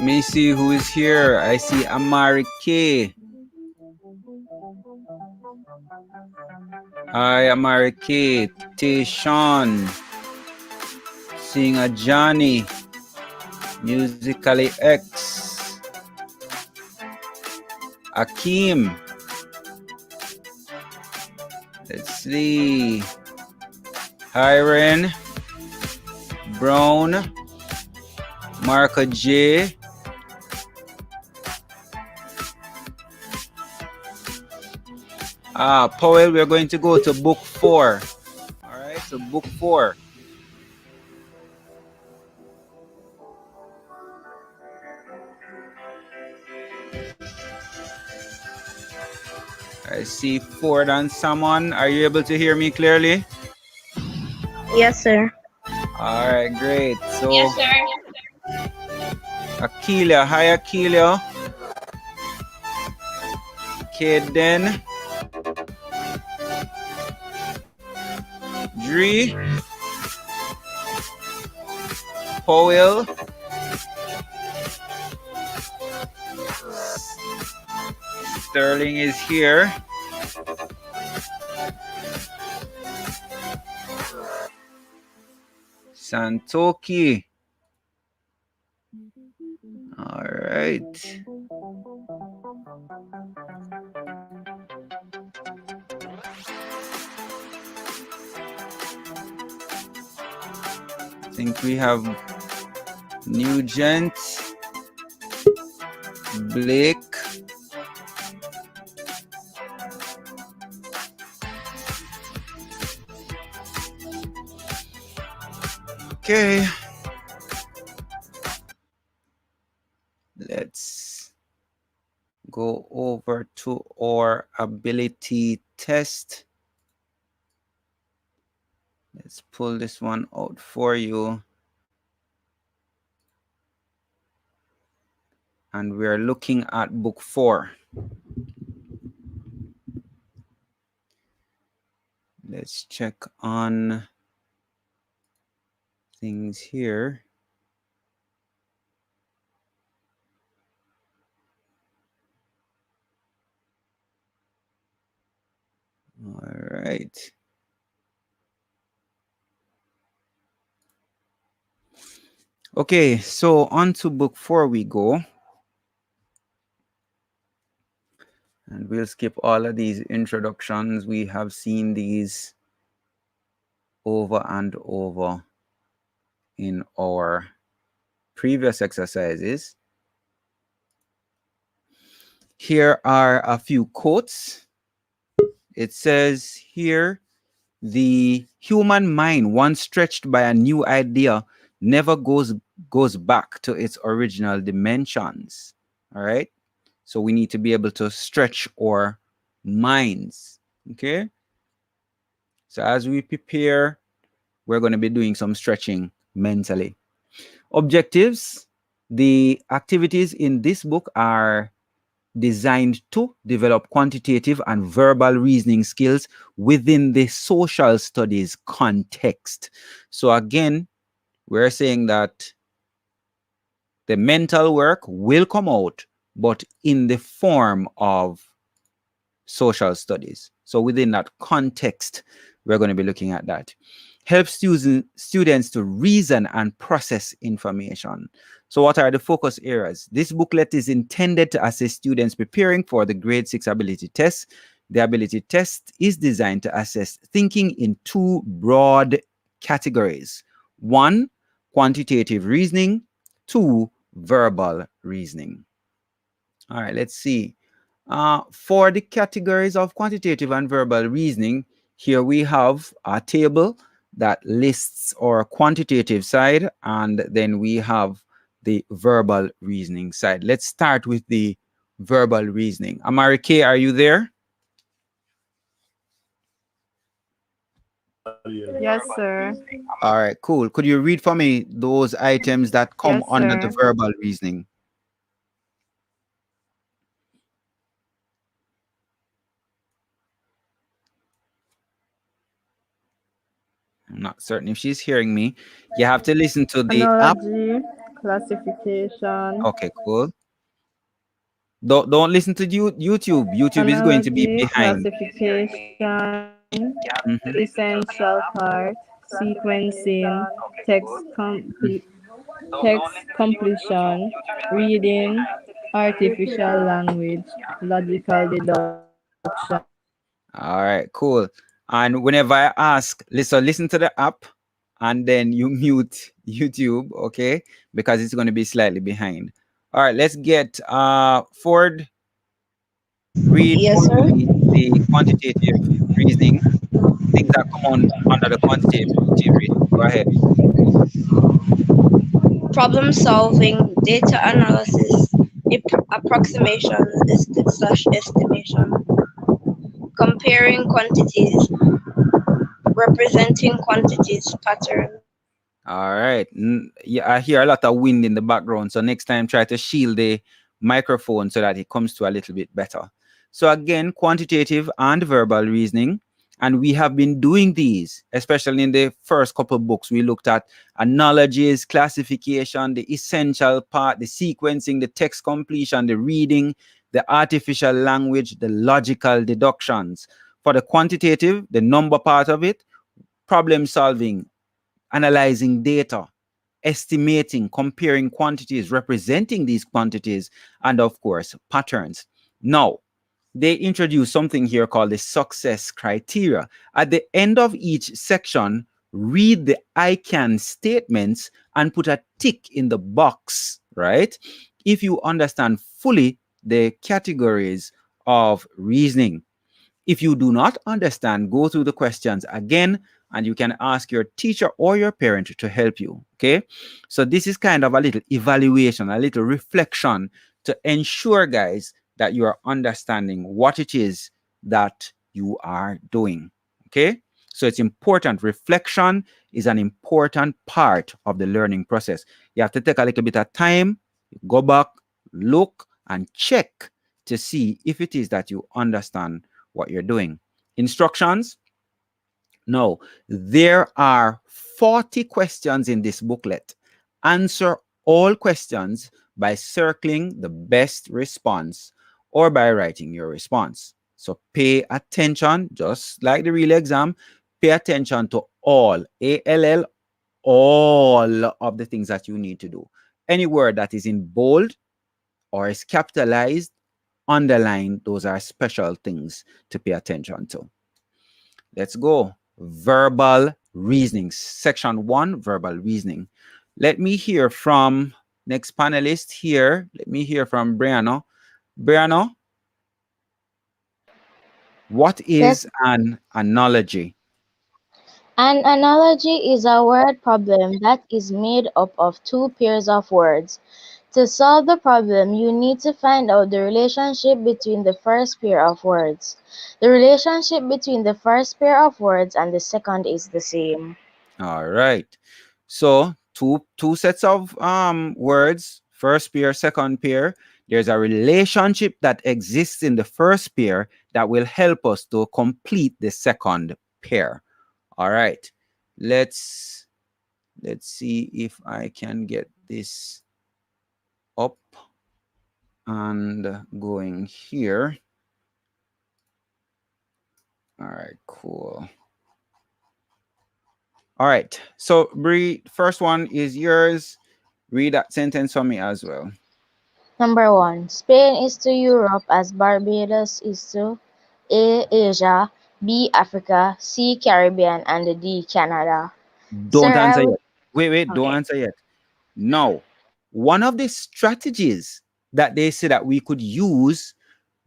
Let me see who is here. I see Amari K. Hi, Amari K. Tayshawn. Seeing a Johnny. Musically X. Akeem. Let's see. Hiren. Brown. Marco J. Powell, we're going to go to book 4. All right, so book 4. I see Ford and Salmon. Are you able to hear me clearly? Yes, sir. All right, great. So, Yes, sir. Akeelia, hi Akeelia. Kaden. Dree. Powell. Sterling is here. Santoki. All right. I think we have Nugent, Blake. Okay. Let's go over to our ability test. Let's pull this one out for you. And we're looking at book 4. Let's check on things here. All right. Okay, so on to book 4 we go. And we'll skip all of these introductions. We have seen these over and over in our previous exercises. Here are a few quotes. It says here, the human mind, once stretched by a new idea, never goes back to its original dimensions. All right. So we need to be able to stretch our minds. Okay. So as we prepare, we're going to be doing some stretching mentally. Objectives. The activities in this book are designed to develop quantitative and verbal reasoning skills within the social studies context. So again, we're saying that the mental work will come out, but in the form of social studies. So within that context, we're going to be looking at that. Help students to reason and process information. So what are the focus areas? This booklet is intended to assist students preparing for the grade 6 ability test. The ability test is designed to assess thinking in 2 broad categories. 1, quantitative reasoning. 2, verbal reasoning. All right, let's see. For the categories of quantitative and verbal reasoning, here we have a table that lists our quantitative side, and then we have the verbal reasoning side. Let's start with the verbal reasoning. Amarike, are you there? Yes, sir. All right, cool. Could you read for me those items that come Yes, under the sir. verbal reasoning? I'm not certain if she's hearing me. You have to listen to the app. Analogy, classification, Okay, cool. Don't listen to YouTube. YouTube is going to be analogy, behind. classification, Mhm. essential part, sequencing, text completion, reading, artificial language, logical deduction. All right, cool. And whenever I ask, listen to the app, and then you mute YouTube, okay? Because it's going to be slightly behind. All right, let's get Ford, read Yes, for sir. me the quantitative reasoning, things that come on under the quantitative reasoning. Go ahead. Problem solving, data analysis, approximation, slash estimation, comparing quantities, representing quantities pattern. All right. Yeah, I hear a lot of wind in the background. So next time, try to shield the microphone so that it comes to a little bit better. So again, quantitative and verbal reasoning. And we have been doing these, especially in the first couple of books. We looked at analogies, classification, the essential part, the sequencing, the text completion, the reading, the artificial language, the logical deductions. For the quantitative, the number part of it, problem solving, analyzing data, estimating, comparing quantities, representing these quantities, and of course, patterns. Now, they introduce something here called the success criteria. At the end of each section, read the I can statements and put a tick in the box, right? If you understand fully the categories of reasoning. If you do not understand, go through the questions again and you can ask your teacher or your parent to help you. Okay. So this is kind of a little evaluation, a little reflection to ensure, guys, that you are understanding what it is that you are doing. Okay. So it's important. Reflection is an important part of the learning process. You have to take a little bit of time, go back, look, and check to see if it is that you understand what you're doing. Instructions? No. There are 40 questions in this booklet. Answer all questions by circling the best response or by writing your response. So pay attention, just like the real exam, pay attention to all, ALL, all of the things that you need to do. Any word that is in bold or is capitalized, underline, those are special things to pay attention to. Let's go. Verbal reasoning. Section 1, verbal reasoning. Let me hear from next panelist here. Let me hear from Brianna. Brianna, what Yes, is an analogy? an analogy is a word problem that is made up of two pairs of words. To solve the problem, you need to find out the relationship between the first pair of words. The relationship between the first pair of words and the second is the same. All right. So two sets of words, first pair, second pair. There's a relationship that exists in the first pair that will help us to complete the second pair. All right. Let's let's see if I can get this up and going here. All right, cool. All right. So Bree, first one is yours. Read that sentence for me as well. Number 1. Spain is to Europe as Barbados is to A. Asia, B. Africa, C. Caribbean, and D. Canada. Don't Sir, I answer will. yet. Wait, don't Okay. answer yet. Now, one of the strategies that they say that we could use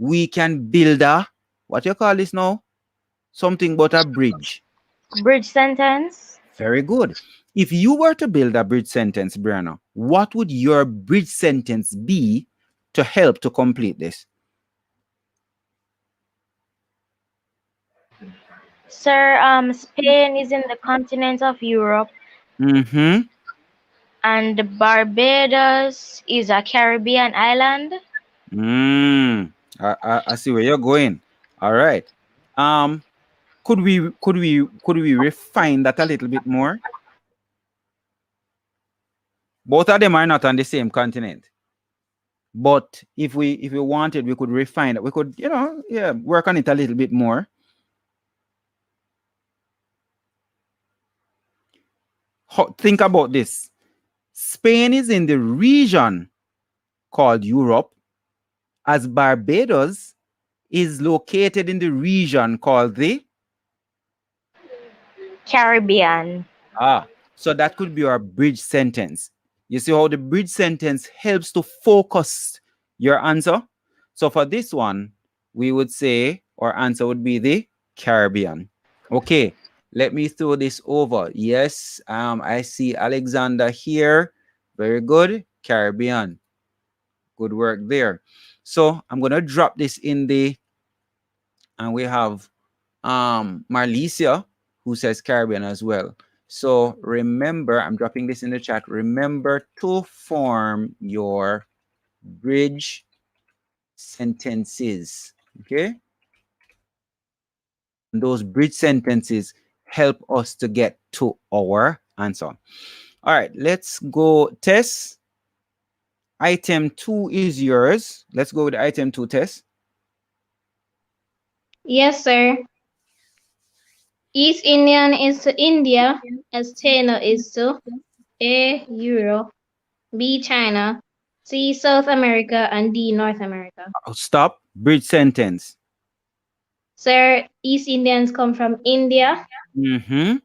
we can build a, what you call this now? Something but a bridge. Bridge sentence. Very good. If you were to build a bridge sentence, Brianna, what would your bridge sentence be to help to complete this? Sir, Spain is in the continent of Europe, Mm-hmm. and Barbados is a Caribbean island. Mm. I see where you're going. All right. Um, could we refine that a little bit more? Both of them are not on the same continent. But if we wanted, we could refine it. We could, yeah, work on it a little bit more. Think about this. Spain is in the region called Europe, as Barbados is located in the region called the Caribbean. so that could be our bridge sentence. You see how the bridge sentence helps to focus your answer? So for this one, we would say our answer would be the Caribbean. Okay, let me throw this over. Yes, I see Alexander here. Very good. Caribbean. Good work there. So I'm gonna drop this in the, and we have Marlicia who says Caribbean as well. So remember, I'm dropping this in the chat. Remember to form your bridge sentences. Okay. And those bridge sentences help us to get to our answer. All right, let's go. Tess, item 2 is yours. Let's go with item 2, Tess. Yes, sir. East Indian is to India, as China is to A. Europe, B. China, C. South America, and D. North America. Stop. Bridge sentence. Sir, East Indians come from India, Mm-hmm.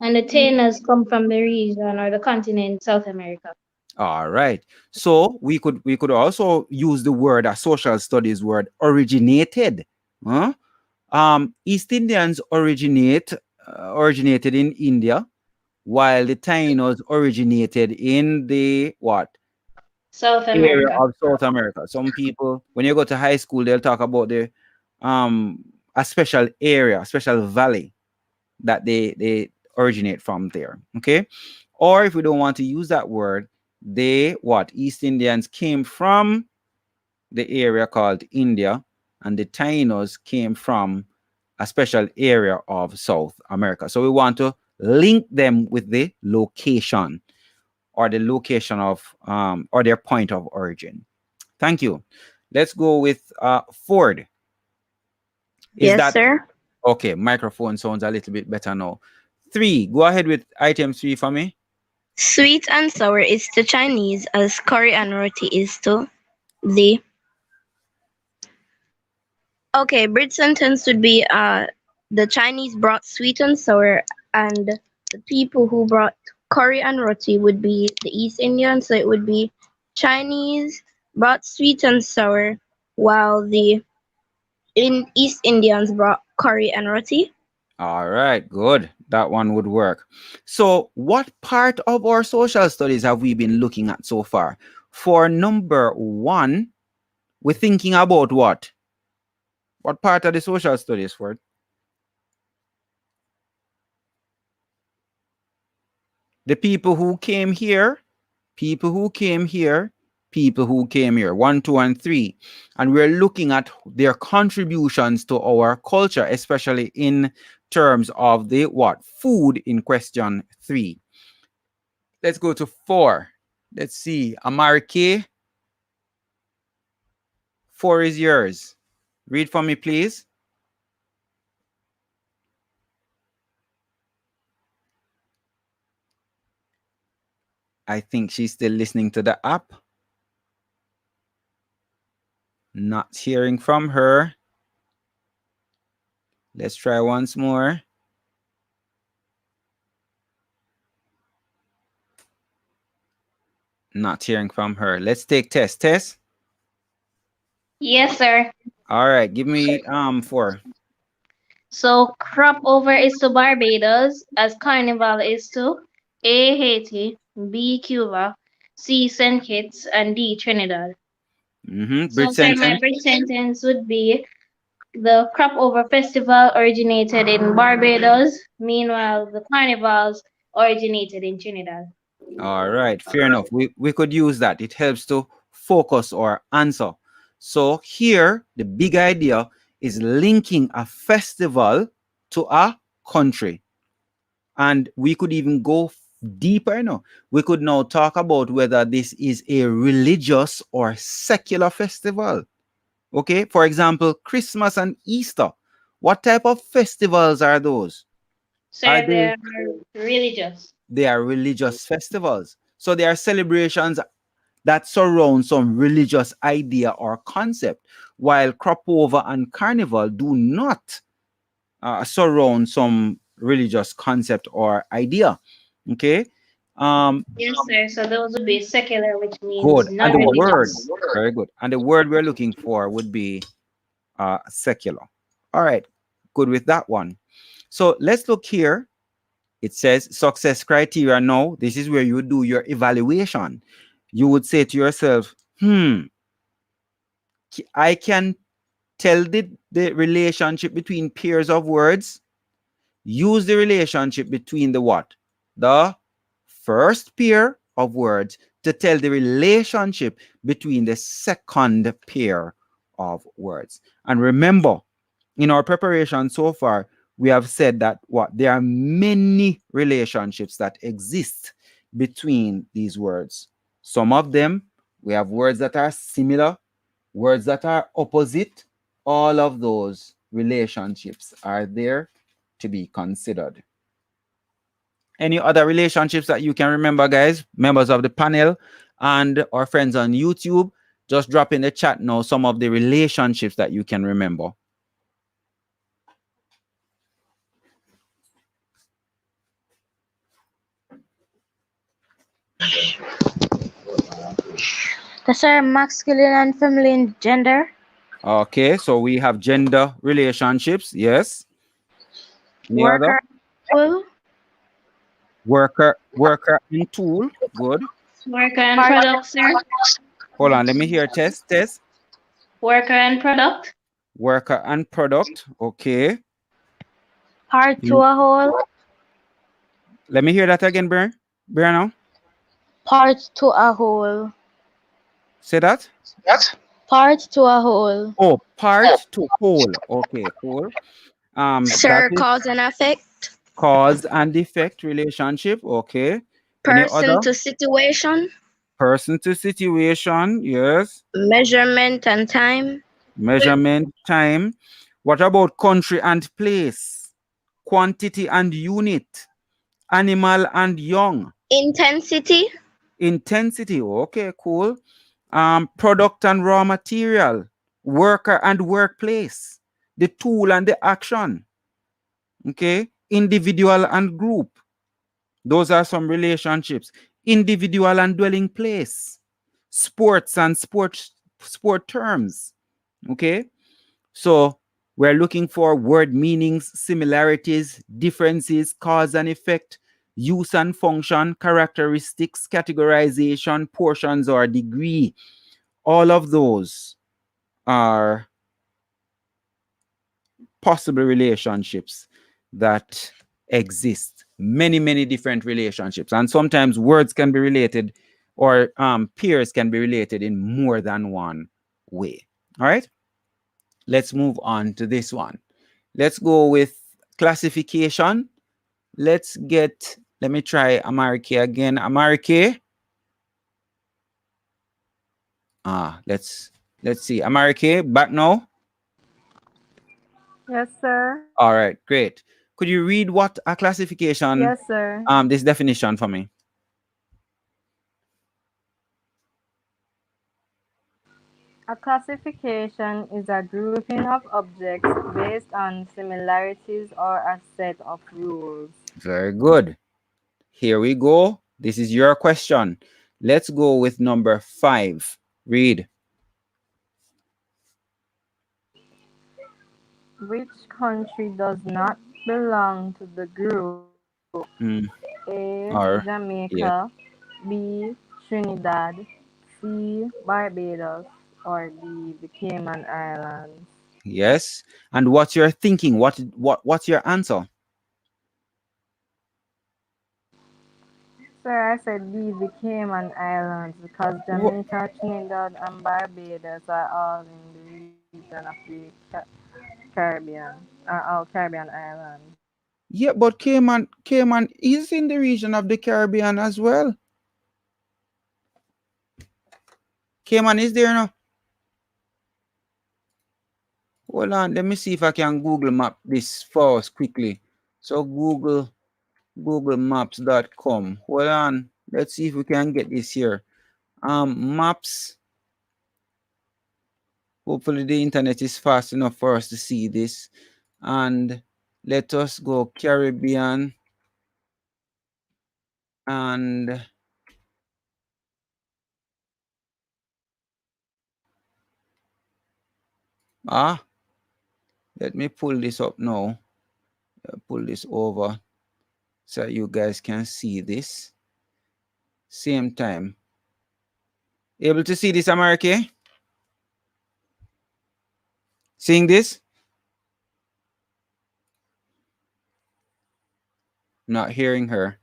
and the Chinas come from the region or the continent South America. All right. So we could also use the word, a social studies word, originated. Huh? East Indians originated in India, while the Tainos originated in the what South area America. of South America. Some people, when you go to high school, they'll talk about the a special area, a special valley that they originate from there. Okay. Or if we don't want to use that word, they what East Indians came from the area called India, and the Tainos came from a special area of South America. So we want to link them with the location, or the location of or their point of origin. Thank you. Let's go with Ford. Is Yes, that sir. okay? Microphone sounds a little bit better now. 3. Go ahead with item 3 for me. Sweet and sour is to Chinese as curry and roti is to the. Okay, bridge sentence would be the Chinese brought sweet and sour, and the people who brought curry and roti would be the East Indians. So it would be Chinese brought sweet and sour, while the East Indians brought curry and roti. All right, good. That one would work. So, what part of our social studies have we been looking at so far? For number 1, we're thinking about what? What part of the social studies, for the people who came here, people who came here, people who came here, 1, 2, and 3. And we're looking at their contributions to our culture, especially in terms of the what? Food in question 3. Let's go to 4. Let's see. Amarke, 4 is yours. Read for me, please. I think she's still listening to the app. Not hearing from her. Let's try once more. Not hearing from her. Let's take Tess. Tess, Yes, sir. All right, give me 4. So crop over is to Barbados, as carnival is to A. Haiti, B. Cuba, C. St. Kitts, and D. Trinidad. Bridge So, sir, my sentence. bridge sentence would be the crop over festival originated in Barbados, meanwhile, the carnivals originated in Trinidad. All right, fair enough. We could use that. It helps to focus or answer. So here, the big idea is linking a festival to a country. And we could even go deeper. We could now talk about whether this is a religious or secular festival. Okay, for example, Christmas and Easter. What type of festivals are those? Are Sir, they? they're religious. They are religious festivals. So they are celebrations that surround some religious idea or concept, while crop over and carnival do not surround some religious concept or idea. Okay. Yes, sir. So those would be secular, which Good. means And the word, non-religious. very good. And the word we're looking for would be secular. All right. Good with that one. So let's look here. It says success criteria. Now, this is where you do your evaluation. You would say to yourself, I can tell the relationship between pairs of words. Use the relationship between the what? The first pair of words to tell the relationship between the second pair of words. And remember, in our preparation so far, we have said that what there are many relationships that exist between these words. Some of them, we have words that are similar, words that are opposite. All of those relationships are there to be considered. Any other relationships that you can remember, guys, members of the panel and our friends on YouTube? Just drop in the chat now some of the relationships that you can remember. That's our masculine and feminine gender. Okay, so we have gender relationships. Yes. Any other? Worker tool, Worker and tool. Good. Worker and Part product, sir. Hold on. Let me hear test. Worker and product. Worker and product. Okay. part to a whole. Let me hear that again, Brian. Part to a whole. Say that. Part to a whole. Oh, part to whole. Okay, cool. That sir, is cause and effect, cause and effect relationship. Okay. Any person other? to situation, Person to situation. Yes. measurement and time, Measurement, time. What about country and place? Quantity and unit. Animal and young. intensity, Intensity. Okay, cool. Product and raw material. Worker and workplace. The tool and the action. Okay. Individual and group. Those are some relationships. Individual and dwelling place. Sports and sport terms. Okay. So we're looking for word meanings, similarities, differences, cause and effect, use and function, characteristics, categorization, portions or degree. All of those are possible relationships that exist. Many different relationships. And sometimes words can be related or pairs can be related in more than one way. All right. Let's move on to this one. Let's go with classification. Let me try Amarike again. Amarike. Let's see. Amarike, back now. Yes, sir. All right, great. Could you read what a classification, Yes, sir. this definition for me? A classification is a grouping of objects based on similarities or a set of rules. Very good. Here we go. This is your question. Let's go with number 5. Read. Which country does not belong to the group? Mm. A. Or Jamaica. yes. B. Trinidad. C. Barbados. Or D. The Cayman Islands. Yes. And what's your thinking? What's your answer? Sir, I said D. The Cayman Islands because Wha- Jamaica, Trinidad, and Barbados are all in the region of the Caribbean, all Caribbean islands. Yeah, but Cayman is in the region of the Caribbean as well. Cayman is there now. Hold on, let me see if I can Google map this for us quickly. So googlemaps.com. Hold on. Let's see if we can get this here. Maps. Hopefully the internet is fast enough for us to see this. And let us go Caribbean and ah, let me pull this up now. Pull this over so you guys can see this. Same time. Able to see this, America? Seeing this? Not hearing her.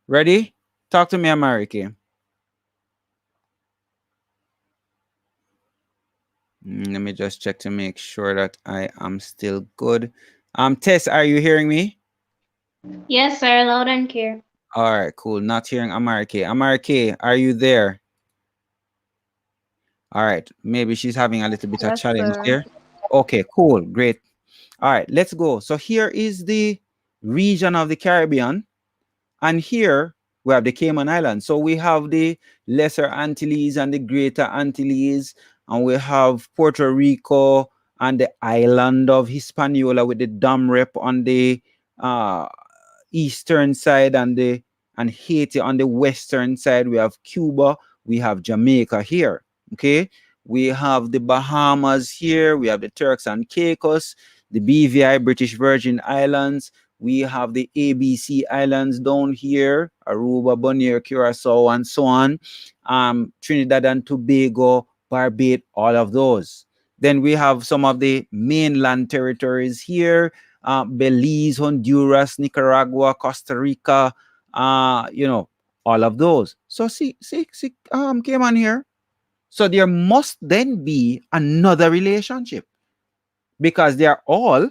Ready? Talk to me, America. Let me just check to make sure that I am still good. Tess, are you hearing me? Yes, sir, loud and clear. All right, cool. Not hearing America. America, are you there? All right. Maybe she's having a little bit of Yes, challenge sir. there. Okay, cool. Great. All right, let's go. So here is the region of the Caribbean. And here we have the Cayman Islands. So we have the Lesser Antilles and the Greater Antilles. And we have Puerto Rico and the island of Hispaniola with the dam rep on the uh, eastern side and Haiti on the western side. We have Cuba, we have Jamaica here. Okay, we have the Bahamas here, we have the Turks and Caicos, the BVI, British Virgin Islands. We have the ABC Islands down here, Aruba, Bonaire, Curacao, and so on. Trinidad and Tobago, Barbados, all of those. Then we have some of the mainland territories here, Belize, Honduras, Nicaragua, Costa Rica, all of those. So see, came on here. So there must then be another relationship because they are all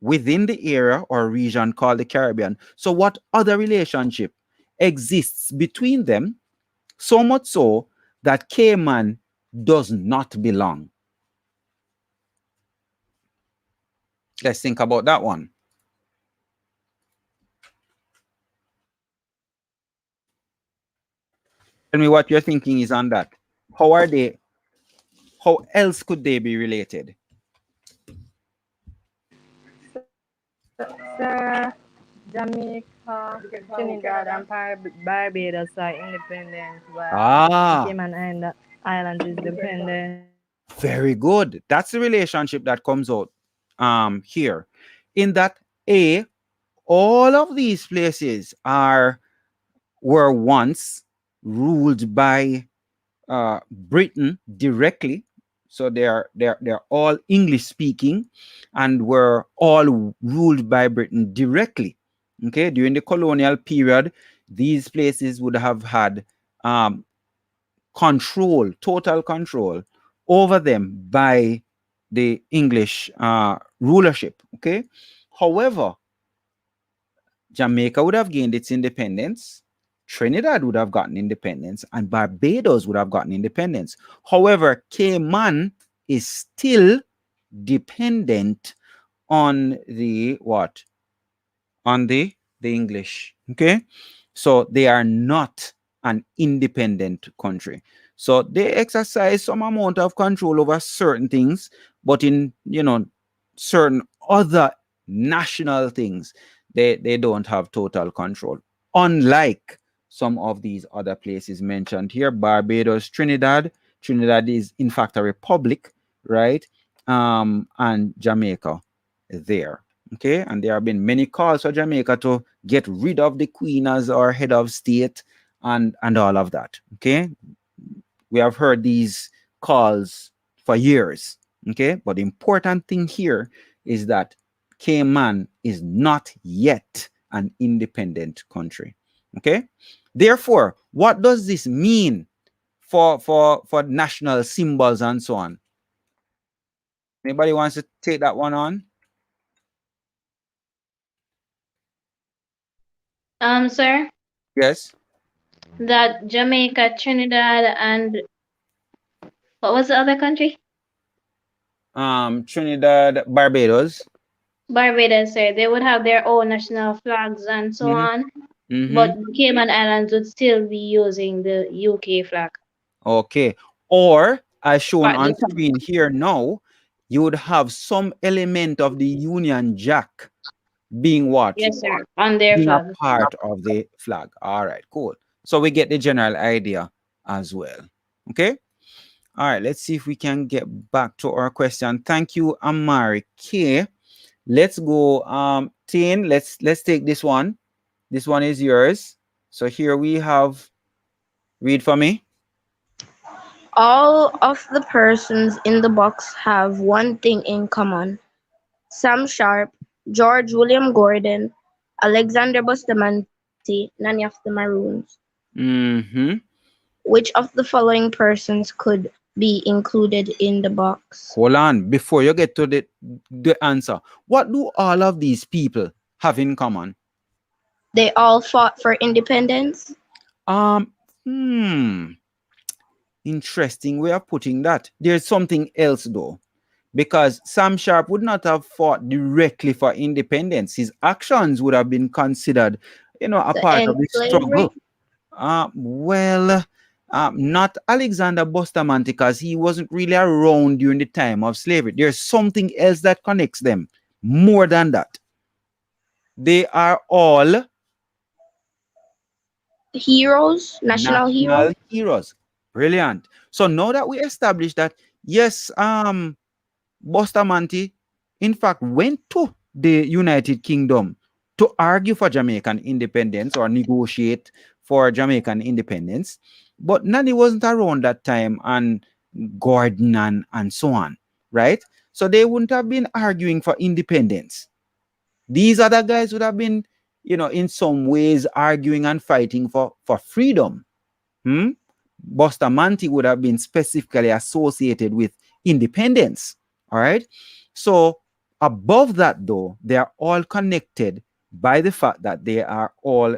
within the area or region called the Caribbean. So what other relationship exists between them? So much so that Cayman does not belong. Let's think about that one. Tell me what your thinking is on that. How are they? How else could they be related? Sir, Jamaica, Trinidad, and Barbados are independent, while the Ah, Islands is dependent. very good. That's the relationship that comes out here. In that A, all of these places were once ruled by Britain directly. So they're all English speaking and were all ruled by Britain directly. Okay, during the colonial period, these places would have had um, control, total control over them by the English rulership. Okay, however, Jamaica would have gained its independence, Trinidad would have gotten independence, and Barbados would have gotten independence. However, Cayman is still dependent on the what? On the English. Okay, so they are not an independent country. So they exercise some amount of control over certain things, but in certain other national things, they don't have total control. Unlike some of these other places mentioned here, Barbados, Trinidad. Trinidad is in fact a republic, right? and Jamaica there. Okay, and there have been many calls for Jamaica to get rid of the Queen as our head of state and all of that. Okay, we have heard these calls for years. Okay, but the important thing here is that Cayman is not yet an independent country. Okay, therefore, what does this mean for national symbols and so on? Anybody wants to take that one on? Sir, Yes. that Jamaica, Trinidad, and what was the other country? Trinidad, Barbados. Barbados, sir. They would have their own national flags and so Mm-hmm. on, Mm-hmm. but the Cayman Islands would still be using the UK flag. Okay. Or as shown Partly on from. screen here now, you would have some element of the Union Jack being what? Yes, sir. On their Being a flag. part of the flag. All right, cool. So we get the general idea as well. Okay. All right, let's see if we can get back to our question. Thank you, Amari K. Let's go, Tain. Let's take this one. This one is yours. So here we have, read for me. All of the persons in the box have one thing in common: Sam Sharp, George William Gordon, Alexander Bustamante, Nanny of the Maroons. Mm-hmm. Which of the following persons could be included in the box? Hold on. Before you get to the answer, what do all of these people have in common? They all fought for independence. Um, hmm. Interesting way of putting that. There's something else though. Because Sam Sharp would not have fought directly for independence. His actions would have been considered, a To part of end the slavery. struggle. Well, not Alexander Bustamante, because he wasn't really around during the time of slavery. There's something else that connects them more than that. They are all Heroes, national national heroes. heroes. Brilliant. So now that we established that, yes, Bustamante, in fact, went to the United Kingdom to argue for Jamaican independence or negotiate for Jamaican independence. But Nani wasn't around that time, and Gordon and so on, right? So they wouldn't have been arguing for independence. These other guys would have been, in some ways arguing and fighting for freedom. Hmm? Bustamante would have been specifically associated with independence. All right. So, above that, though, they are all connected by the fact that they are all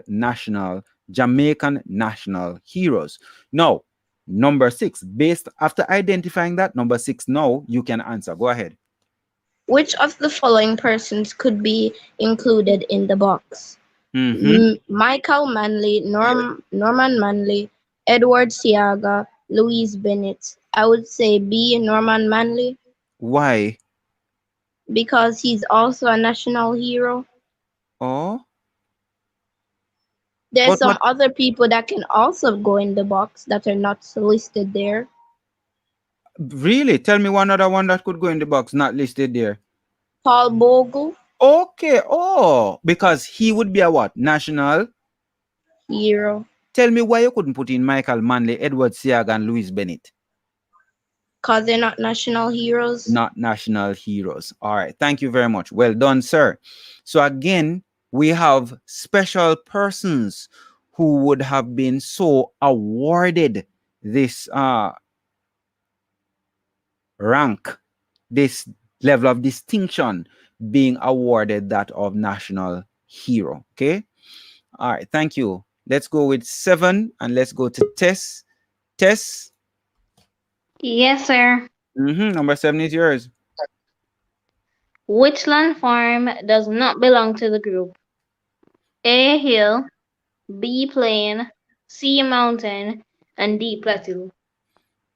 Jamaican national heroes. Now, number 6, based after identifying that, number 6, now you can answer. Go ahead. Which of the following persons could be included in the box? Mm-hmm. Michael Manley, Norman Manley, Edward Siaga, Louise Bennett. I would say B. Norman Manley Why? because he's also a national hero. Oh, There's but some what? other people that can also go in the box that are not listed there. Really? Tell me one other one that could go in the box, not listed there. Paul Bogle, Okay. Oh, because he would be a what? National. hero, Tell me why you couldn't put in Michael Manley, Edward Siaga, and Louis Bennett. because they're not national heroes. Not national heroes. All right. Thank you very much. Well done, sir. So again, we have special persons who would have been so awarded this rank, this level of distinction, being awarded that of national hero. Okay. All right. Thank you. Let's go with 7 and let's go to Tess. Tess. Yes, sir. Number 7 is yours. Which landform does not belong to the group? A. Hill, B. Plain, C. Mountain, and D. Plateau.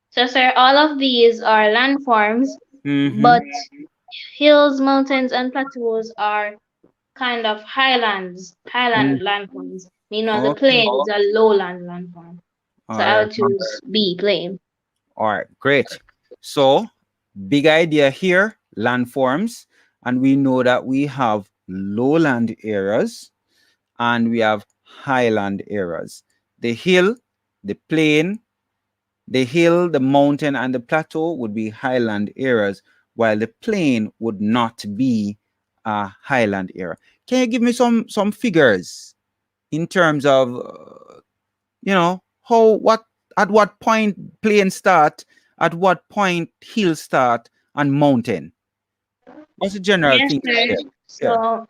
So, sir, all of these are landforms, Mm-hmm. but hills, mountains, and plateaus are kind of highland landforms. Meanwhile, the Okay. plain is a lowland landform. So All I right. would choose B, plain. All right. Great. So Big idea here, landforms, and we know that we have lowland areas and we have highland areas. The hill, the plain, the hill, the mountain, and the plateau would be highland areas, while the plain would not be a highland area. Can you give me some figures in terms of how what at what point plain start, at what point hill start, and mountain? What's the general Yes, thing sir. there? Yeah. So,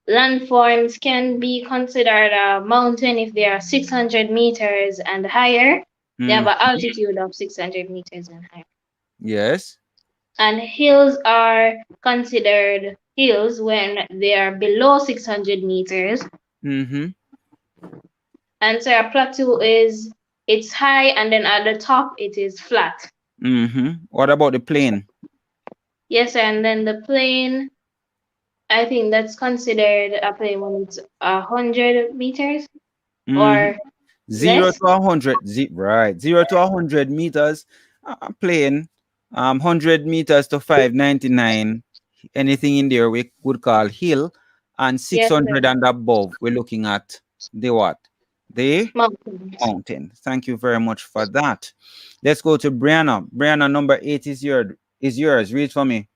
landforms can be considered a mountain if they are 600 meters and higher. They have Mm, an altitude of 600 meters and higher. yes. And hills are considered hills when they are below 600 meters. Mm-hmm. And so a plateau is it's high and then at the top it is flat. Mm-hmm. What about the plain? Yes, sir. And then the plain, I think that's considered a plain when it's 100 meters Mm-hmm. or Zero less. to 100, right. 0 to 100 meters, plane. 100 meters to 599. Anything in there we would call hill, and Yes, sir. 600 and above, we're looking at the what? The Mountains. mountain. Thank you very much for that. Let's go to Brianna. Brianna, number 8 is yours. Read for me.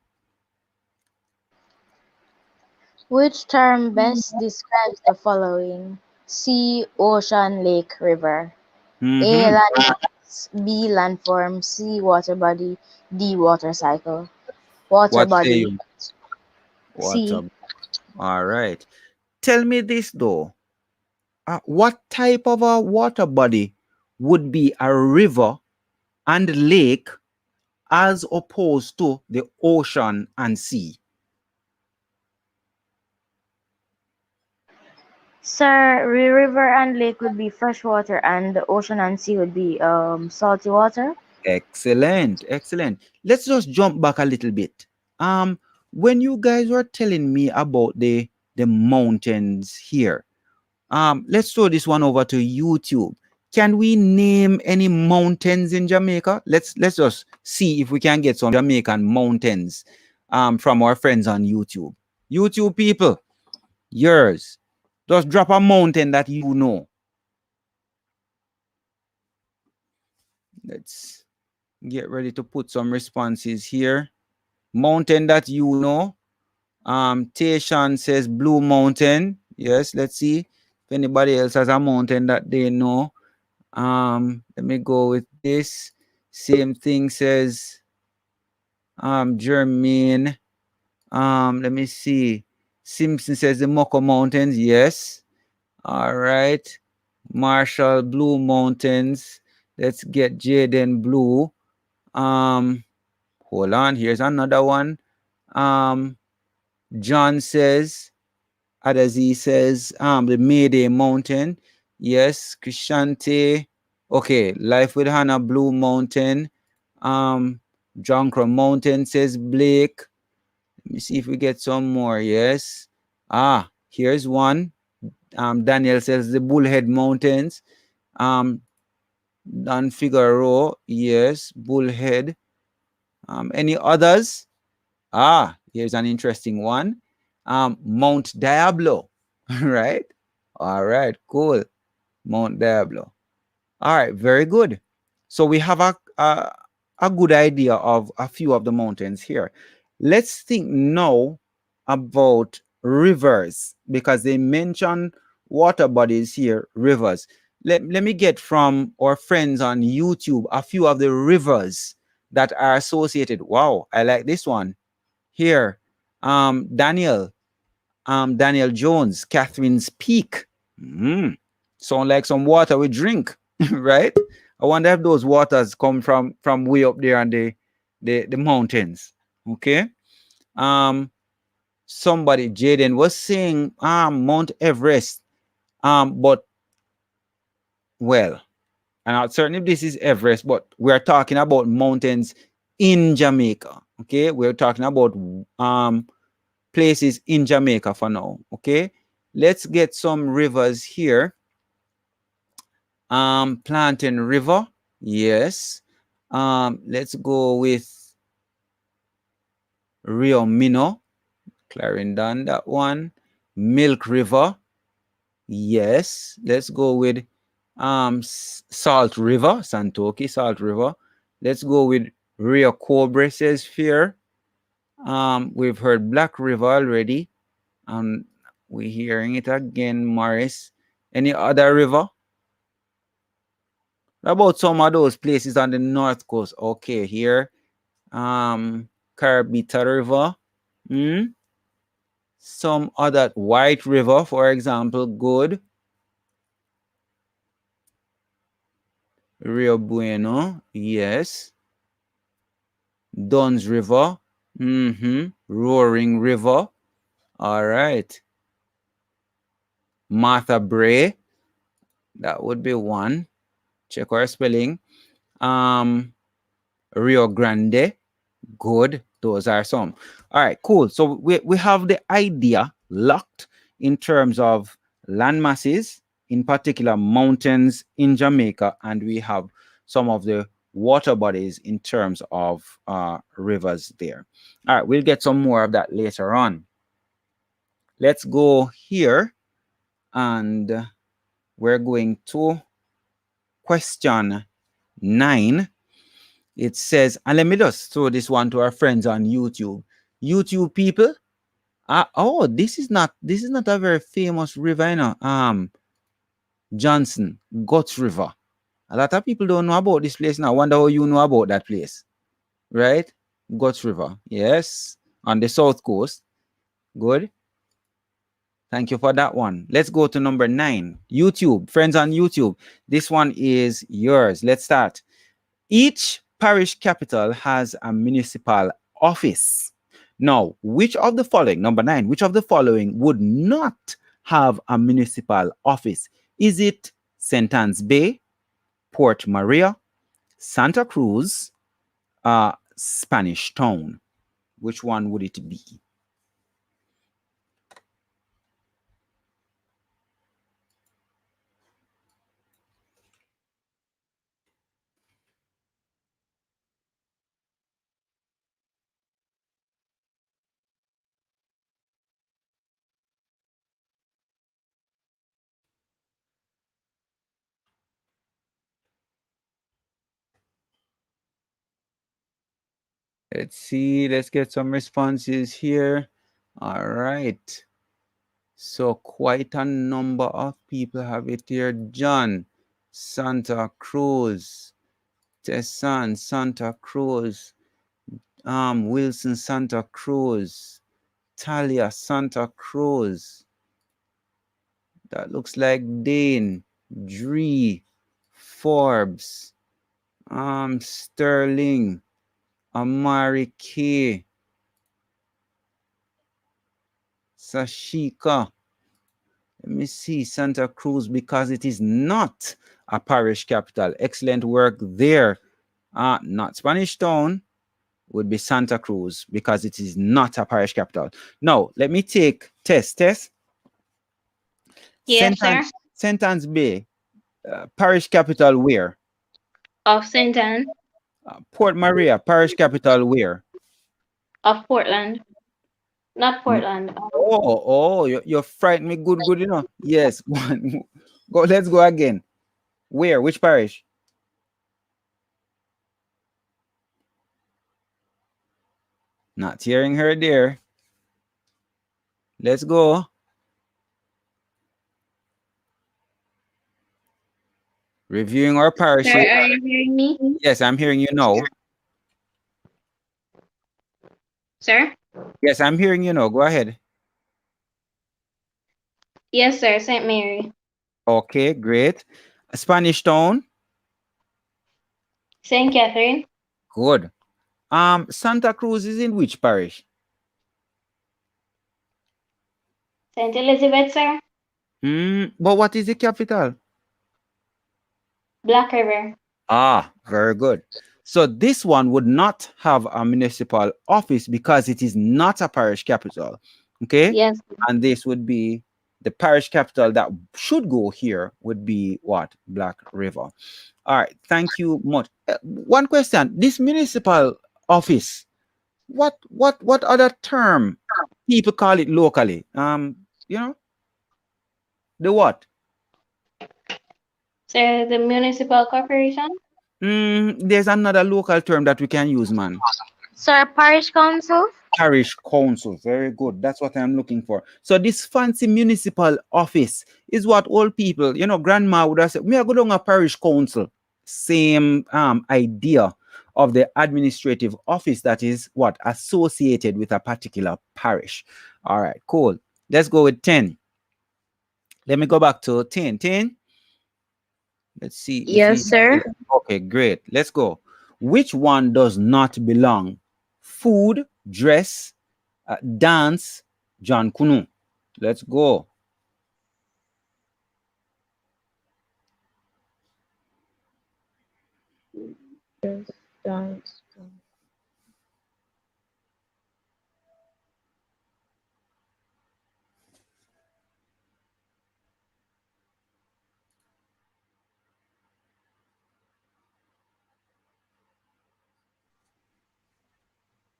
Which term best describes the following? Sea, ocean, lake, river. A. Mm-hmm. Landmass, B. Landform, C. Water body, D. Water cycle. Water What say body. you? Water. C. All right. Tell me this though. What type of a water body would be a river and lake as opposed to the ocean and sea? Sir, river and lake would be fresh water and the ocean and sea would be salty water. Excellent, excellent. Let's just jump back a little bit. When you guys were telling me about the mountains here, let's throw this one over to YouTube. Can we name any mountains in Jamaica? Let's just see if we can get some Jamaican mountains from our friends on YouTube. YouTube people, yours. Just drop a mountain that you know. Let's get ready to put some responses here. Mountain that you know. Tayshawn says Blue Mountain. Yes, let's see if anybody else has a mountain that they know. Let me go with this. Same thing says Jermaine. Let me see. Simpson says the Moko Mountains. Yes. All right. Marshall Blue Mountains. Let's get Jaden Blue. Hold on. Here's another one. John says, Adazi says, the Mayday Mountain. Yes. Krishante. Okay. Life with Hannah Blue Mountain. Jonkra Mountain says Blake. Let me see if we get some more. Yes. Here's one. Daniel says the Bullhead Mountains. Dan Figaro, yes, Bullhead. Any others? Here's an interesting one. Mount Diablo, right? All right, cool. Mount Diablo. All right, very good. So we have a good idea of a few of the mountains here. Let's think now about rivers, because they mention water bodies here, rivers. Let me get from our friends on YouTube a few of the rivers that are associated. Wow, I like this one here. Daniel, Daniel Jones, Catherine's Peak. Sound like some water we drink, right? I wonder if those waters come from way up there on the mountains. Okay. Somebody, Jaden, was saying Mount Everest. But well, I'm not certain if this is Everest, but we're talking about mountains in Jamaica. Okay, we're talking about places in Jamaica for now. Okay, let's get some rivers here. Plantain River, yes. Let's go with Rio Mino, Clarendon, that one. Milk River, yes. Let's go with Salt River, Santoki, Salt River. Let's go with Rio Cobre, says Fear. We've heard Black River already. We're hearing it again, Morris. Any other river? What about some of those places on the north coast? Okay, here. Carabita River. Some other White River, for example, good. Rio Bueno, yes. Duns River. Roaring River. All right. Martha Bray. That would be one. Check our spelling. Rio Grande. Good. Those are some. All right, cool. So we have the idea locked in terms of land masses, in particular mountains in Jamaica, and we have some of the water bodies in terms of rivers there. All right, we'll get some more of that later on. Let's go here, and we're going to question 9. It says, and let me just throw this one to our friends on YouTube. YouTube people, oh, this is not a very famous river, you know. Johnson, Guts River. A lot of people don't know about this place now. I wonder how you know about that place, right? Guts River, yes, on the south coast. Good. Thank you for that one. Let's go to number 9. YouTube, friends on YouTube. This one is yours. Let's start. Each parish capital has a municipal office. Now, which of the following, number 9, which of the following would not have a municipal office? Is it St. Anne's Bay, Port Maria, Santa Cruz, Spanish Town? Which one would it be? Let's see. Let's get some responses here. All right. So quite a number of people have it here. John, Santa Cruz, Tessan, Santa Cruz, Wilson, Santa Cruz, Talia, Santa Cruz. That looks like Dane, Dree, Forbes, Sterling, Amari K, Sashika. Let me see, Santa Cruz, because it is not a parish capital. Excellent work there. Not Spanish Town, would be Santa Cruz because it is not a parish capital. Now, let me take Tess. Yes, sir. St. Anne's Bay, parish capital where? Of St. Anne. Port Maria, parish capital where? Of Portland. Not Portland. Oh, you frightened me good, you know. Yes, go, let's go again. Where? Which parish? Not hearing her there. Let's go. Reviewing our parishes. Sir, are you hearing me? Yes, I'm hearing you now. Sir? Yes, I'm hearing you now. Go ahead. Yes, sir. St. Mary. Okay, great. Spanish Town. St. Catherine. Good. Santa Cruz is in which parish? St. Elizabeth, sir. But what is the capital? Black River. Very good. So this one would not have a municipal office because it is not a parish capital. Okay? Yes. And this would be the parish capital that should go here would be what? Black River. All right. Thank you much. One question. This municipal office, what other term people call it locally? You know, the what? So the municipal corporation? There's another local term that we can use, man. Sir, parish council? Parish council. Very good. That's what I'm looking for. So this fancy municipal office is what old people, grandma would have said, me I go down a parish council. Same idea of the administrative office that is what associated with a particular parish. All right, cool. Let's go with 10. Let me go back to 10. 10. Let's see if Yes, we. sir. Okay, great. Let's go. Which one does not belong? Food, dress, dance, John Kunu. Let's go. Yes, dance.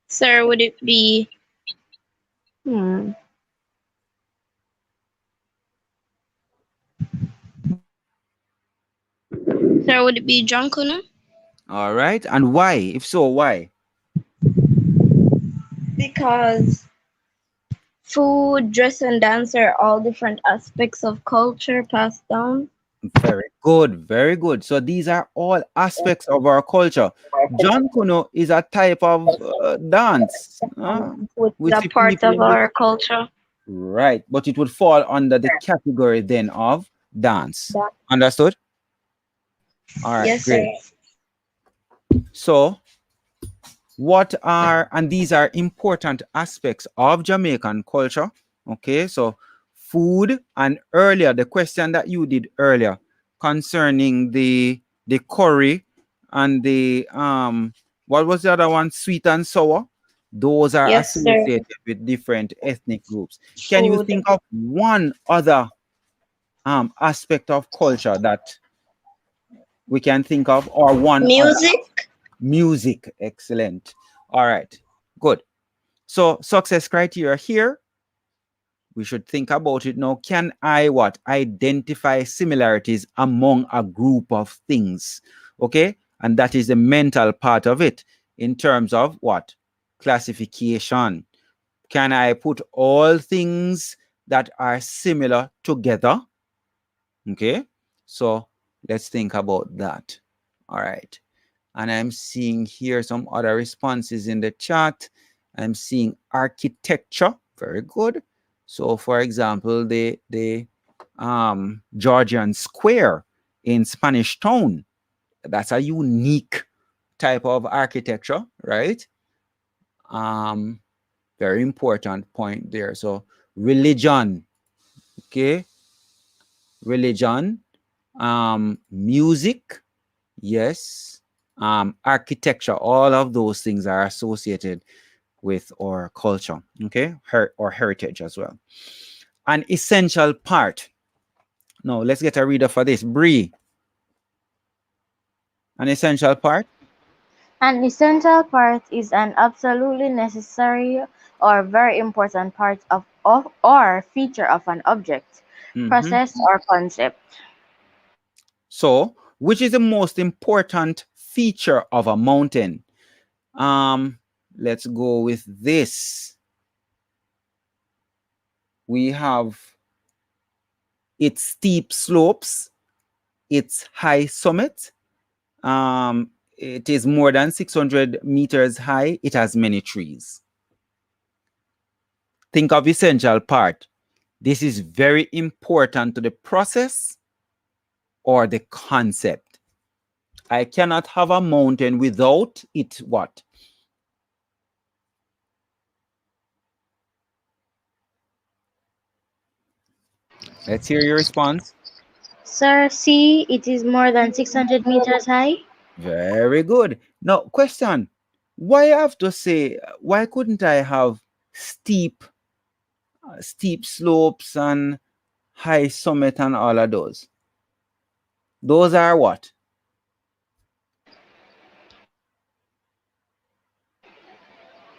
Sir, would it be hmm. Sir, would it be Junkunu? All right. And why? If so, why? Because food, dress, and dance are all different aspects of culture passed down Very good. Very good. So these are all aspects of our culture. John Kuno is a type of dance. with We a see part people of in the. our culture. Right. But it would fall under the category then of dance. Understood? All right. Yes, sir. Great. So what are, and these are important aspects of Jamaican culture. Okay, so food, and earlier the question that you did earlier concerning the curry and the what was the other one, sweet and sour, those are Yes, sir. associated with different ethnic groups. Can you Food. think of one other aspect of culture that we can think of, or one other? Music. Music. Excellent. All right, good. So success criteria here, we should think about it now. Can I what? Identify similarities among a group of things. Okay? And that is the mental part of it in terms of what? Classification. Can I put all things that are similar together? Okay? So let's think about that. All right. And I'm seeing here some other responses in the chat. I'm seeing architecture. Very good. So for example, the Georgian square in Spanish Town, that's a unique type of architecture, right? Um, Very important point there. So religion, okay? Religion, music, yes, architecture, all of those things are associated with our culture, okay, or heritage as well. An essential part. Now, let's get a reader for this. Bree, an essential part. An essential part is an absolutely necessary or very important part of or feature of an object, Mhm. process, or concept. So, which is the most important feature of a mountain? Let's go with this. We have its steep slopes, its high summit. It is more than 600 meters high. It has many trees. Think of essential part. This is very important to the process or the concept. I cannot have a mountain without it what? Let's hear your response. Sir, C, it is more than 600 meters high. Very good. Now, question. Why I have to say, why couldn't I have steep slopes and high summit and all of those? Those are what?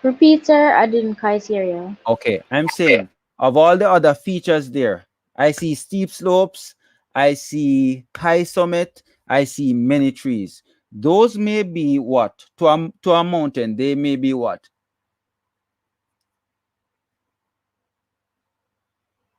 Repeat, sir. I didn't quite hear you. Okay, I'm saying of all the other features there, I see steep slopes, I see high summit, I see many trees. Those may be what? To a mountain, they may be what?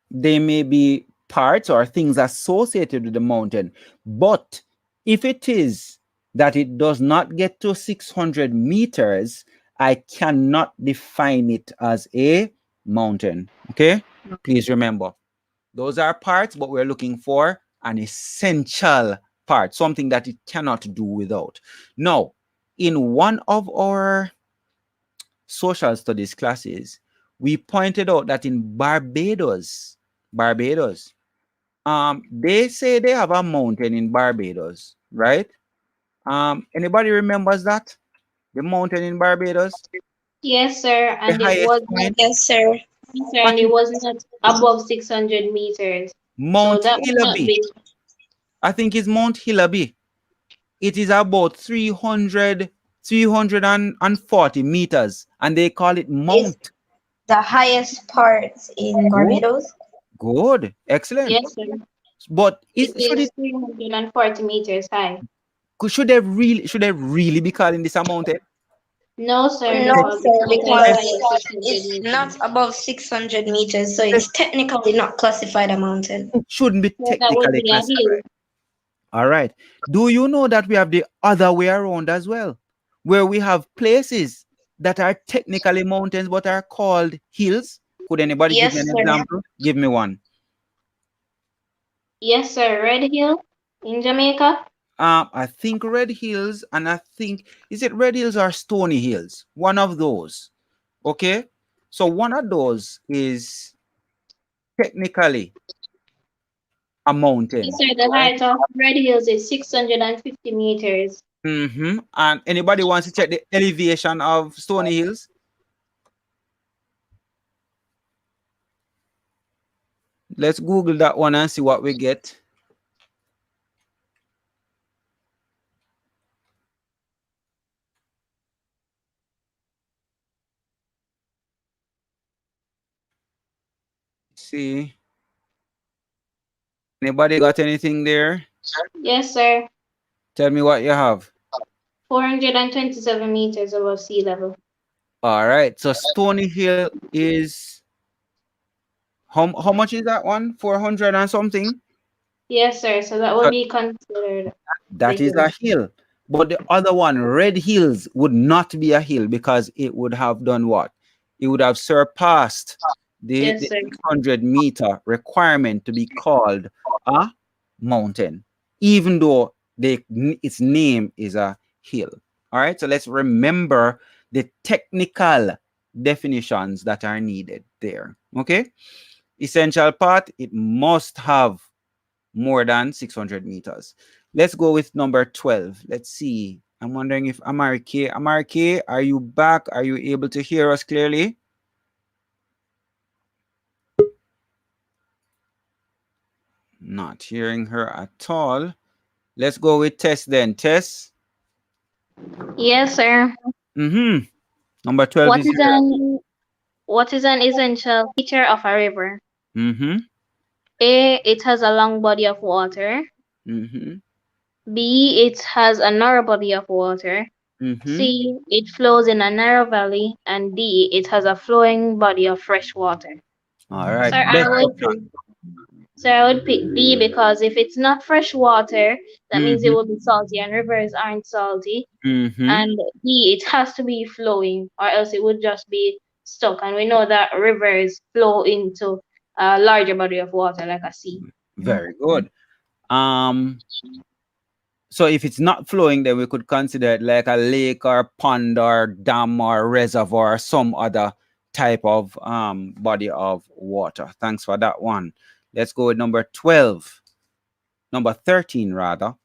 They may be parts or things associated with the mountain. But if it is that it does not get to 600 meters, I cannot define it as a mountain. Okay? Please remember, those are parts, but we're looking for an essential part, something that it cannot do without. Now, in one of our social studies classes, we pointed out that in Barbados, they say they have a mountain in Barbados, right? Anybody remembers that? The mountain in Barbados, Yes, sir. the And it highest was not, point. Yes, sir. yes, sir, What and it is was not above 600 meters. So Mount that would not Hillaby? be. I think it's Mount Hillaby. It is about 340 meters, and they call it It's Mount. the highest part in Good, Barbados. good, excellent. Yes, sir. But It should is 340 meters high. should they really be calling this a mountain? No, sir, No, because sir, it's not as Yes, high because as 600 it's meters. not above 600 meters, so yes, it's technically not classified a mountain. it shouldn't be So that would technically be a hill. classified. All right. Do you know that we have the other way around as well, where we have places that are technically mountains but are called hills? Could anybody give me Yes, an sir. example? Give me one. Yes, sir. Red Hill in Jamaica. I think Red Hills, and I think is it Red Hills or Stony Hills? One of those. Okay. So one of those is technically a Yes, mountain, sir. The right? height of Red Hills is 650 meters. Mm-hmm. And anybody wants to check the elevation of Stony Hills? Let's Google that one and see what we get. See, anybody got anything there? Yes, sir. Tell me what you have. 427 meters above sea level. All right. So Stony Hill is how much is that one? 400 and something. Yes, sir. So that would So be considered the that is a hill. hill. But the other one, Red Hills, would not be a hill because it would have done what? It would have surpassed Yes, the sir. 600-meter requirement to be called a mountain, even though its name is a hill. All right, so let's remember the technical definitions that are needed there. Okay, essential part, it must have more than 600 meters. Let's go with number 12. Let's see. I'm wondering if Amarike, are you back? Are you able to hear us clearly? Not hearing her at all. Let's go with Tess then. Tess. Yes, sir. Mm-hmm. Number 12 What is is here. an essential feature of a river? Mm-hmm. A. It has a long body of water. Mm-hmm. B. It has a narrow body of water. Mm-hmm. C. It flows in a narrow valley. And D. It has a flowing body of fresh water. All right. Sir, Best I would pick D because if it's not fresh water, that means it mm-hmm. will be salty, and rivers aren't salty. Mm-hmm. And D, it has to be flowing, or else it would just be stuck. And we know that rivers flow into a larger body of water, like a sea. Very good. Um, so if it's not flowing, then we could consider it like a lake or pond or dam or reservoir or some other type of body of water. Thanks for that one. Let's go with number 12. Number 13 rather.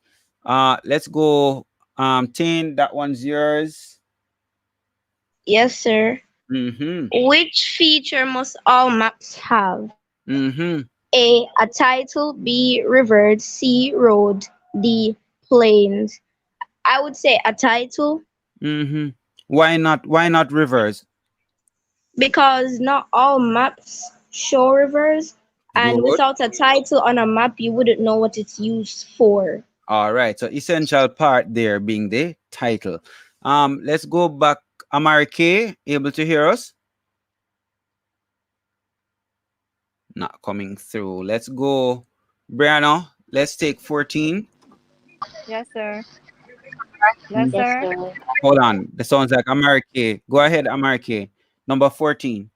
Let's go 10. That one's yours. Yes, sir. Mm-hmm. Which feature must all maps have? Mm-hmm. A title, B, rivers, C, road, D, plains. I would say a title. Mm-hmm. Why not rivers? because not all maps show rivers, and Good. without a title on a map, you wouldn't know what it's used for. All right. So essential part there being the title. Let's go back. Amarike, able to hear us? Not coming through. Let's go. Brianna, let's take 14. Yes, sir. Yes, Yes, sir. sir. Hold on. That sounds like Amarike. Go ahead, Amarike. Number 14.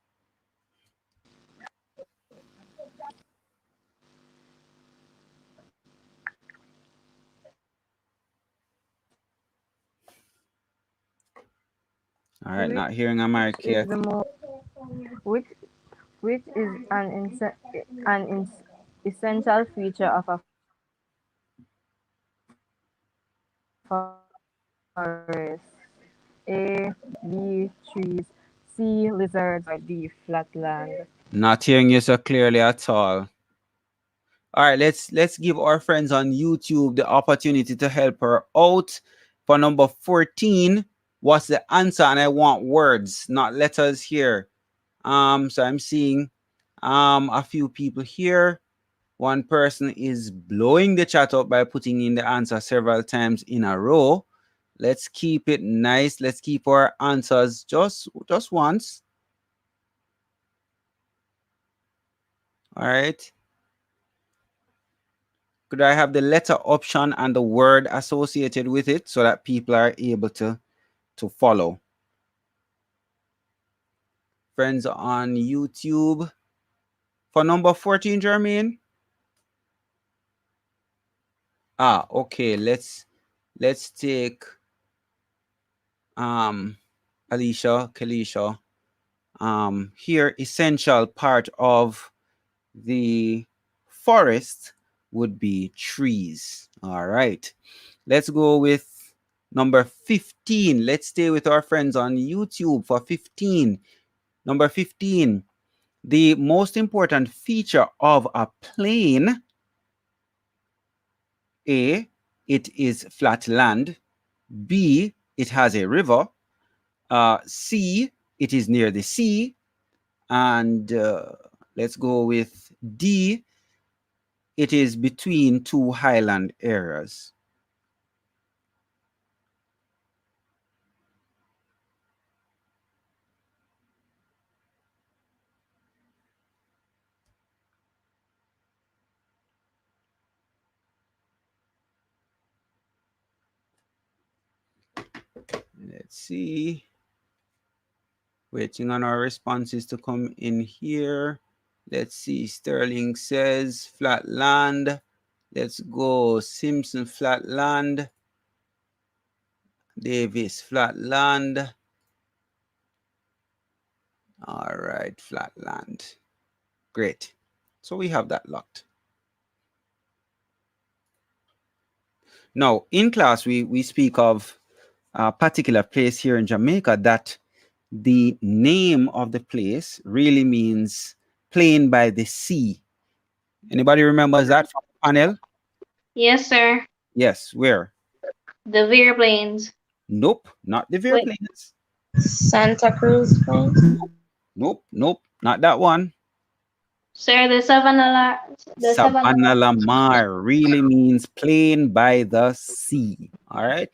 All right, not hearing Is Amarike. the most which which is essential feature of a forest. A. Bee, trees. C. Lizards. Or D. Flatland. Not hearing you so clearly at all. All right, let's give our friends on YouTube the opportunity to help her out. For number 14, what's the answer? And I want words, not letters here. So I'm seeing a few people here. One person is blowing the chat up by putting in the answer several times in a row. Let's keep it nice. Let's keep our answers just once. All right. Could I have the letter option and the word associated with it so that people are able to follow? Friends on YouTube. For number 14, Jermaine. Okay. Let's take Alicia, Kalisha. Here, essential part of the forest would be trees. All right. Let's go with number 15. Let's stay with our friends on YouTube for 15. Number 15. The most important feature of a plain: A, it is flat land. B, it has a river. C, it is near the sea. And let's go with D, it is between two highland areas. Let's see. Waiting on our responses to come in here. Let's see. Sterling says flat land. Let's go. Simpson flat land. Davis flat land. All right, flat land. Great. So we have that locked. Now, in class, we speak of a particular place here in Jamaica that the name of the place really means plain by the sea. Anybody remembers that from the panel? Yes, sir. Yes, where? The Veer Plains. Nope, not the Veer Wait, Plains. Santa Cruz Plains. Nope, not that one. sir, the Savannah. Savannah Lamar really means plain by the sea. All right.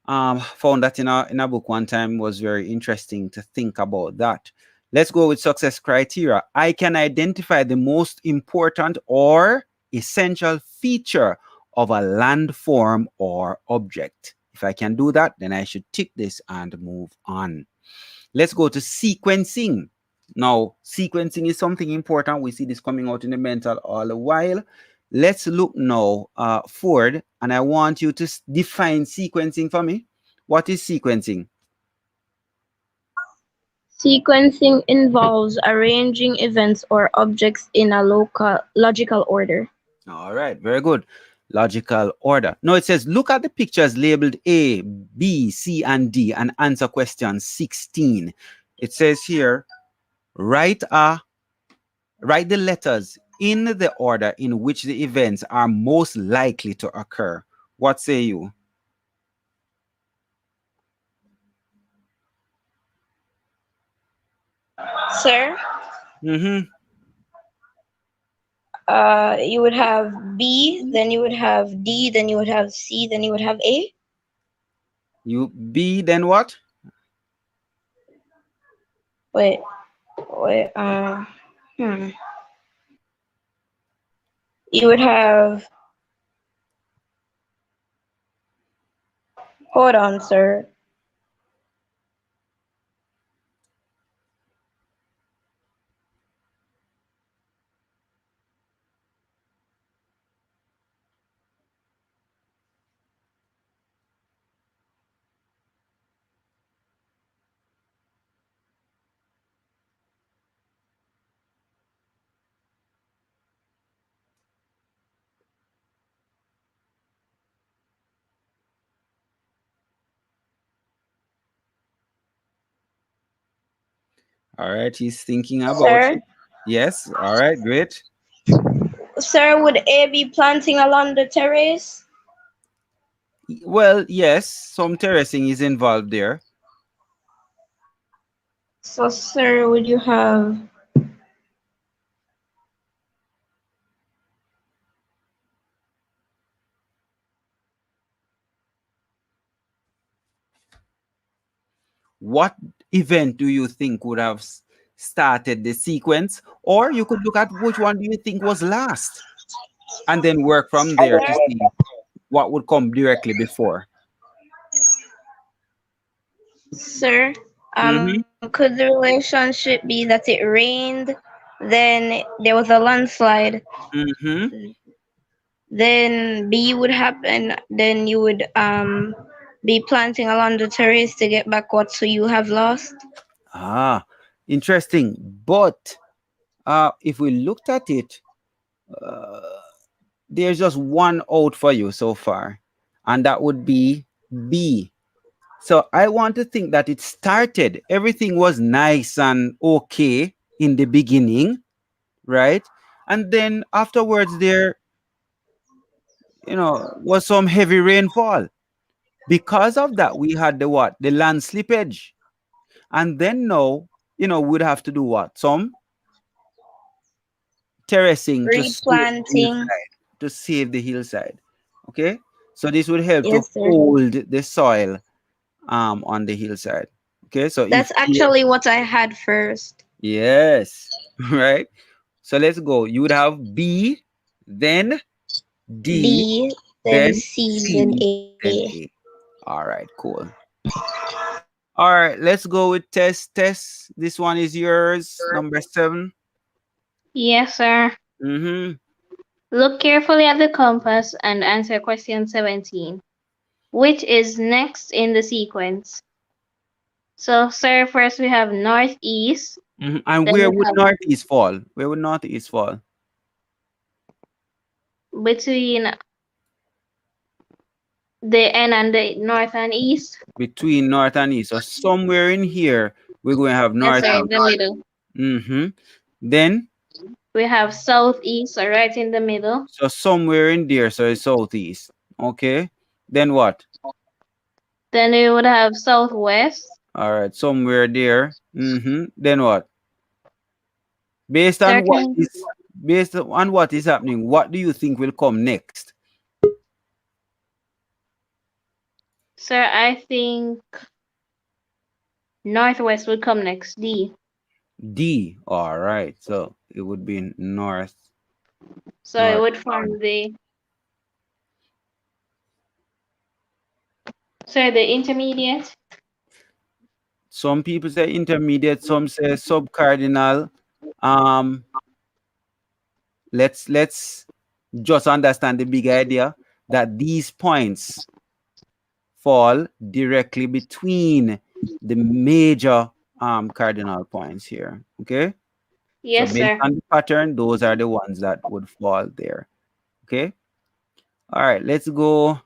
Found that in a book one time. Was very interesting to think about that. Let's go with success criteria. I can identify the most important or essential feature of a landform or object. If I can do that, then I should tick this and move on. Let's go to sequencing. Now, sequencing is something important. We see this coming out in the mental all the while. Let's look now, Ford, and I want you to define sequencing for me. What is sequencing? Sequencing involves arranging events or objects in a logical order. All right, very good. Logical order. Now it says, look at the pictures labeled A, B, C, and D and answer question 16. It says here, write the letters in the order in which the events are most likely to occur. What say you? Sir, Mm-hmm. you would have B, then you would have D, then you would have C, then you would have A. You B, then what? Wait, wait, you would have, hold on, sir. All right, he's thinking about Sir, it. Yes. All right, great. sir, would A be planting along the terrace? Well, yes, some terracing is involved there. So, sir, would you have What event do you think would have started the sequence? Or you could look at which one do you think was last and then work from there to see what would come directly before. Sir, Mm-hmm. could the relationship be that it rained, then there was a landslide, Mm-hmm. then B would happen, then you would be planting along the terrace to get back what you have lost? Ah, interesting. But if we looked at it, uh, there's just one out for you so far, and that would be B. So I want to think that it started, everything was nice and okay in the beginning, right? And then afterwards, there, was some heavy rainfall. Because of that, we had the what? The land slippage. And then now, we'd have to do what? Some terracing to save the Replanting. hillside, to save the hillside. Okay? So this would help to Yes, sir. hold the soil on the hillside. Okay, so if That's actually what I had first. yes, right. So let's go. You would have B, then D, B, then then C, then C, A. then A. All right, cool. All right, let's go with test. This one is yours, number 7. Yes, sir. Mm-hmm. Look carefully at the compass and answer question 17. Which is next in the sequence? So, sir, first we have northeast, Mm-hmm. And then where we would have northeast fall? Where would northeast fall? between the N and the north and east. Between north and east. So somewhere in here, we're going to have Yes, sir, northeast. in the middle. Mm-hmm. Then, We have southeast, so right in the middle. so somewhere in there, so it's southeast. Okay. Then what? Then we would have southwest. All right, somewhere there. Mm-hmm. Then what? Based on what Second, is based on what is happening, what do you think will come next? sir, I think northwest would come next. D. D. All right. So it would be north, So it north. would form the, sir, the intermediate. Some people say intermediate, some say subcardinal. Um, let's just understand the big idea that these points fall directly between the major cardinal points here. Okay. So Yes, based sir. on the pattern, those are the ones that would fall there. Okay. All right. Let's go.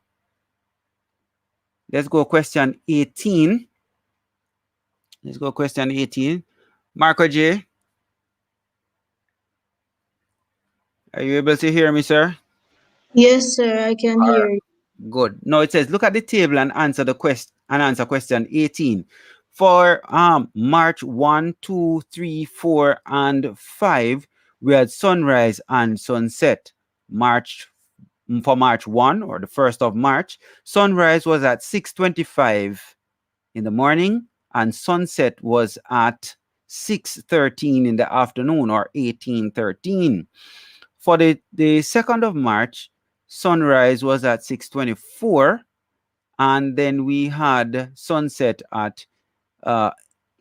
Let's go question 18. Let's go question 18. Marco J, are you able to hear me, sir? Yes, sir, I can All hear right. you. Good. Now it says, look at the table and answer the question and answer question 18. For March 1, 2, 3, 4, and 5, we had sunrise and sunset. For March 1, or the 1st of March, sunrise was at 6:25 in the morning, and sunset was at 6:13 in the afternoon, or 18:13. For the 2nd of March, sunrise was at 6:24, and then we had sunset at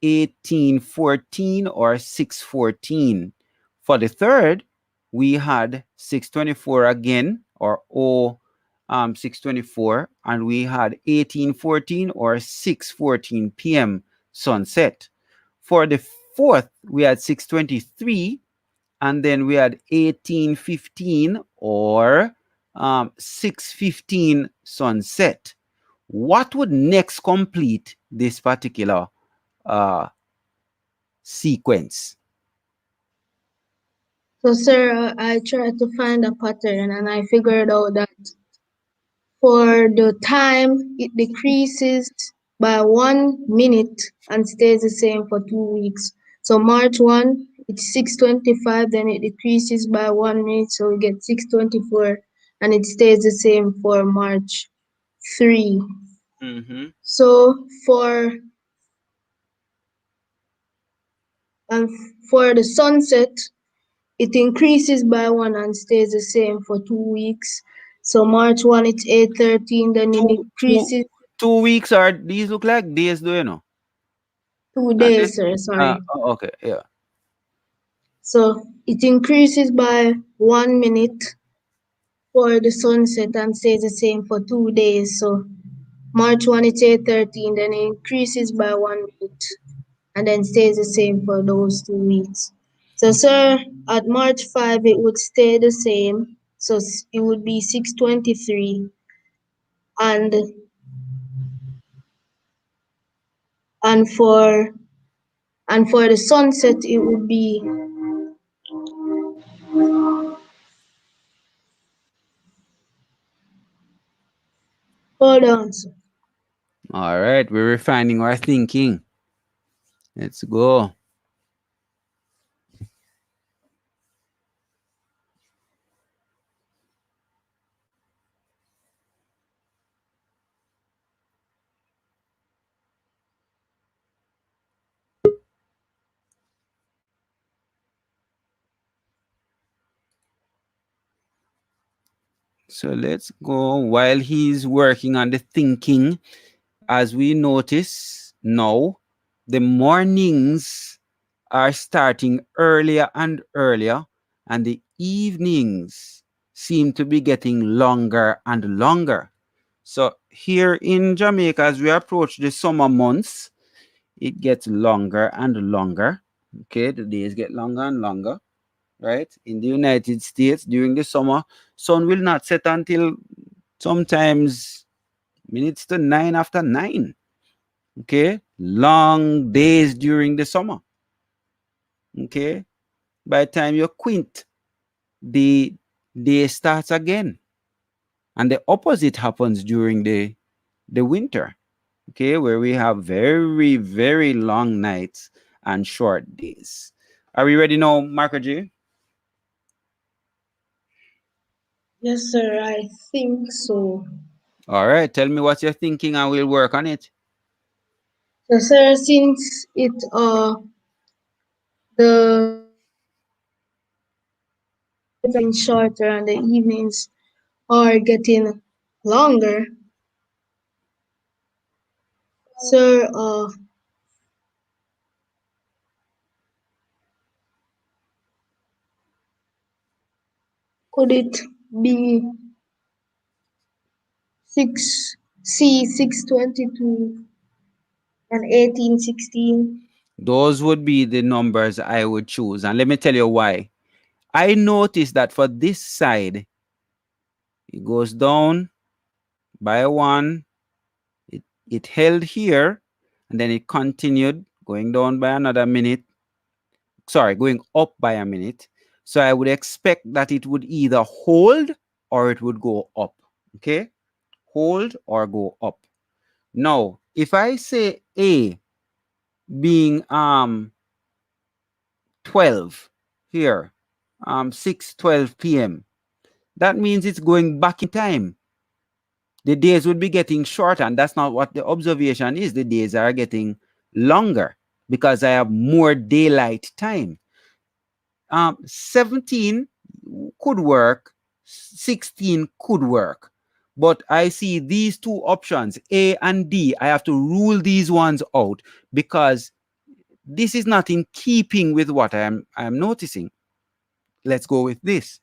18:14 or 6:14. For the 3rd, we had 6:24 again, or 6:24, and we had 18:14 or 6:14 p.m. sunset. For the 4th, we had 6:23, and then we had 18:15 or 6:15 sunset. What would next complete this particular sequence? So, sir, I tried to find a pattern and I figured out that for the time, it decreases by 1 minute and stays the same for 2 weeks. So March 1, it's 6:25, then it decreases by 1 minute, so we get 6:24, and it stays the same for March 3. Mm-hmm. So and for the sunset, it increases by 1 and stays the same for 2 weeks. So March 1, it's 8:13, then it Two, two, decreases 2 weeks, are these look like days, do you know? 2 days, sir, sorry. Okay, yeah. So it increases by 1 minute for the sunset and stays the same for 2 days. So March 1, it's 8:13, then it increases by 1 minute and then stays the same for those 2 weeks. So, sir, at March 5, it would stay the same. So it would be 6:23, and and for and for the sunset, it would be, hold on, sir. All right, we're refining our thinking. Let's go. So let's go. While he's working on the thinking, as we notice now, the mornings are starting earlier and earlier, and the evenings seem to be getting longer and longer. So here in Jamaica, as we approach the summer months, it gets longer and longer. Okay, the days get longer and longer, right? In the United States, during the summer, sun will not set until sometimes minutes to 9 after 9. Okay, long days during the summer. Okay, by the time you quint, the day starts again, and the opposite happens during the winter. Okay, where we have very, very long nights and short days. Are we ready now, Marco G? Yes, sir, I think so. All right, tell me what you're thinking and we'll work on it. So, sir, since the getting shorter and the evenings are getting longer, sir, could it be 622 and 1816? Those would be the numbers I would choose. And let me tell you why. I noticed that for this side, it goes down by 1. It held here, and then it continued going down by another minute. Sorry, going up by a minute. So I would expect that it would either hold or it would go up. Okay? Hold or go up. Now, if I say A, being 12 here, 6:12 p.m. That means it's going back in time. The days would be getting shorter, and that's not what the observation is. The days are getting longer because I have more daylight time. 17 could work, 16 could work, but I see these two options, A and D. I have to rule these ones out because this is not in keeping with what I'm noticing. Let's go with this.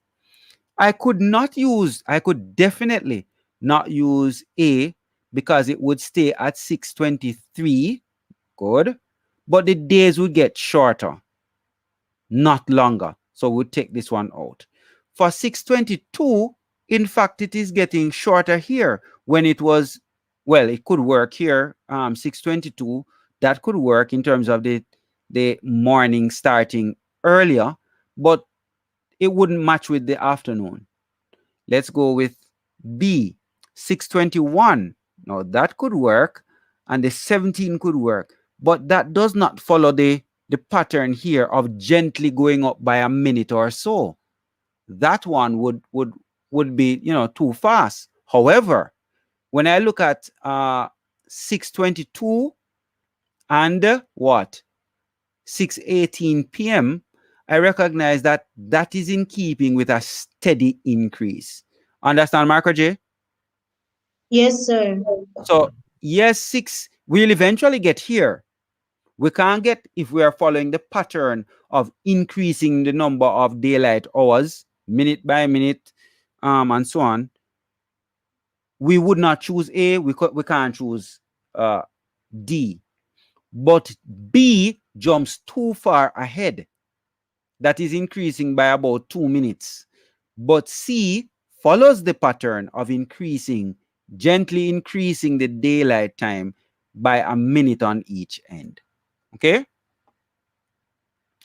I could definitely not use A because it would stay at 6:23. Good. But the days would get shorter, not longer. So we'll take this one out. For 6:22, in fact, it is getting shorter here when it was, well, it could work here, 6:22. That could work in terms of the morning starting earlier, but it wouldn't match with the afternoon. Let's go with B, 6:21. Now that could work, and the 17 could work, but that does not follow the pattern here of gently going up by a minute or so. That one would be, too fast. However, when I look at 6:22 and what 6:18 p.m., I recognize that that is in keeping with a steady increase. Understand, Marco J? Yes, sir. So yes, 6 will eventually get here. We can't get if we are following the pattern of increasing the number of daylight hours minute by minute, and so on. We would not choose A. We can't choose D. But B jumps too far ahead. That is increasing by about 2 minutes. But C follows the pattern of gently increasing the daylight time by a minute on each end. Okay?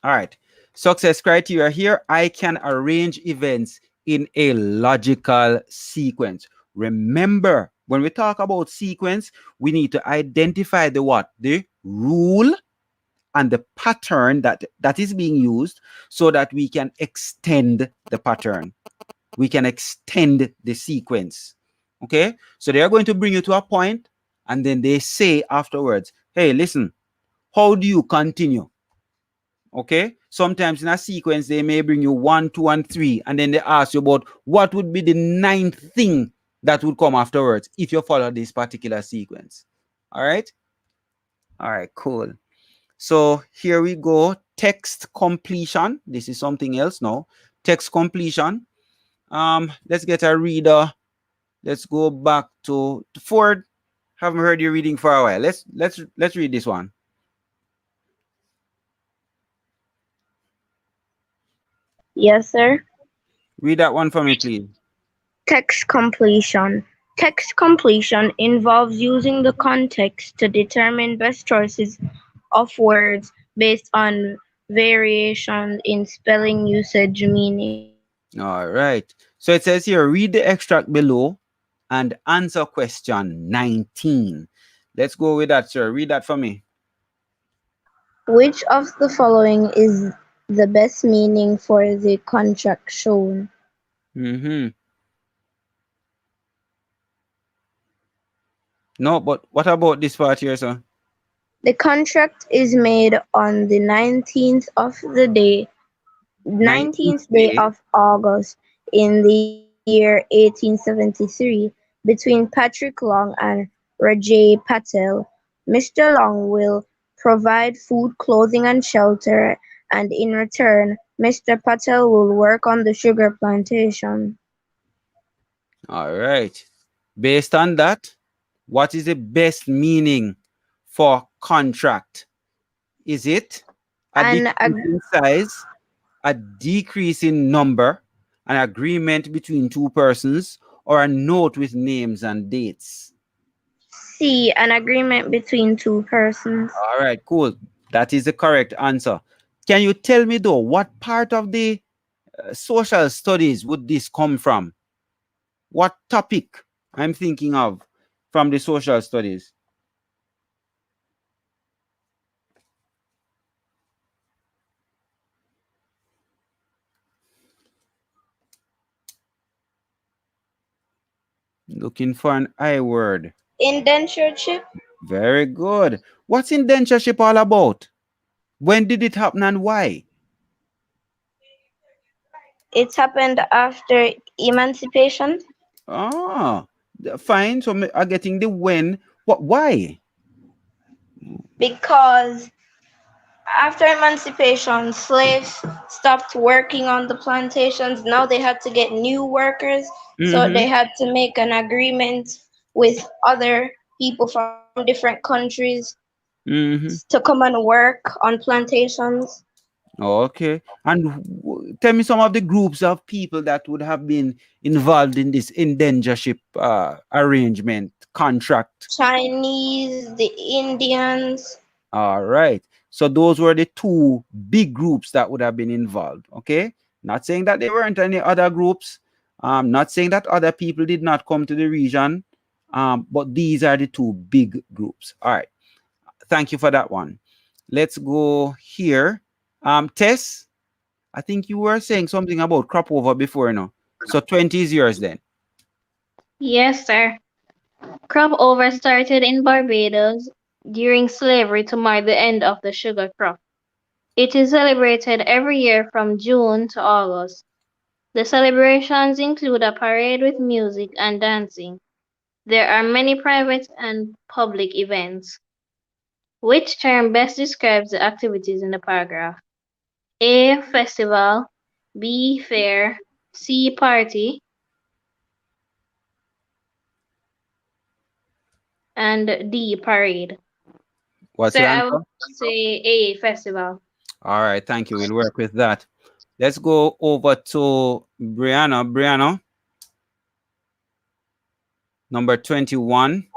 All right. Success criteria here. I can arrange events in a logical sequence. Remember, when we talk about sequence, we need to identify the what? The rule and the pattern that is being used so that we can extend the pattern. We can extend the sequence. Okay? So they are going to bring you to a point, and then they say afterwards, hey, listen, how do you continue? Okay? Sometimes in a sequence, they may bring you 1, 2, and 3, and then they ask you about what would be the 9th thing that would come afterwards if you follow this particular sequence. All right? All right, cool. So here we go. Text completion. This is something else now. Text completion. Let's get a reader. Let's go back to Ford. Haven't heard you reading for a while. Let's read this one. Yes, sir. Read that one for me, please. Text completion. Text completion involves using the context to determine best choices of words based on variation in spelling, usage, meaning. All right. So it says here, read the extract below and answer question 19. Let's go with that, sir. Read that for me. Which of the following is the best meaning for the contract shown? Mm-hmm. No, but what about this part here, sir? The contract is made on the 19th 19th day day. of August in the year 1873 between Patrick Long and Rajay Patel. Mr. Long will provide food, clothing, and shelter, and in return, Mr. Patel will work on the sugar plantation. All right. Based on that, what is the best meaning for contract? Is it a An decrease in size, a decrease in number, an agreement between two persons, or a note with names and dates? C. An agreement between two persons. All right, cool. That is the correct answer. Can you tell me though, what part of the social studies would this come from? What topic I'm thinking of from the social studies? Looking for an I word. Indentureship. Very good. What's indentureship all about? When did it happen and why? It happened after emancipation Ah, fine. So I'm getting the when. What? Why? because after emancipation, slaves stopped working on the plantations. Now they had to get new workers, so Mm-hmm. they had to make an agreement with other people from different countries Mm-hmm. to come and work on plantations. Okay. And tell me some of the groups of people that would have been involved in this indentureship arrangement contract. Chinese, the Indians. All right. So those were the two big groups that would have been involved. Okay. Not saying that there weren't any other groups. Not saying that other people did not come to the region. But these are the two big groups. All right. Thank you for that one. Let's go here. Tess, I think you were saying something about crop over before, So 20 is yours then. Yes, sir. Crop over started in Barbados during slavery to mark the end of the sugar crop. It is celebrated every year from June to August. The celebrations include a parade with music and dancing. There are many private and public events. Which term best describes the activities in the paragraph? A. Festival. B. Fair. C. Party. And D. Parade. What's Sir, your I would answer? say A. Festival. All right, thank you. We'll work with that. Let's go over to Brianna. Brianna, number 21.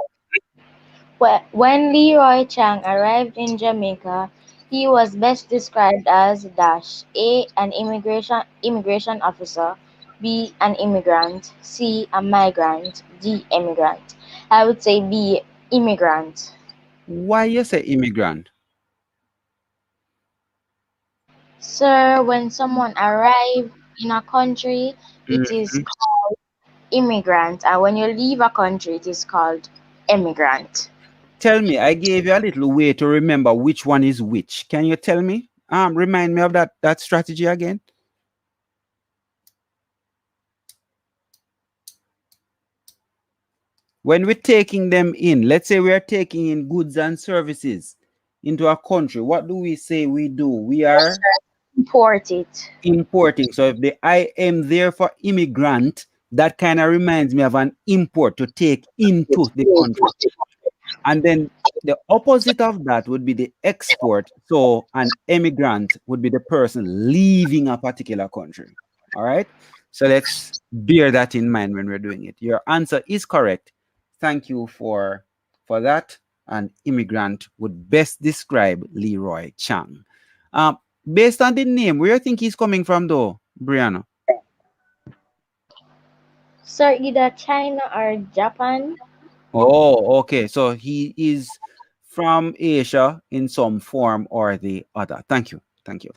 When Leroy Chang arrived in Jamaica, he was best described as dash A. an immigration officer, B. an immigrant, C. a migrant, D. immigrant. I would say B. immigrant. Why you say immigrant? Sir, when someone arrives in a country, it is Mhm. called immigrant, and when you leave a country, it is called immigrant. Tell me, I gave you a little way to remember which one is which. Can you tell me? Remind me of that strategy again. When we're taking them in, let's say we are taking in goods and services into a country, what do we say we do? We are Import it. importing. So if the I am there for immigrant, that kind of reminds me of an import to take into the country. And then the opposite of that would be the export. So an immigrant would be the person leaving a particular country. All right. So let's bear that in mind when we're doing it. Your answer is correct. Thank you for that. An immigrant would best describe Leroy Chang. Based on the name, where do you think he's coming from, though, Brianna? Sir, either China or Japan. Oh, okay. So he is from Asia in some form or the other. Thank you. Thank you.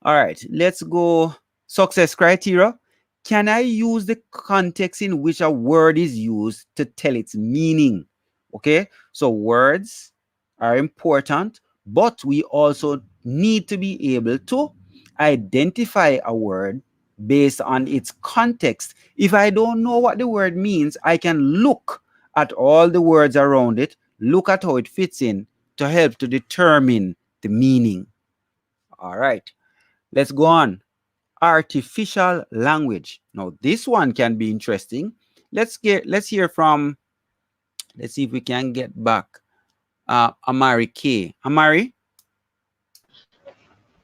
All right. Let's go. Success criteria. Can I use the context in which a word is used to tell its meaning? Okay. So words are important, but we also need to be able to identify a word based on its context. If I don't know what the word means, I can look at all the words around it, look at how it fits in to help to determine the meaning. All right, let's go on. Artificial language. Now, this one can be interesting. Let's hear from, let's see if we can get back Amari K. Amari?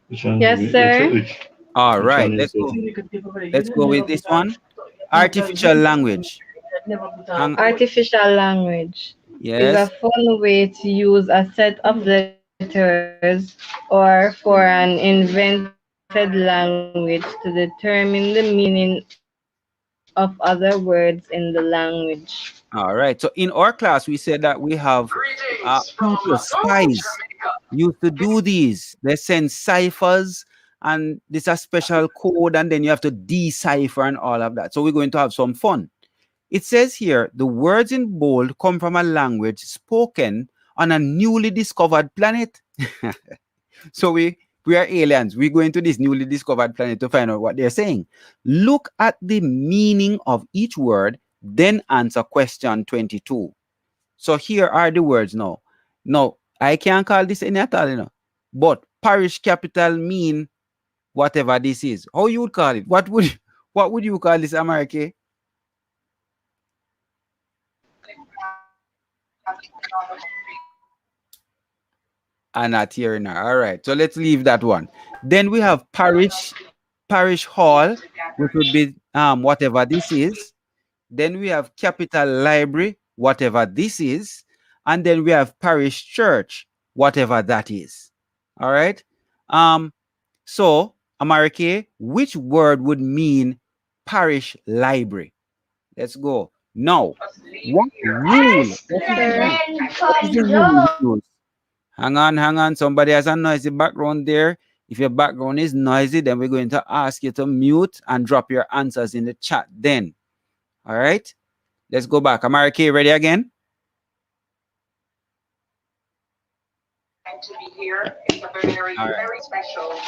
Yes, sir. All right, let's go. Let's go with this one. Artificial language. Artificial language is a Yes. fun way to use a set of letters or for an invented language to determine the meaning of other words in the language. All right. So in our class, we said that we have people, spies, used to do these. They send ciphers, and this a special code, and then you have to decipher and all of that. So we're going to have some fun. It says here, the words in bold come from a language spoken on a newly discovered planet. So we are aliens. We go into this newly discovered planet to find out what they're saying. Look at the meaning of each word, then answer question 22. So here are the words now. Now, I can't call this any at all, but parish capital mean whatever this is. How you would call it? What would you call this, America? Are not here now. All right. So let's leave that one. Then we have parish hall, which would be whatever this is. Then we have capital library, whatever this is. And then we have parish church, whatever that is. All right. So Amarike, which word would mean parish library? Let's go. Now, what rule? What is the rule? What is the rule we use? Hang on. Somebody has a noisy background there. If your background is noisy, then we're going to ask you to mute and drop your answers in the chat then. All right. Let's go back. Amarike, ready again? To be here. It's a very, very special.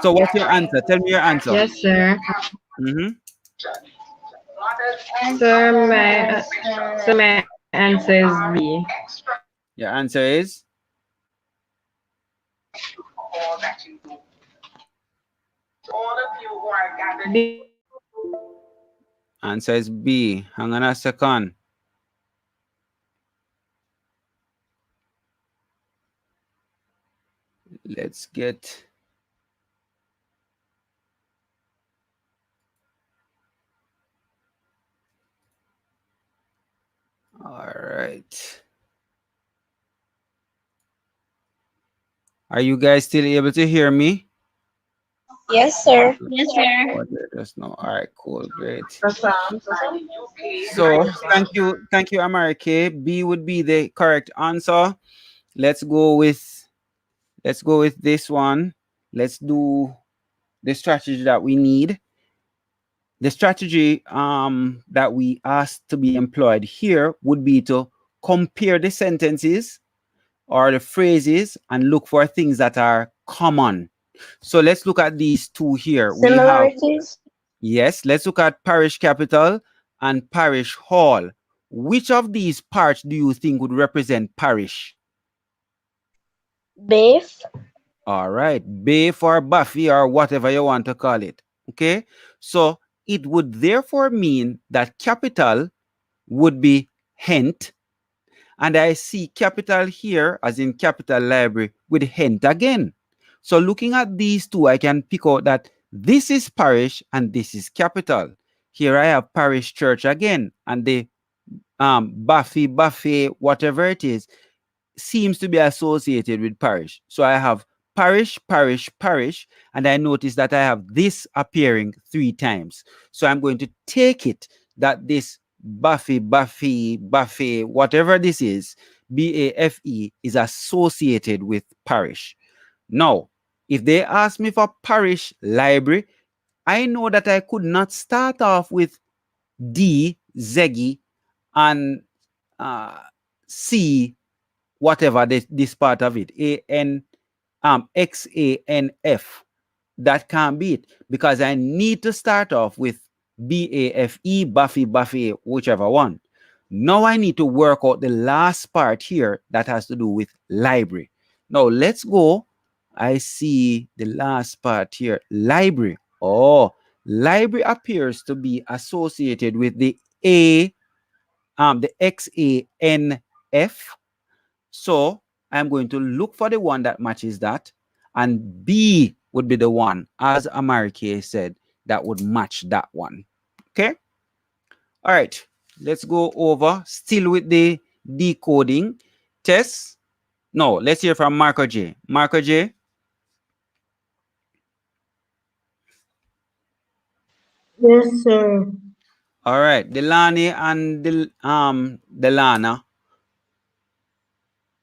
So what's your answer? Tell me your answer. Yes, sir. Mm-hmm. Sir, my answer is B. Your answer is? B. Answer is B. Hang on a second. Let's get... All right. Are you guys still able to hear me? Yes, sir. Yes, sir. Just now. All right, cool, great. So thank you, Amarike. B would be the correct answer. Let's go with this one. Let's do the strategy that we need. The strategy that we asked to be employed here would be to compare the sentences or the phrases and look for things that are common. So let's look at these two here. Similarities. Yes, let's look at parish capital and parish hall. Which of these parts do you think would represent parish? Beef. All right, Bay for Buffy or whatever you want to call it. Okay, so it would therefore mean that capital would be Hent, and I see capital here as in capital library with Hent again. So looking at these two, I can pick out that this is parish and this is capital. Here I have parish church again, and the Buffy, whatever it is, seems to be associated with parish. So I have parish, and I notice that I have this appearing 3 times. So I'm going to take it that this Buffy, whatever this is, BAFE, is associated with parish. Now, if they ask me for parish library, I know that I could not start off with D, Zegi, and C, whatever this part of it, XANF. That can't be it, because I need to start off with BAFE, Buffy, whichever one. Now I need to work out the last part here that has to do with library. Now let's go. I see the last part here, library. Oh, library appears to be associated with the the XANF. So I'm going to look for the one that matches that, and B would be the one, as Amarike said, that would match that one. Okay. All right. Let's go over still with the decoding test. No, let's hear from Marco J. Marco J. Yes, sir. All right. Delani and Delana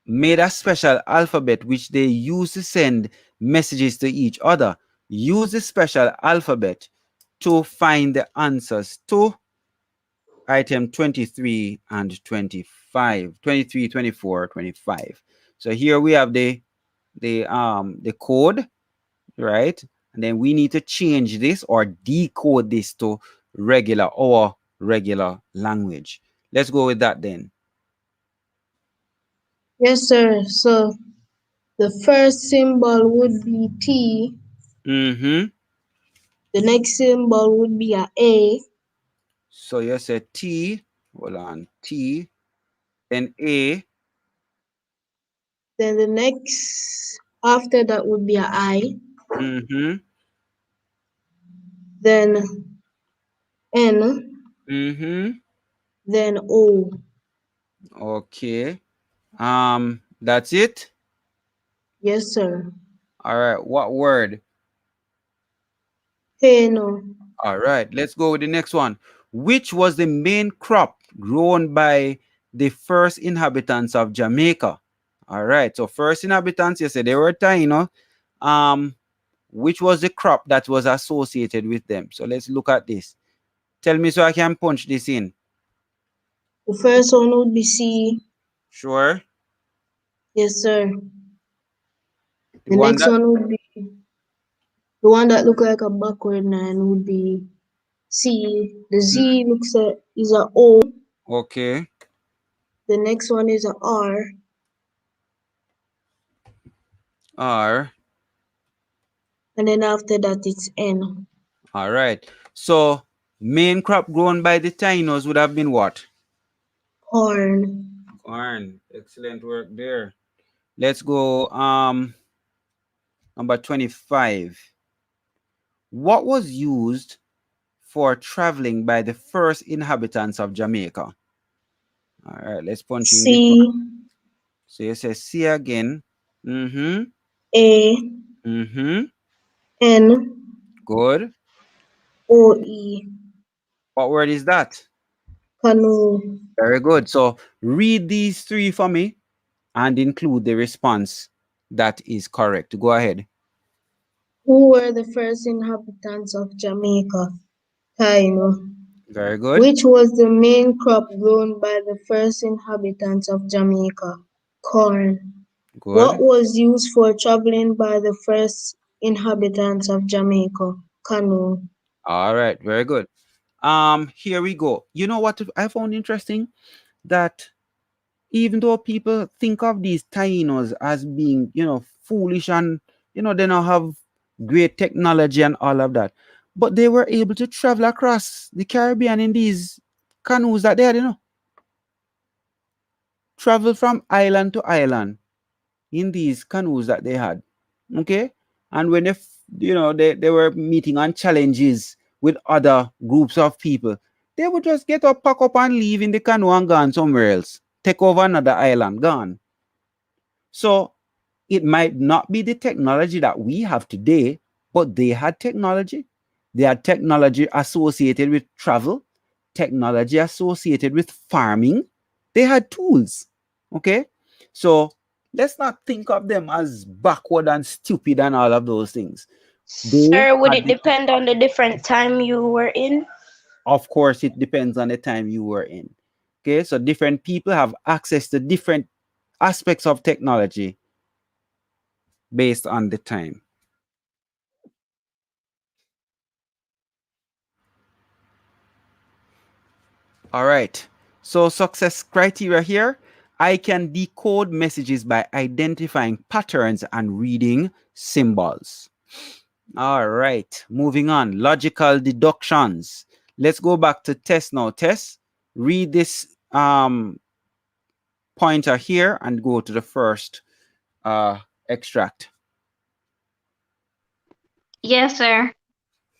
made a special alphabet which they use to send messages to each other. Use the special alphabet to find the answers to item 23 and 25, 23, 24, 25. So here we have the code, right? And then we need to change this or decode this to our regular language. Let's go with that then. Yes, sir. So the first symbol would be T. Mm-hmm. The next symbol would be a A. So you said T, hold on, T, then A. Then the next after that would be a I. Mm-hmm. Then N. Mm-hmm. Then O. Okay. That's it. Yes, sir. All right. What word? Hey, no. All right. Let's go with the next one. Which was the main crop grown by the first inhabitants of Jamaica? All right. So first inhabitants, you said they were Taino. Um, which was the crop that was associated with them? So let's look at this. Tell me so I can punch this in. The first one would be C. Sure. Yes, sir. The The one next that one would be the one that look like a backward nine would be C. The Z looks like is a O. okay. The next one is a R. R. And then after that it's N. All right. So main crop grown by the Tainos would have been what? Corn. Corn. Excellent work there. Let's go number 25. What was used for traveling by the first inhabitants of Jamaica? All right, let's punch in this one. C. So you say C again. Mm-hmm. A. Mm-hmm. N. Good. O. E. What word is that? Canoe. Very good. So read these three for me and include the response that is correct. Go ahead. Who were the first inhabitants of Jamaica? Taino. Very good. Which was the main crop grown by the first inhabitants of Jamaica? Corn. What Good. was used for traveling by the first inhabitants of Jamaica? Canoe. All right. Very good. Here we go. You know what I found interesting? That even though people think of these Tainos as being, foolish and, they don't have great technology and all of that, but they were able to travel across the Caribbean in these canoes that they had, travel from island to island in these canoes that they had. Okay. And when they were meeting on challenges with other groups of people, they would just get up, pack up, and leave in the canoe and gone somewhere else. Take over another island, gone. So it might not be the technology that we have today, but they had technology. They had technology associated with travel, technology associated with farming. They had tools. Okay. So let's not think of them as backward and stupid and all of those things. They Sir, would had it depend on the different time you were in? of course, it depends on the time you were in. Okay. So different people have access to different aspects of technology based on the time. All right. So success criteria here. I can decode messages by identifying patterns and reading symbols. All right. Moving on. Logical deductions. Let's go back to test now. Test. Read this pointer here and go to the first extract. Yes, sir.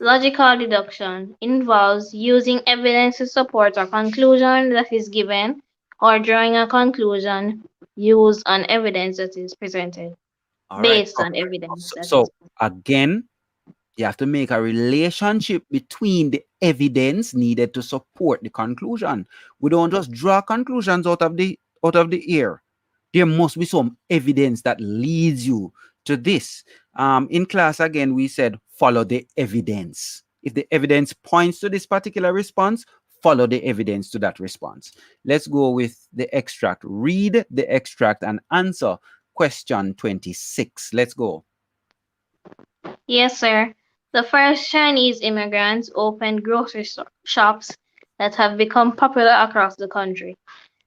Logical deduction involves using evidence to support a conclusion that is given or drawing a conclusion used on evidence that is presented, All right. based on evidence that is So again, you have to make a relationship between the evidence needed to support the conclusion. We don't just draw conclusions out of the air. There must be some evidence that leads you to this. In class, again, we said follow the evidence. If the evidence points to this particular response, follow the evidence to that response. Let's go with the extract. Read the extract and answer question 26. Let's go. Yes, sir. The first Chinese immigrants opened grocery shops that have become popular across the country,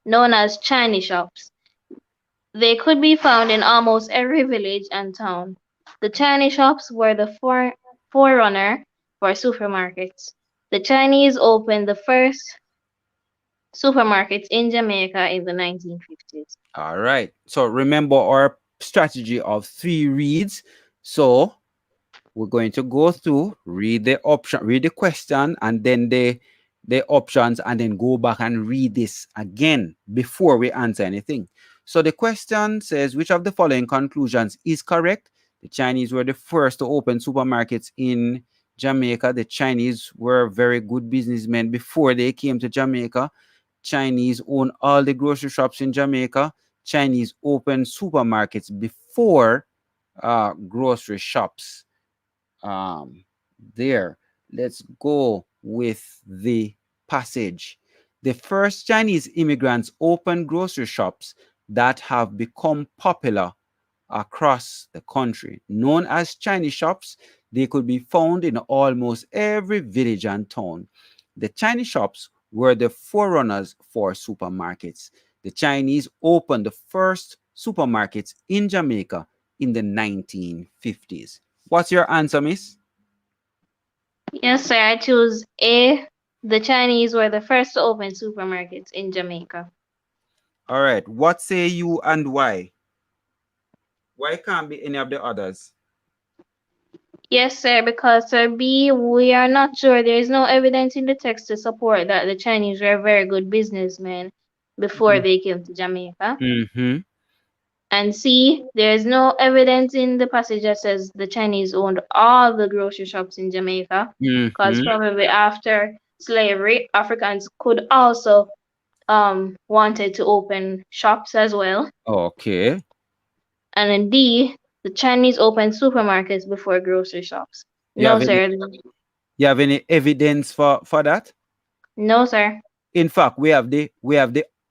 known as Chinese shops. They could be found in almost every village and town. The Chinese shops were the forerunner for supermarkets. The Chinese opened the first supermarkets in Jamaica in the 1950s. All right. So remember our strategy of 3 reads. So we're going to go through, read the option, read the question, and then the options, and then go back and read this again before we answer anything. So the question says, which of the following conclusions is correct? The Chinese were the first to open supermarkets in Jamaica. The Chinese were very good businessmen before they came to Jamaica. Chinese own all the grocery shops in Jamaica. Chinese opened supermarkets before grocery shops. There. Let's go with the passage. The first Chinese immigrants opened grocery shops that have become popular across the country. Known as Chinese shops, they could be found in almost every village and town. The Chinese shops were the forerunners for supermarkets. The Chinese opened the first supermarkets in Jamaica in the 1950s. What's your answer, miss? Yes, sir. I choose A. The Chinese were the first to open supermarkets in Jamaica. All right. What say you and why? Why can't be any of the others? Yes, sir, because sir B, we are not sure. There is no evidence in the text to support that the Chinese were very good businessmen before they came to Jamaica. Mm-hmm. And C, there is no evidence in the passage that says the Chinese owned all the grocery shops in Jamaica, because Mm-hmm. probably after slavery, Africans could also wanted to open shops as well. Okay. And in D, the Chinese opened supermarkets before grocery shops. You No, have any sir. you have any evidence for that? No, sir. In fact, we have the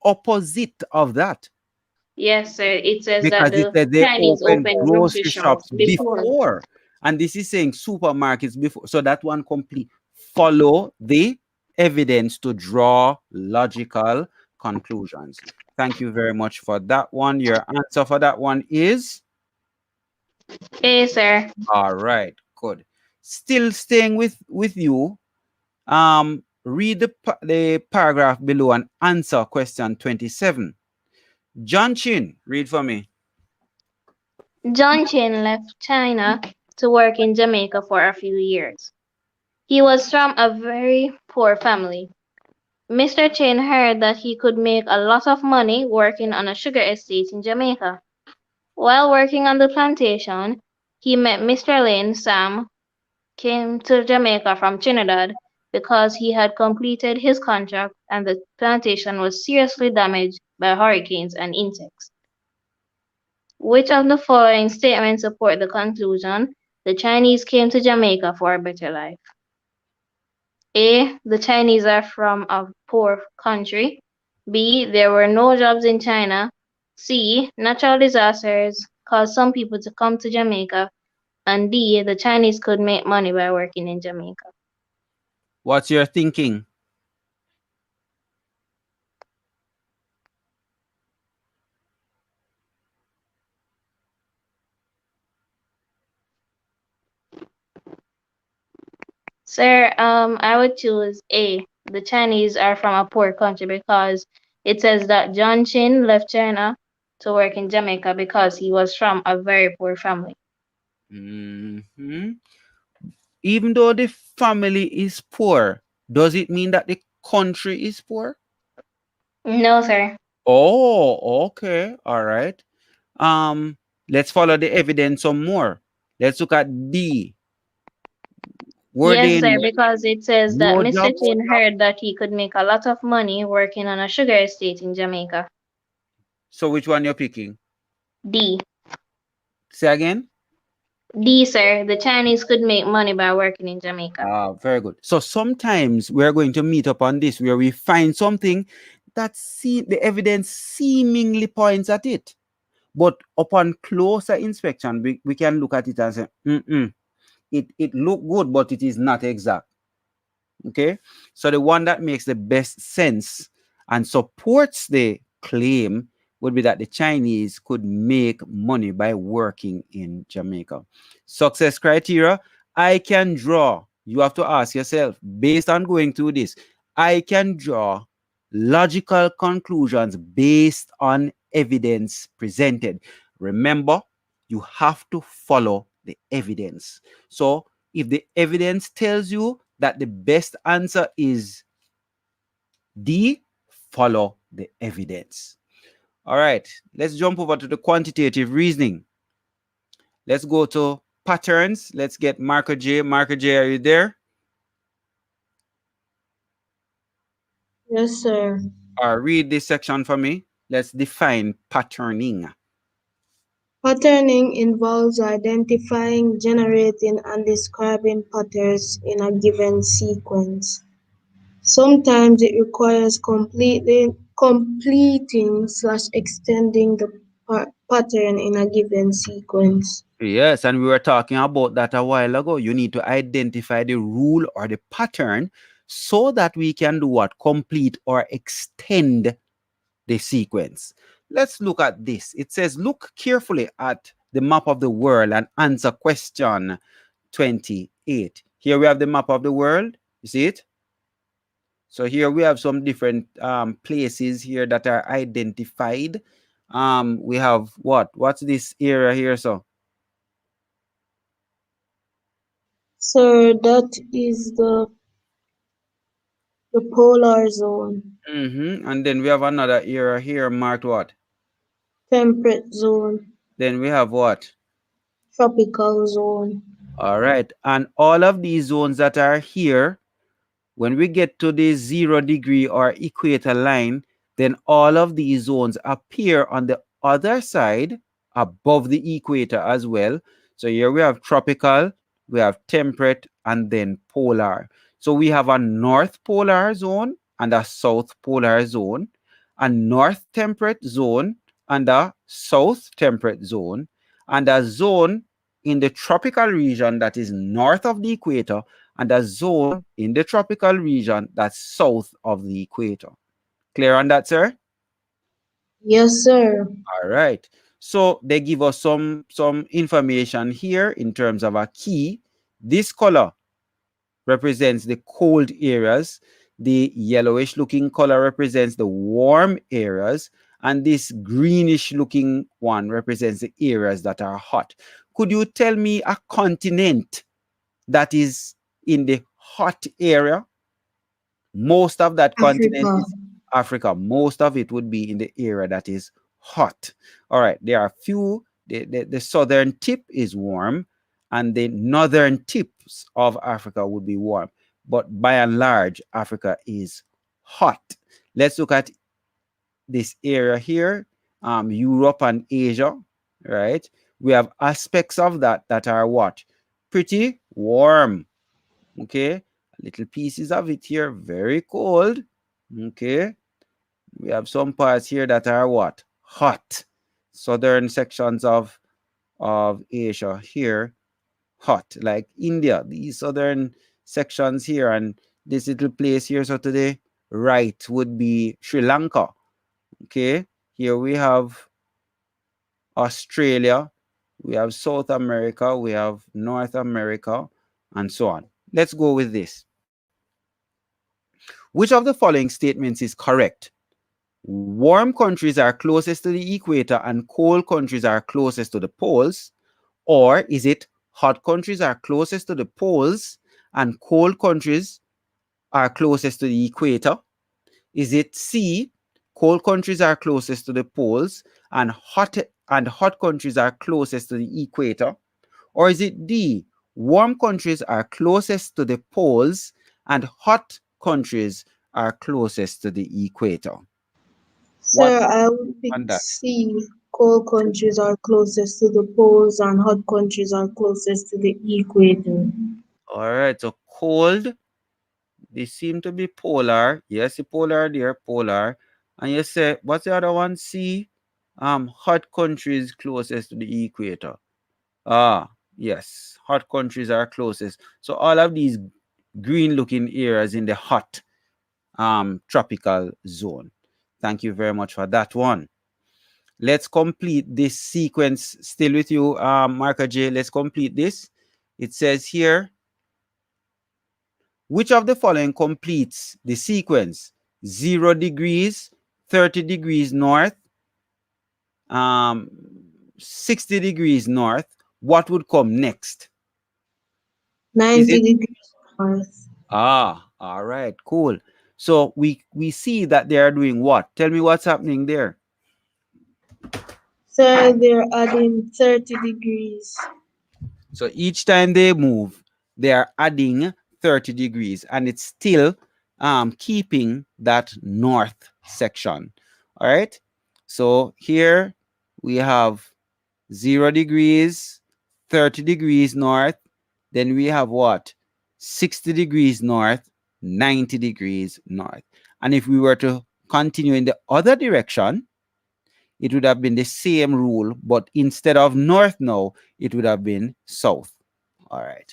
opposite of that, Yes, sir. It says that because it the says they Chinese opened opened grocery grocery shops shops before. before, and this is saying supermarkets before. So that one complete follow the evidence to draw logical conclusions. Thank you very much for that one. Your answer for that one is Hey, sir. all right. Good. Still staying with you. Read the paragraph below and answer question 27. John Chin, read for me. John Chin left China to work in Jamaica for a few years. He was from a very poor family. Mr. Chin heard that he could make a lot of money working on a sugar estate in Jamaica. While working on the plantation, he met Mr. Lin Sam, came to Jamaica from Trinidad because he had completed his contract and the plantation was seriously damaged by hurricanes and insects. Which of the following statements support the conclusion the Chinese came to Jamaica for a better life? A. The Chinese are from a poor country. B. There were no jobs in China. C. Natural disasters caused some people to come to Jamaica. And D. The Chinese could make money by working in Jamaica. What's your thinking? Sir, I would choose A. The Chinese are from a poor country because it says that John Chin left China to work in Jamaica because he was from a very poor family. Mhm. Even though the family is poor, does it mean that the country is poor? No, sir. Oh, okay. All right. Let's follow the evidence some more. Let's look at D. Were Yes, they sir, because it says that no Mr. jobs? Chin heard that he could make a lot of money working on a sugar estate in Jamaica. So which one you're picking? D. Say again? D, sir. The Chinese could make money by working in Jamaica. Very good. So sometimes we're going to meet up on this where we find something that the evidence seemingly points at it. But upon closer inspection, we can look at it and say, it look good, but it is not exact. Okay, so the one that makes the best sense and supports the claim would be that the Chinese could make money by working in Jamaica. Success criteria: I can draw, you have to ask yourself, based on going through this, I can draw logical conclusions based on evidence presented. Remember, you have to follow the evidence. So if the evidence tells you that the best answer is D, follow the evidence. All right, let's jump over to the quantitative reasoning. Let's go to patterns. Let's get Marco J. Marco J, are you there? Yes, sir. Read this section for me. Let's define patterning. Patterning involves identifying, generating, and describing patterns in a given sequence. Sometimes it requires completing/extending the pattern in a given sequence. Yes, and we were talking about that a while ago. You need to identify the rule or the pattern so that we can do what? Complete or extend the sequence. Let's look at this. It says, look carefully at the map of the world and answer question 28. Here we have the map of the world. You see it? So here we have some different places here that are identified. We have what? What's this area here? So So that is the polar zone, and then we have another area here marked what? temperate zone, Then we have what? tropical zone. All right. And all of these zones that are here, when we get to the 0 degree or equator line, then all of these zones appear on the other side above the equator as well. So here we have tropical, we have temperate, and then polar. So we have a north polar zone and a south polar zone, a north temperate zone and a south temperate zone, and a zone in the tropical region that is north of the equator, and a zone in the tropical region that's south of the equator. Clear on that, sir? Yes, sir. All right. So they give us some information here in terms of a key. This color represents the cold areas. The yellowish looking color represents the warm areas. And this greenish looking one represents the areas that are hot. Could you tell me a continent that is in the hot area? Most of that continent Africa. is Africa. Most of it would be in the area that is hot. All right, there are few. The southern tip is warm, and the northern tips of Africa would be warm. But by and large, Africa is hot. Let's look at this area here, Europe and Asia, right? We have aspects of that are what? Pretty warm, okay? Little pieces of it here, very cold, okay? We have some parts here that are what? Hot. Southern sections of Asia here, hot, like India, these southern sections here, and this little place here. So today, right, would be Sri Lanka. Okay, here we have Australia, we have South America, we have North America, and so on. Let's go with this. Which of the following statements is correct? Warm countries are closest to the equator and cold countries are closest to the poles? Or is it hot countries are closest to the poles and cold countries are closest to the equator? Is it C, cold countries are closest to the poles and hot countries are closest to the equator? Or is it D, warm countries are closest to the poles and hot countries are closest to the equator? What Sir, I would pick on that? C, Cold countries are closest to the poles and hot countries are closest to the equator. All right, so cold, they seem to be polar. Yes, the polar there, polar. And you say, what's the other one? C? Hot countries closest to the equator. Ah, yes, hot countries are closest. So all of these green looking areas in the hot tropical zone. Thank you very much for that one. Let's complete this sequence. Still with you, Marka J. Let's complete this. It says here, which of the following completes the sequence? 0 degrees, 30 degrees north, um, 60 degrees north. What would come next? Is 90 it? degrees north. All right, cool. So we see that they are doing what? Tell me what's happening there. So they're adding 30 degrees. So each time they move, they are adding 30 degrees and it's still keeping that north section. All right. So here we have 0 degrees, 30 degrees north. Then we have what? 60 degrees north, 90 degrees north. And if we were to continue in the other direction, it would have been the same rule, but instead of north now, it would have been south. All right.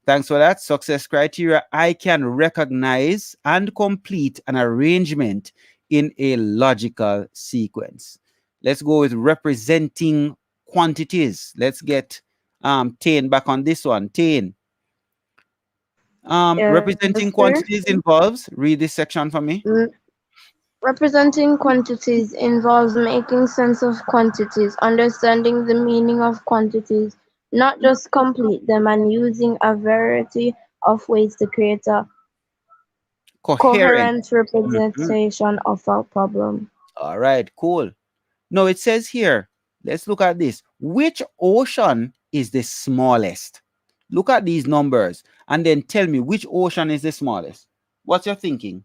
Thanks for that. Success criteria. I can recognize and complete an arrangement in a logical sequence. Let's go with representing quantities. Let's get Tane back on this one. Tane. Yes, Representing sir. quantities involves, read this section for me. Representing quantities involves making sense of quantities, understanding the meaning of quantities, not just complete them, and using a variety of ways to create a Coherent. coherent Mhm. representation of a problem. All right, cool. No, it says here, let's look at this. Which ocean is the smallest? Look at these numbers and then tell me which ocean is the smallest. What's your thinking?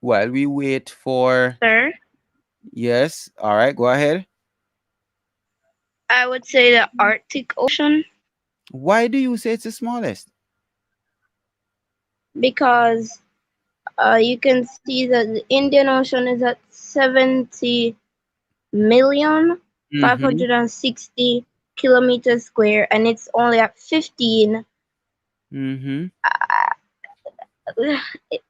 While we wait for, Sir, yes, all right, go ahead. I would say the Arctic Ocean Why do you say it's the smallest? because you can see that the Indian Ocean is at 70 million Mm-hmm. 560 kilometers square and it's only at Mm-hmm.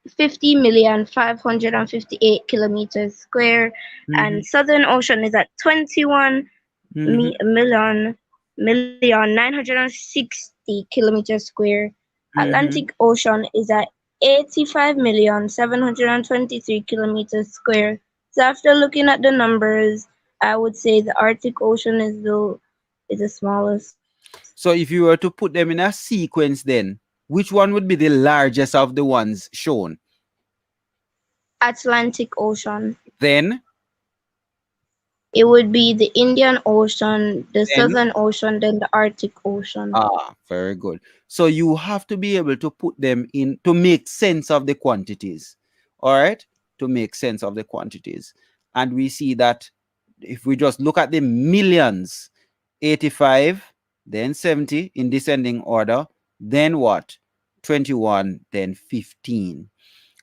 50,558 kilometers square, Mm-hmm. and Southern Ocean is at 21 Mm-hmm. million 960 kilometers square. Mm-hmm. Atlantic Ocean is at 85,723 kilometers square. So after looking at the numbers, I would say the Arctic Ocean is the smallest. So if you were to put them in a sequence then, which one would be the largest of the ones shown? Atlantic Ocean. Then, It would be the Indian Ocean, the then Southern Ocean, then the Arctic Ocean. Very good. So you have to be able to put them in to make sense of the quantities. All right? To make sense of the quantities. And we see that if we just look at the millions, 85, then 70 in descending order, then what? 21, then 15.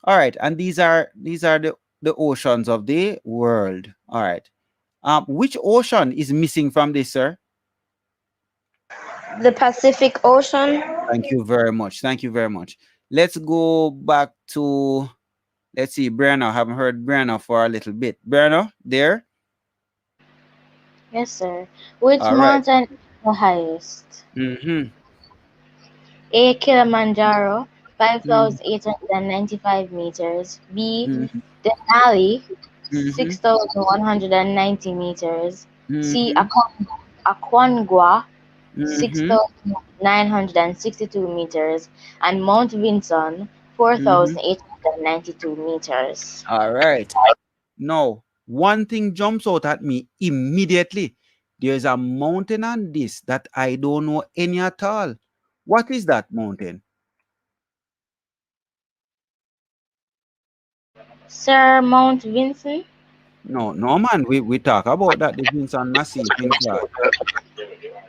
All right. And these are the oceans of the world. All right. Which ocean is missing from this, sir? The Pacific Ocean. Thank you very much. Thank you very much. Let's go back to, let's see, Brianna. I haven't heard Brianna for a little bit. Brianna, there? Yes, sir. Which All right. mountain is the highest? Mm-hmm. A. Kilimanjaro, Mm-hmm. 5,895 meters. B. Mm-hmm. Denali, Mm-hmm. 6,190 meters. C. Mm-hmm. Aconcagua, Mm-hmm. 6,962 meters, and Mount Vinson, Mm-hmm. 4,892 meters. All right. Now, one thing jumps out at me immediately. There's a mountain on this that I don't know any at all. What is that mountain? Sir, Mount Vinson? No, no, man. We talk about that the Vincent Massif in class.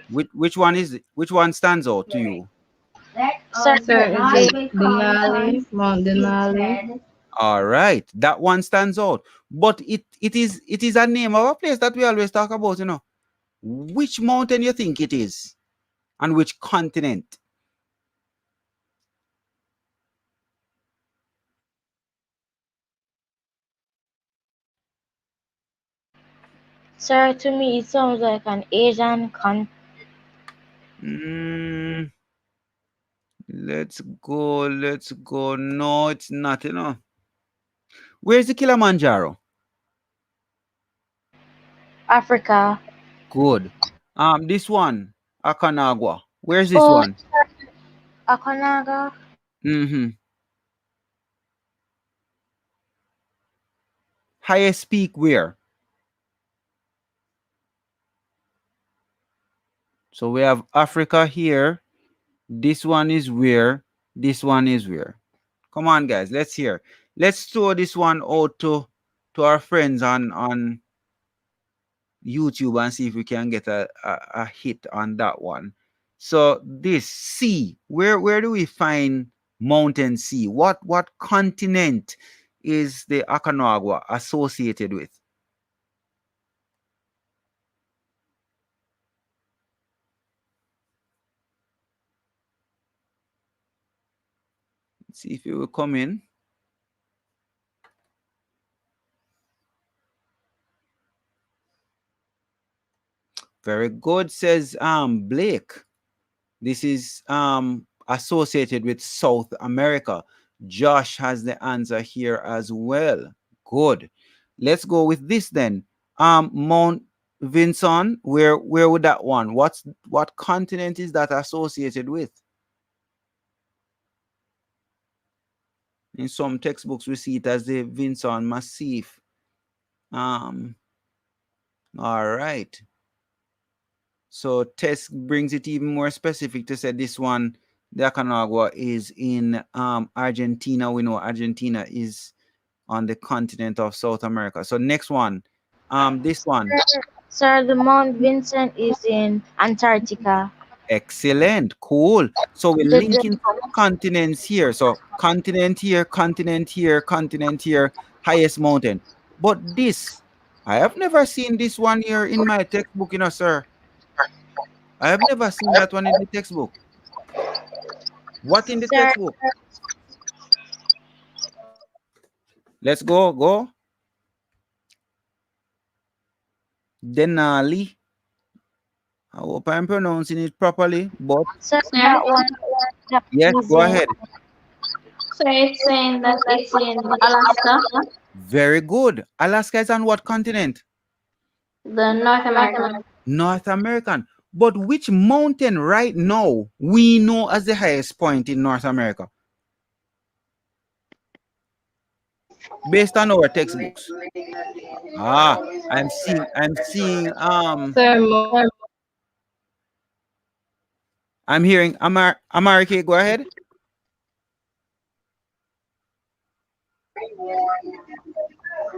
Which one is which one stands out to you? Sir, Sir, is the it Denali, Mount Denali? All right, that one stands out. But it is a name of a place that we always talk about, you know. Which mountain you think it is? And which continent? Sir, to me it sounds like an Asian Mm, let's go, let's go. No, it's not, you know. Where's the Kilimanjaro? Africa. Good. This one, Akanagua. Where's this Oh, one? Akonaga. Mm-hmm. Highest peak where? So we have Africa here. This one is where? This one is where? Come on, guys. Let's hear. Let's throw this one out to our friends on YouTube and see if we can get a hit on that one. So this sea, where do we find Mountain Sea? What continent is the Aconcagua associated with? Let's see if it will come in. Very good, says Blake. This is associated with South America. Josh has the answer here as well. Good. Let's go with this then. Mount Vinson, where would that one? What continent is that associated with? In some textbooks, we see it as the Vinson Massif. Um, all right. So Tess brings it even more specific to say this one, the Aconcagua, is in Argentina. We know Argentina is on the continent of South America. So next one, this one. Sir, the Mount Vincent is in Antarctica. Excellent, cool. So we're The linking some continents here. So continent here, continent here, continent here, highest mountain. But this, I have never seen this one here in my textbook, you know, sir. I have never seen that one in the textbook. What in the Sir, textbook? Let's go. Denali. I hope I'm pronouncing it properly, but sir, Sir, that one that yes, is go in ahead. so it's saying that it's in Alaska, Very good. Alaska is on what continent? the North America. North American. But which mountain right now we know as the highest point in North America based on our textbooks? Ah, Sir, Mount I'm hearing Amarike, go ahead.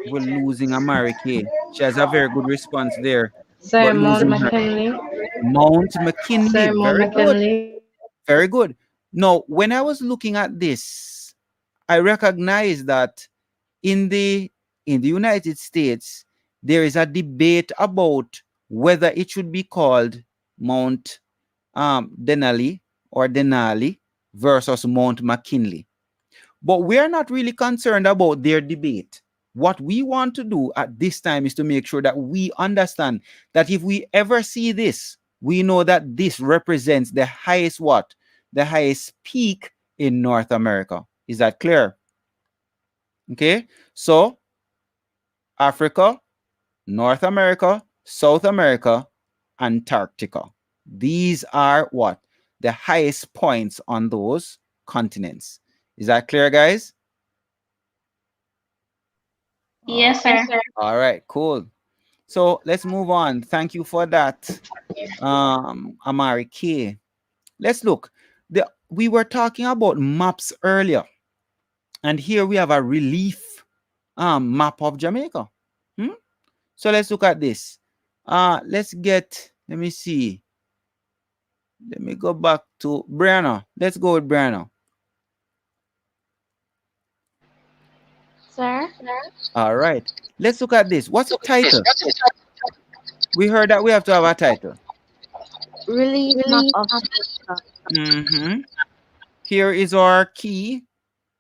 We're losing Amarike. She has a very good response there, Sir, but Mount losing her. McKinley. Mount McKinley, Sir, Mount very good. McKinley. Very good. Now, when I was looking at this, I recognized that in the United States, there is a debate about whether it should be called Mount Denali or Denali versus Mount McKinley. But we are not really concerned about their debate. What we want to do at this time is to make sure that we understand that if we ever see this, we know that this represents the highest what? The highest peak in North America. Is that clear? Okay. So Africa, North America, South America, Antarctica. These are what? The highest points on those continents. Is that clear, guys? Yes, sir. All right, cool. So let's move on. Thank you for that, Amari K. Let's look. We were talking about maps earlier, and here we have a relief map of Jamaica. So let's look at this. Let me see. Let me go back to Brianna. Let's go with Brianna. Sir? All right. Let's look at this. What's the title? We heard that we have to have a title. Relief map of Jamaica. Here is our key.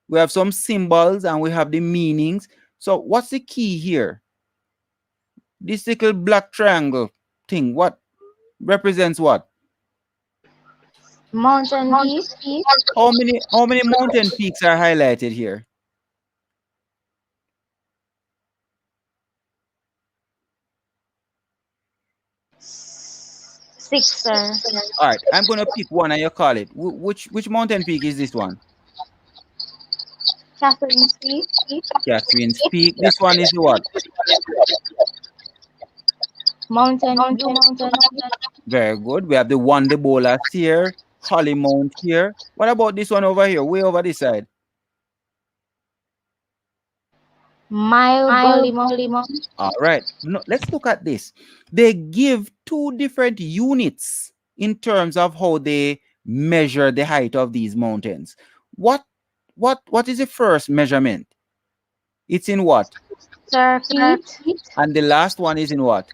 We have some symbols and we have the meanings. So what's the key here? This little black triangle thing, what represents what? Mountain peak. How many mountain peaks are highlighted here? 6, sir. All right, I'm gonna pick one and you call it. Which mountain peak is this one? Catherine's Peak. Catherine's Peak. This one is what? Blue Mountain. Very good. We have the Wonder Bowlers here, Holly Mount here. What about this one over here, way over this side? Mile Gully Mount. All right. No, let's look at this. They give two different units in terms of how they measure the height of these mountains. What is the first measurement? It's in what? Sir, feet. And the last one is in what?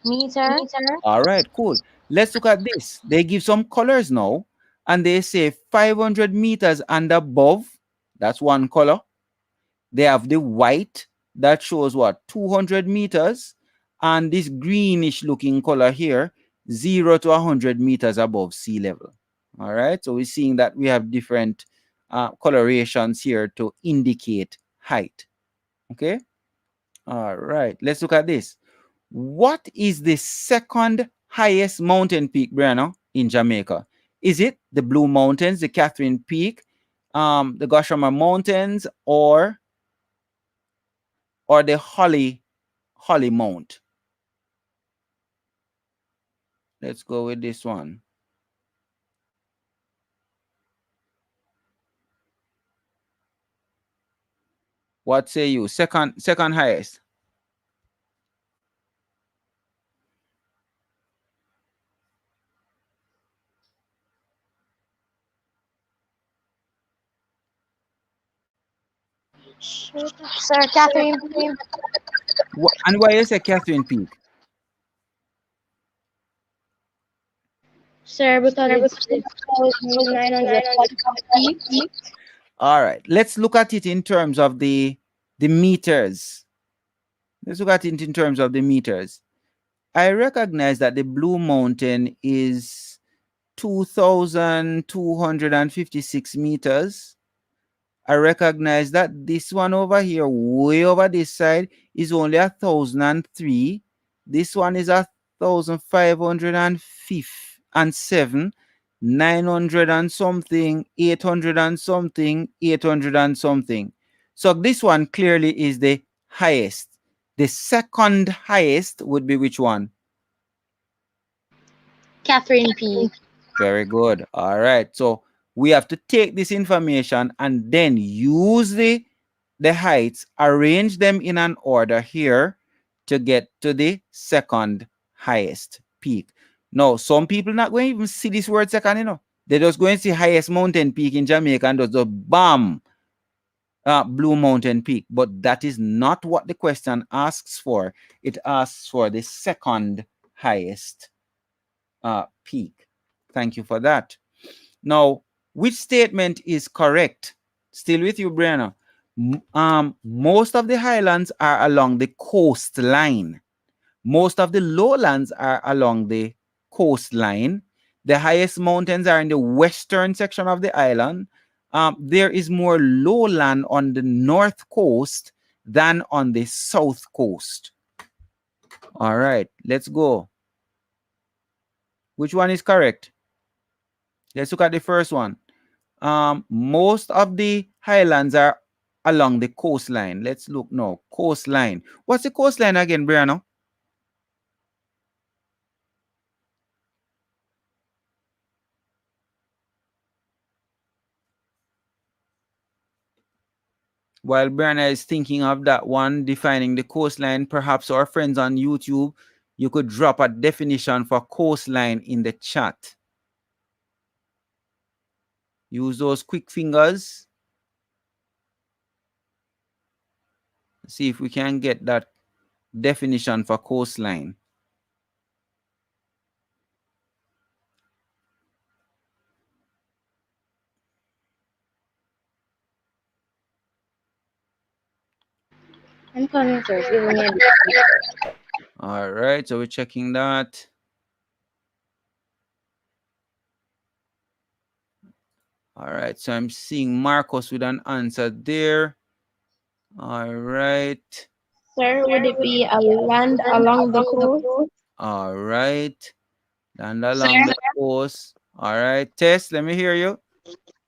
Meter. All right, cool. Let's look at this. They give some colors now, and they say 500 meters and above. That's one color. They have the white that shows what? 200 meters, and this greenish looking color here, 0 to 100 meters above sea level. All right, so we're seeing that we have different colorations here to indicate height. Okay. All right, let's look at this. What is the second highest mountain peak, Brianna, in Jamaica? Is it the Blue Mountains, the Catherine Peak, the Goshama Mountains, or the Holly Mount? Let's go with this one. What say you? Second highest. Sir, Catherine Peak. And why you say Catherine Peak? Sir, because it's 940 feet. All right, let's look at it in terms of the meters. Let's look at it in terms of the meters. I recognize that the Blue Mountain is 2,256 meters. I recognize that this one over here, way over this side, is only 1,003. This one is 1,507, 900 and something, 800 and something, 800 and something. So this one clearly is the highest. The second highest would be which one? Catherine Peak. Very good. All right. So we have to take this information and then use the heights, arrange them in an order here to get to the second highest peak. Now, some people not going to even see this word second, you know. They're just going to see highest mountain peak in Jamaica and just bam, Blue Mountain Peak. But that is not what the question asks for. It asks for the second highest peak. Thank you for that. Now, which statement is correct? Still with you, Brianna. Most of the highlands are along the coastline. Most of the lowlands are along the coastline. The highest mountains are in the western section of the island. There is more lowland on the north coast than on the south coast. All right, let's go. Which one is correct? Let's look at the first one. Most of the highlands are along the coastline. Let's look now. Coastline. What's the coastline again, Brianna? While Brianna is thinking of that one, defining the coastline, perhaps our friends on YouTube, you could drop a definition for coastline in the chat. Use those quick fingers. See if we can get that definition for coastline. I'm coming, sir. Give me a bit. All right, so we're checking that. All right, so I'm seeing Marcos with an answer there. All right. Sir, would it be a land along the coast? All right. And Sir? along the coast. All right. Tess, let me hear you.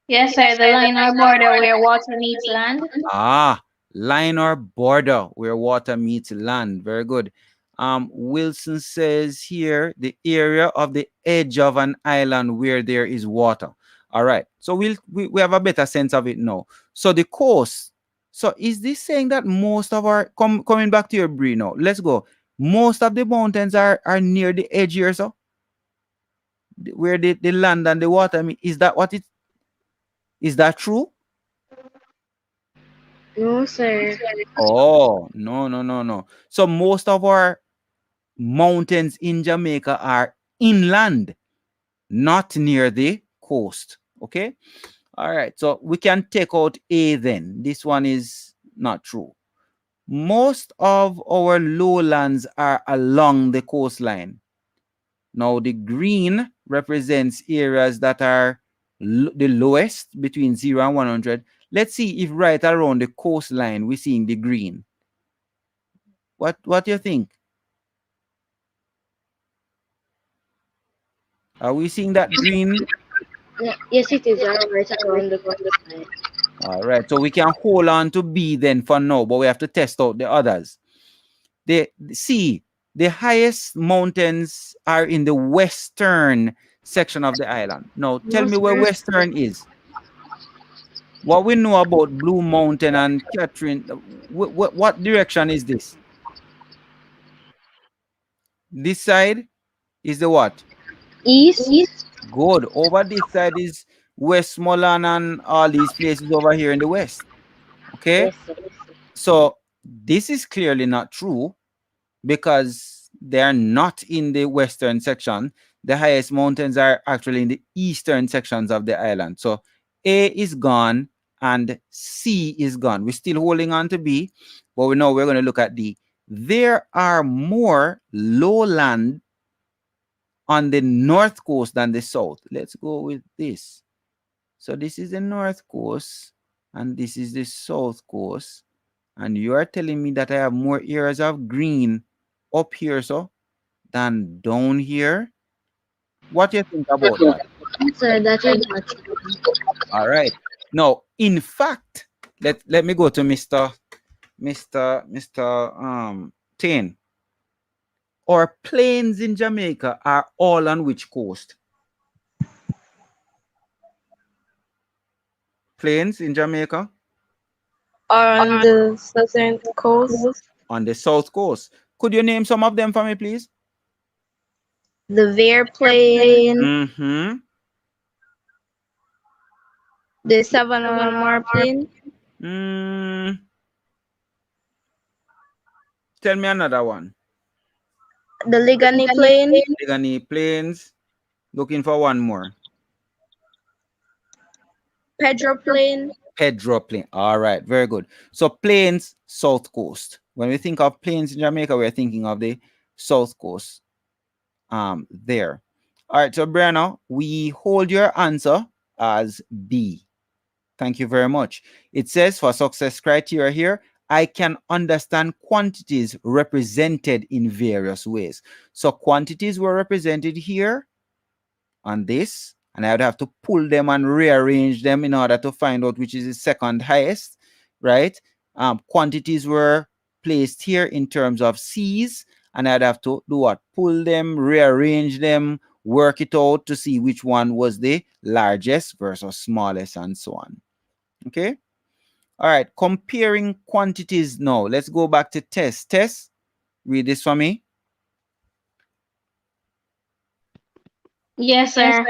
Yes, sir. The line or border where water meets land. Line or border where water meets land. Very good. Wilson says here the area of the edge of an island where there is water. All right. So we have a better sense of it now. So the coast. So is this saying that most of our coming back to your brain now? Let's go. Most of the mountains are near the edge here, so where the land and the water. I mean, is that what it is? That true? No, sir. Oh, no. So most of our mountains in Jamaica are inland, not near the coast. Okay. All right. So we can take out A then. This one is not true. Most of our lowlands are along the coastline. Now the green represents areas that are the lowest between 0 and 100. Let's see if right around the coastline we're seeing the green. What do you think? Are we seeing that green? Yes, it is right around the coastline. All right, so we can hold on to B then for now, but we have to test out the others. The highest mountains are in the western section of the island. Now, tell me where western is. What we know about Blue Mountain and Catherine, what direction is this? This side is the what? East. Good. Over this side is Westmoreland and all these places over here in the west. Okay. Yes, sir. So this is clearly not true because they are not in the western section. The highest mountains are actually in the eastern sections of the island. So A is gone and C is gone. We're still holding on to B, but we know we're going to look at D. There are more lowland on the north coast than the south. Let's go with this. So this is the north coast and this is the south coast. And you are telling me that I have more areas of green up here, so, than down here. What do you think about that? Sir, that is not true. All right. Now, in fact, let me go to Mr. Tain. Our plains in Jamaica are all on which coast? Plains in Jamaica? On the southern coast, On the south coast. Could you name some of them for me, please? the Vere Plain, Mm-hmm. the Savannah Lamar Plain, Tell me another one. the Ligani Plain, Allegheny Plains. Looking for one more. Pedro Plain. Pedro Plain. All right, very good. So plains, south coast. When we think of plains in Jamaica, we're thinking of the south coast. There. All right, so Brianna, we hold your answer as B. Thank you very much. It says for success criteria here, I can understand quantities represented in various ways. So quantities were represented here on this, and I would have to pull them and rearrange them in order to find out which is the second highest, right? Quantities were placed here in terms of C's, and I'd have to do what? Pull them, rearrange them, work it out to see which one was the largest versus smallest, and so on. Okay? All right, comparing quantities now. Let's go back to test. Test, read this for me. Yes, sir.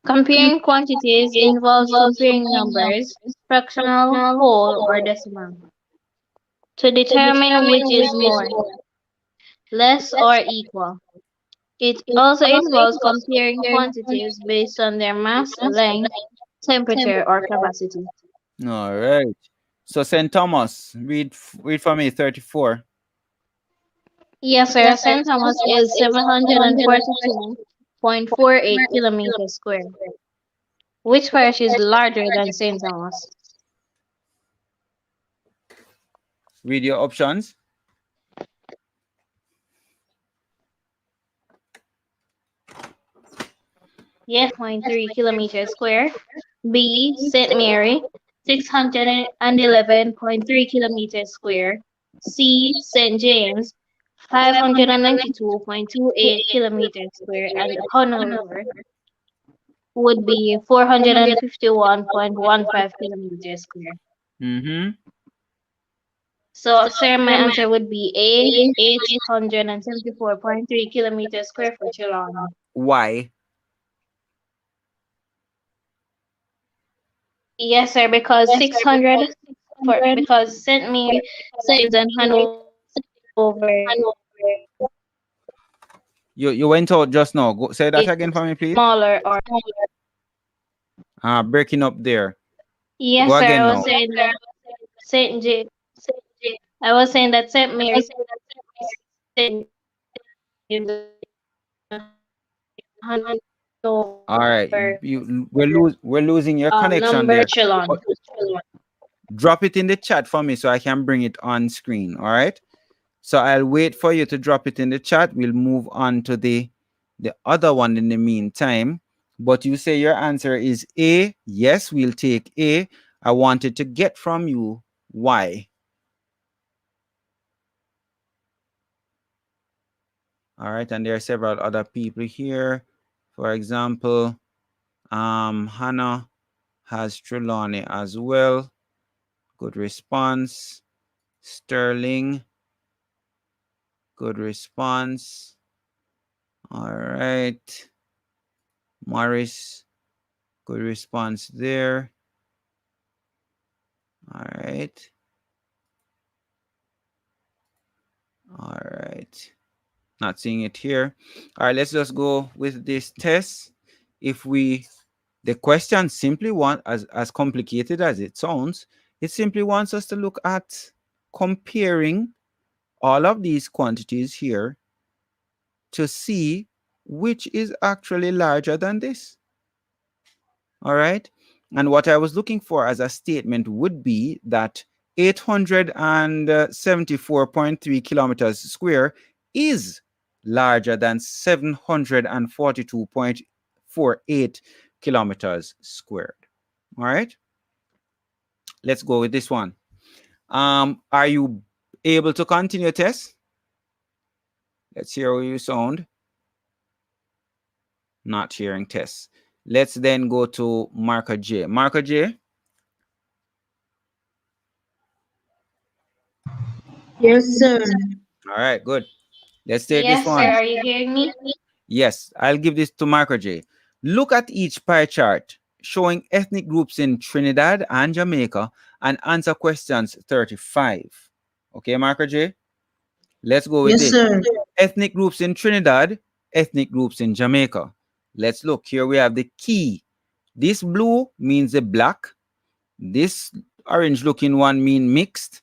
Comparing quantities involves comparing numbers, fractional, whole, or decimal, to determine which is more, less, or equal. It also involves comparing quantities based on their mass, length, temperature, or capacity. All right. So St. Thomas, read for me 34. Yes, sir. St. Thomas is 742.48 kilometers square. Which parish is larger than St. Thomas? Read your options. Yes, 6.3 kilometers square. B. St. Mary, 611.3 kilometers square. C. St. James, 592.28 kilometers square. And Hanover would be 451.15 kilometers square. Mm-hmm. So, sir, my answer would be A, 874.3 kilometers square for Trelawney. Why? Yes, sir, because 600 because St. Mary, St. James, and Hanover You went out just now. Go, say that is again for me, please. smaller or Breaking up there. Go yes, sir. again I now. was saying that Saint J. I was saying that Saint Mary, Saint James, All right. Hanover, We're losing your connection number there. echelon. Drop it in the chat for me so I can bring it on screen. All right. So I'll wait for you to drop it in the chat. We'll move on to the other one in the meantime. But you say your answer is A. Yes, we'll take A. I wanted to get from you why. All right, and there are several other people here. For example, Hannah has Trelawney as well. Good response. Sterling, good response. All right. Morris, good response there. All right. All right. Not seeing it here. All right, let's just go with this test. If we, the question simply want, as complicated as it sounds, it simply wants us to look at comparing all of these quantities here to see which is actually larger than this. All right. And what I was looking for as a statement would be that 874.3 kilometers square is larger than 742.48 kilometers squared. All right. Let's go with this one. Are you able to continue, Tess? Let's hear how you sound. Not hearing Tess. Let's then go to Marker J. Marker J. Yes, sir. All right, good. Let's take this Yes, sir. one. Are you hearing me? Yes, I'll give this to Marker J. Look at each pie chart showing ethnic groups in Trinidad and Jamaica and answer questions 35. Okay, Marker J? Let's go with Yes, this. sir. Ethnic groups in Trinidad, ethnic groups in Jamaica. Let's look. Here we have the key. This blue means the black. This orange looking one means mixed.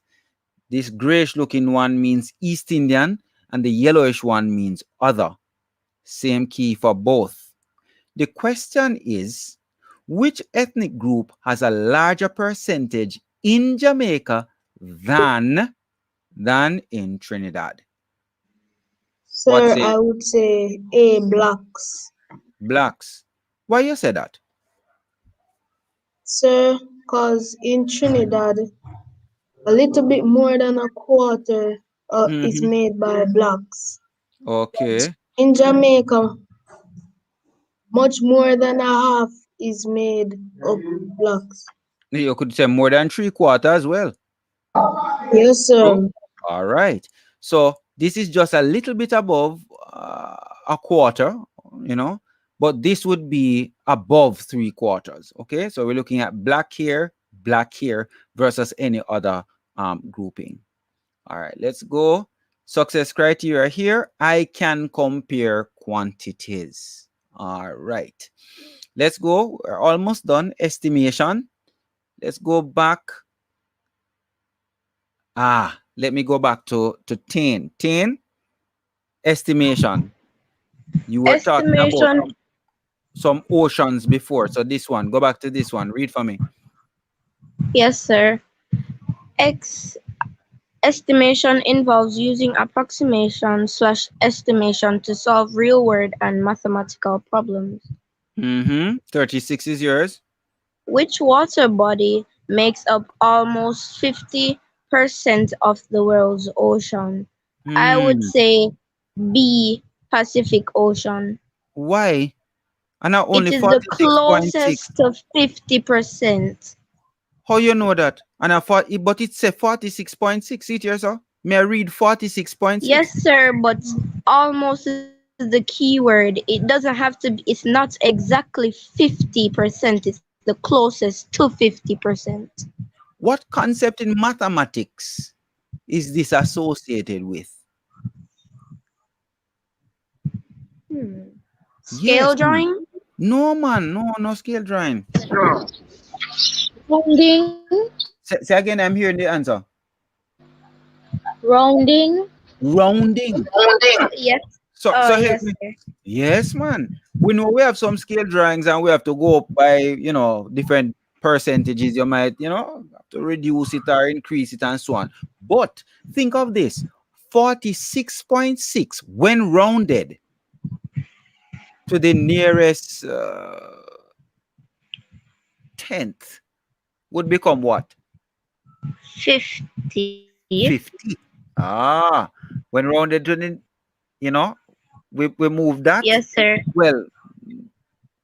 This grayish looking one means East Indian. And the yellowish one means other. Same key for both. The question is, which ethnic group has a larger percentage in Jamaica than in Trinidad? What Sir, say? I would say A, blacks. Blacks. Why you say that? Sir, cause in Trinidad, a little bit more than a quarter is Mm-hmm. made by blacks. Okay. In Jamaica, much more than a half is made of blacks. You could say more than three quarters as well. Yes, True. sir. All right. So this is just a little bit above a quarter, you know, but this would be above three quarters. Okay. So we're looking at black here versus any other grouping. All right. Let's go. Success criteria here. I can compare quantities. All right. Let's go. We're almost done. Estimation. Let's go back. Let me go back to 10. 10, estimation. You were talking about Estimation, some oceans before. So this one, go back to this one. Read for me. yes, sir. X estimation involves using approximation slash estimation to solve real world and mathematical problems. 36 is yours. Which water body makes up almost 50% of the world's ocean? I would Hmm. say B, Pacific Ocean. Why? And now It only is the 46.6. closest to 50%. How you know that? And I thought, but it said 46.6 it here, sir. May I read 46.6? Yes, sir, but almost is the key word. It doesn't have to be, it's not exactly 50%. It's the closest to 50%. What concept in mathematics is this associated with? Hmm. Yes, Scale man. drawing? No, man. No, no scale drawing. Rounding, Say again, I'm hearing the answer. rounding, Rounding. Yes. So Oh, help yes, me. sir. Yes, man. We know we have some scale drawings and we have to go up by, different percentages. You might, have to reduce it or increase it and so on. But think of this 46.6 when rounded to the nearest tenth would become what? 50. 50. Ah, when rounded to the, you know, we move that. Yes, sir. Well,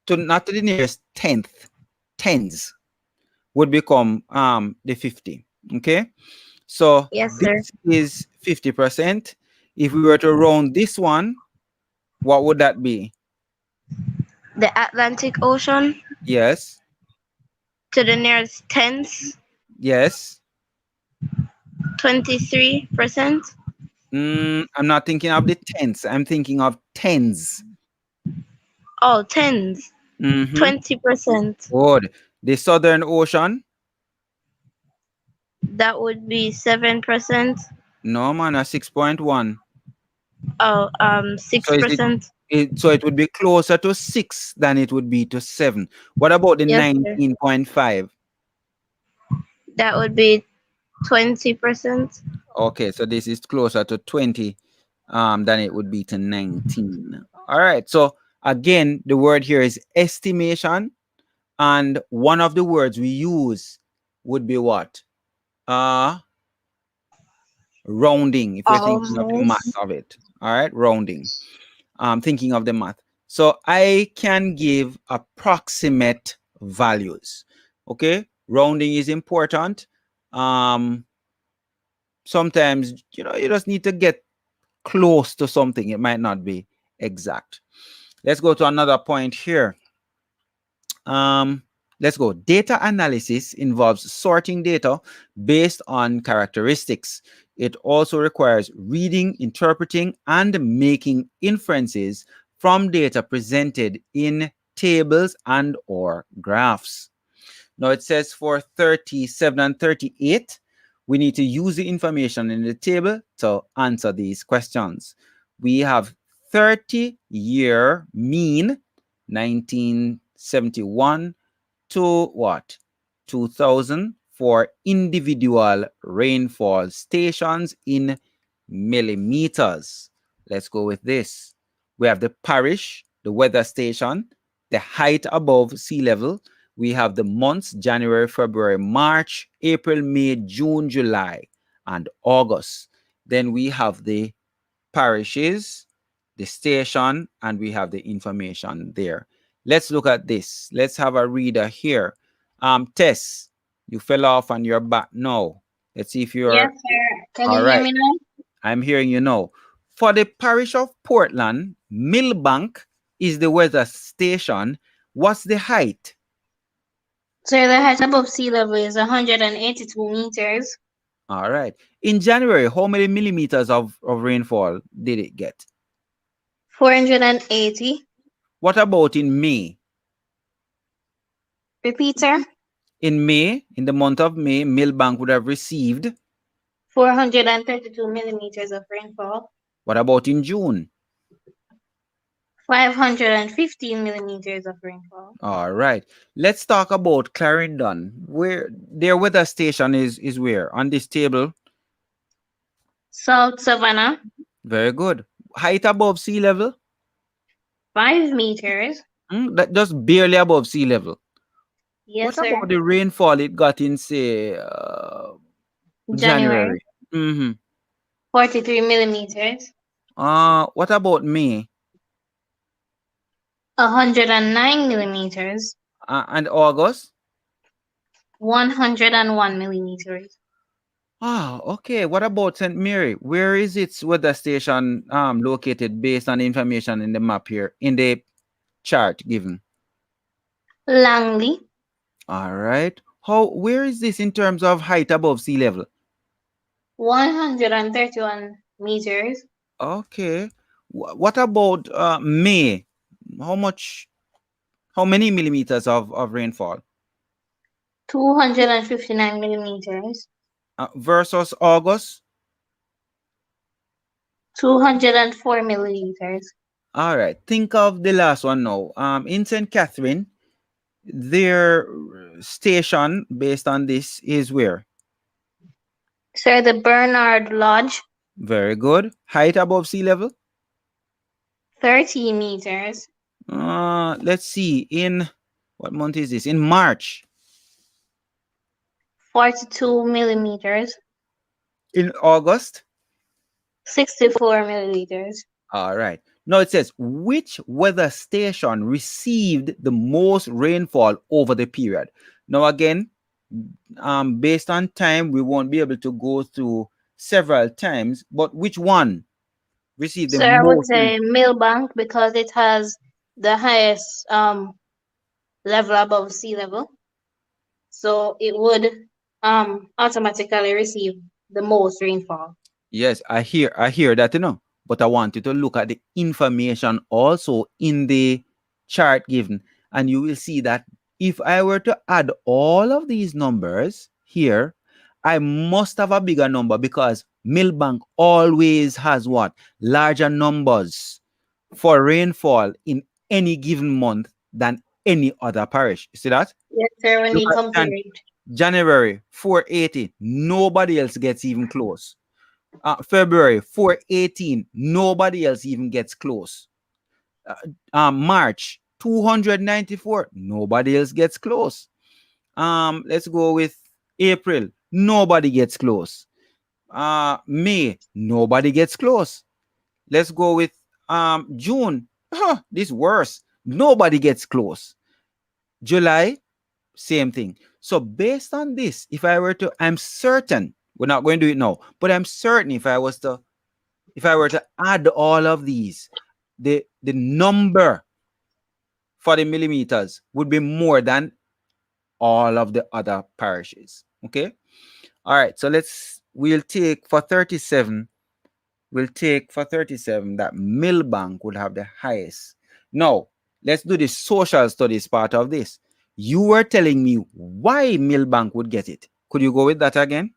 to not to the nearest tenth, tens would become the 50. Okay, so Yes, sir. this is 50%. If we were to round this one, what would that be? The Atlantic Ocean Yes, to the nearest tenths, yes. 23%. I'm not thinking of the tenths. I'm thinking of tens. Oh, tens, Mm-hmm. 20%. Good. The Southern Ocean. That would be 7%. No, man, a 6.1. Oh, So is 6%. so it would be closer to 6 than it would be to 7. What about the Yes, sir. 19.5? That would be 20%. Okay, so this is closer to 20 than it would be to 19. All right. So again, the word here is estimation. And one of the words we use would be what? Rounding, if you're thinking of the math Almost. of it. All right, rounding. Thinking of the math. So I can give approximate values. Okay, rounding is important. Sometimes you just need to get close to something. It might not be exact. Let's go to another point here. Let's go. Data analysis involves sorting data based on characteristics. It also requires reading, interpreting, and making inferences from data presented in tables and or graphs. Now it says for 37 and 38, we need to use the information in the table to answer these questions. We have 30-year mean, 1971 to what? 2000 for individual rainfall stations in millimeters. Let's go with this. We have the parish the weather station, the height above sea level. We have the months January, February, March, April, May, June, July, and August. Then we have the parishes, the station, and we have the information there. Let's look at this. Let's have a reader here. Tess, you fell off and you're back now. Let's see if Yes, you're sir. Can all you hear right. me now? I'm hearing you now. For the parish of Portland, Millbank is the weather station. What's the height? Sir, the height above sea level is 182 meters. All right. In January, how many millimeters of rainfall did it get? 480. What about in May? Repeat, sir. In May, in the month of May, Millbank would have received. 432 millimeters of rainfall. What about in June? 515 millimeters of rainfall. All right. Let's talk about Clarendon. Where their weather station is where? On this table. South Savannah, Very good. Height above sea level? 5 meters. That just barely above sea level. Yes, What sir. about the rainfall it got in, say, January, January? Mm-hmm. 43 millimeters. What about May 109 millimeters. and August? 101 millimeters. Okay. What about St. Mary? Where is its weather station located based on the information in the map here, in the chart given? Langley, All right. Where is this in terms of height above sea level? 131 meters. Okay. What about May? How many millimeters of rainfall? 259 millimeters. Versus August? 204 milliliters. All right. Think of the last one now. In St. Catherine, their station based on this is where? Sir, the Bernard Lodge, Very good. Height above sea level? 30 meters. Let's see. In what month is this? In March. 42 millimeters. In August? 64 milliliters. All right. Now it says, which weather station received the most rainfall over the period? Now again, based on time, we won't be able to go through several times, but which one received the So I would most say Millbank because it has the highest level above sea level. So it would automatically receive the most rainfall. Yes, I hear that, but I want you to look at the information also in the chart given, and you will see that if I were to add all of these numbers here, I must have a bigger number because Millbank always has what? Larger numbers for rainfall in any given month than any other parish. You see that? Yes, sir, when Look you at compare it. January 480, nobody else gets even close. February 418, nobody else even gets close. March 294, nobody else gets close. Let's go with April, nobody gets close. May, nobody gets close. Let's go with June. This worse, nobody gets close. July, same thing. So based on this, if I were to, I'm certain, we're not going to do it now, but I'm certain if I were to add all of these, the number for the millimeters would be more than all of the other parishes. Okay. All right. So we'll take for 37. We'll take for 37 that Millbank would have the highest. Now, let's do the social studies part of this. You were telling me why Millbank would get it. Could you go with that again?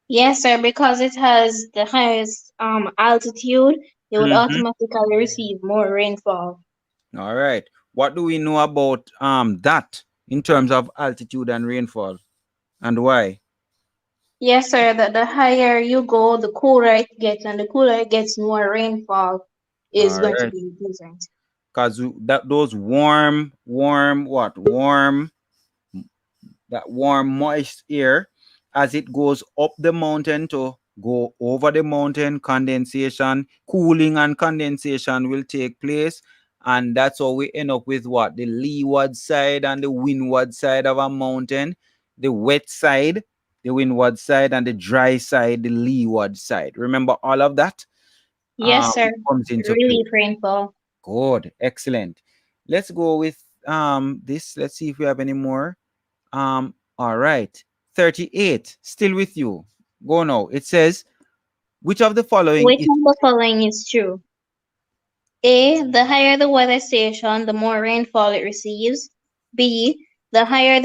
Yes, sir, because it has the highest altitude, it would Mhm. automatically receive more rainfall. All right. What do we know about that in terms of altitude and rainfall, and why? Yes, sir, the higher you go, the cooler it gets, and the cooler it gets, more rainfall. is All going to right. be present. Because that those that warm, moist air, as it goes up the mountain to go over the mountain, condensation, cooling and condensation will take place. And that's how we end up with what? The leeward side and the windward side of a mountain. The wet side, the windward side, and the dry side, the leeward side. Remember all of that? Yes, sir. Comes into play. Relief rainfall. Good, excellent. Let's go with this. Let's see if we have any more. All right. 38. Still with you. Go now. It says, which of the following Which is of the following is true? A. The higher the weather station, the more rainfall it receives. B. The higher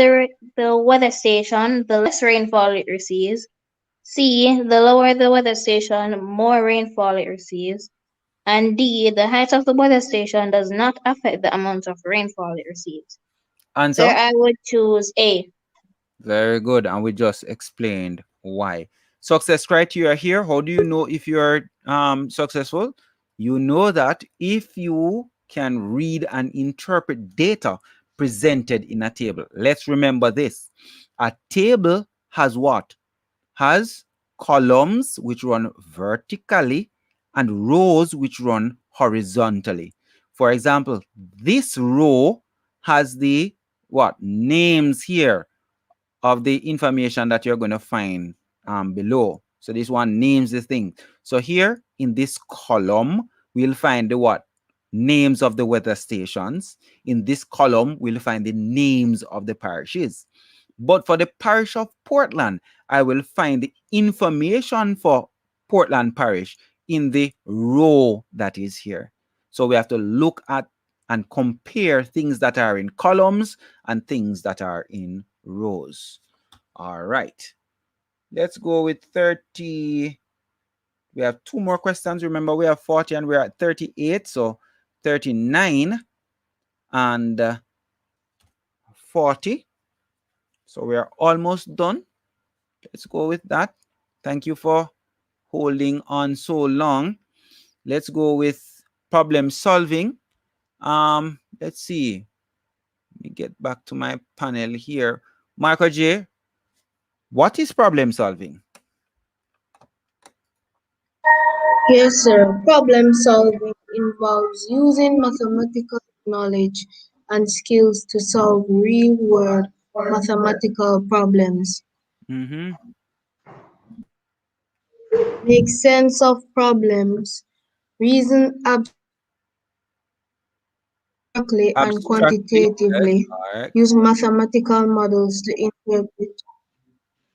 the weather station, the less rainfall it receives. C. The lower the weather station, more rainfall it receives. And D. The height of the weather station does not affect the amount of rainfall it receives. Sir, answer? I would choose A. Very good. And we just explained why. Success criteria here. How do you know if you're successful? You know that if you can read and interpret data presented in a table. Let's remember this. A table has what? Has columns which run vertically and rows which run horizontally. For example, this row has the what names here of the information that you're going to find below. So this one names the thing. So here in this column, we'll find the what? Names of the weather stations. In this column, we'll find the names of the parishes. But for the parish of Portland, I will find the information for Portland Parish in the row that is here. So we have to look at and compare things that are in columns and things that are in rows. All right. Let's go with 30. We have two more questions. Remember, we have 40 and we're at 38. So 39 and 40. So we are almost done. Let's go with that. Thank you for holding on so long. Let's go with problem solving. Let's see. Let me get back to my panel here. Michael J., what is problem solving? Yes, sir. Problem solving involves using mathematical knowledge and skills to solve real world mathematical problems. Mm-hmm. Make sense of problems, reason abstractly and Abstractly. Yes. quantitatively, All right. use mathematical models to interpret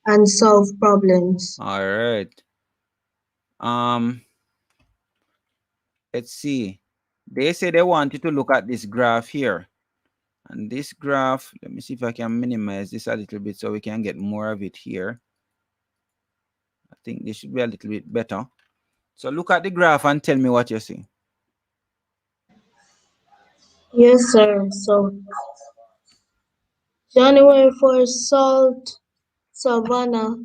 and solve problems. All right. Um, let's see. They say they want you to look at this graph here. And this graph, let me see if I can minimize this a little bit so we can get more of it here. I think this should be a little bit better. So look at the graph and tell me what you see. Yes, sir. So, January for salt savanna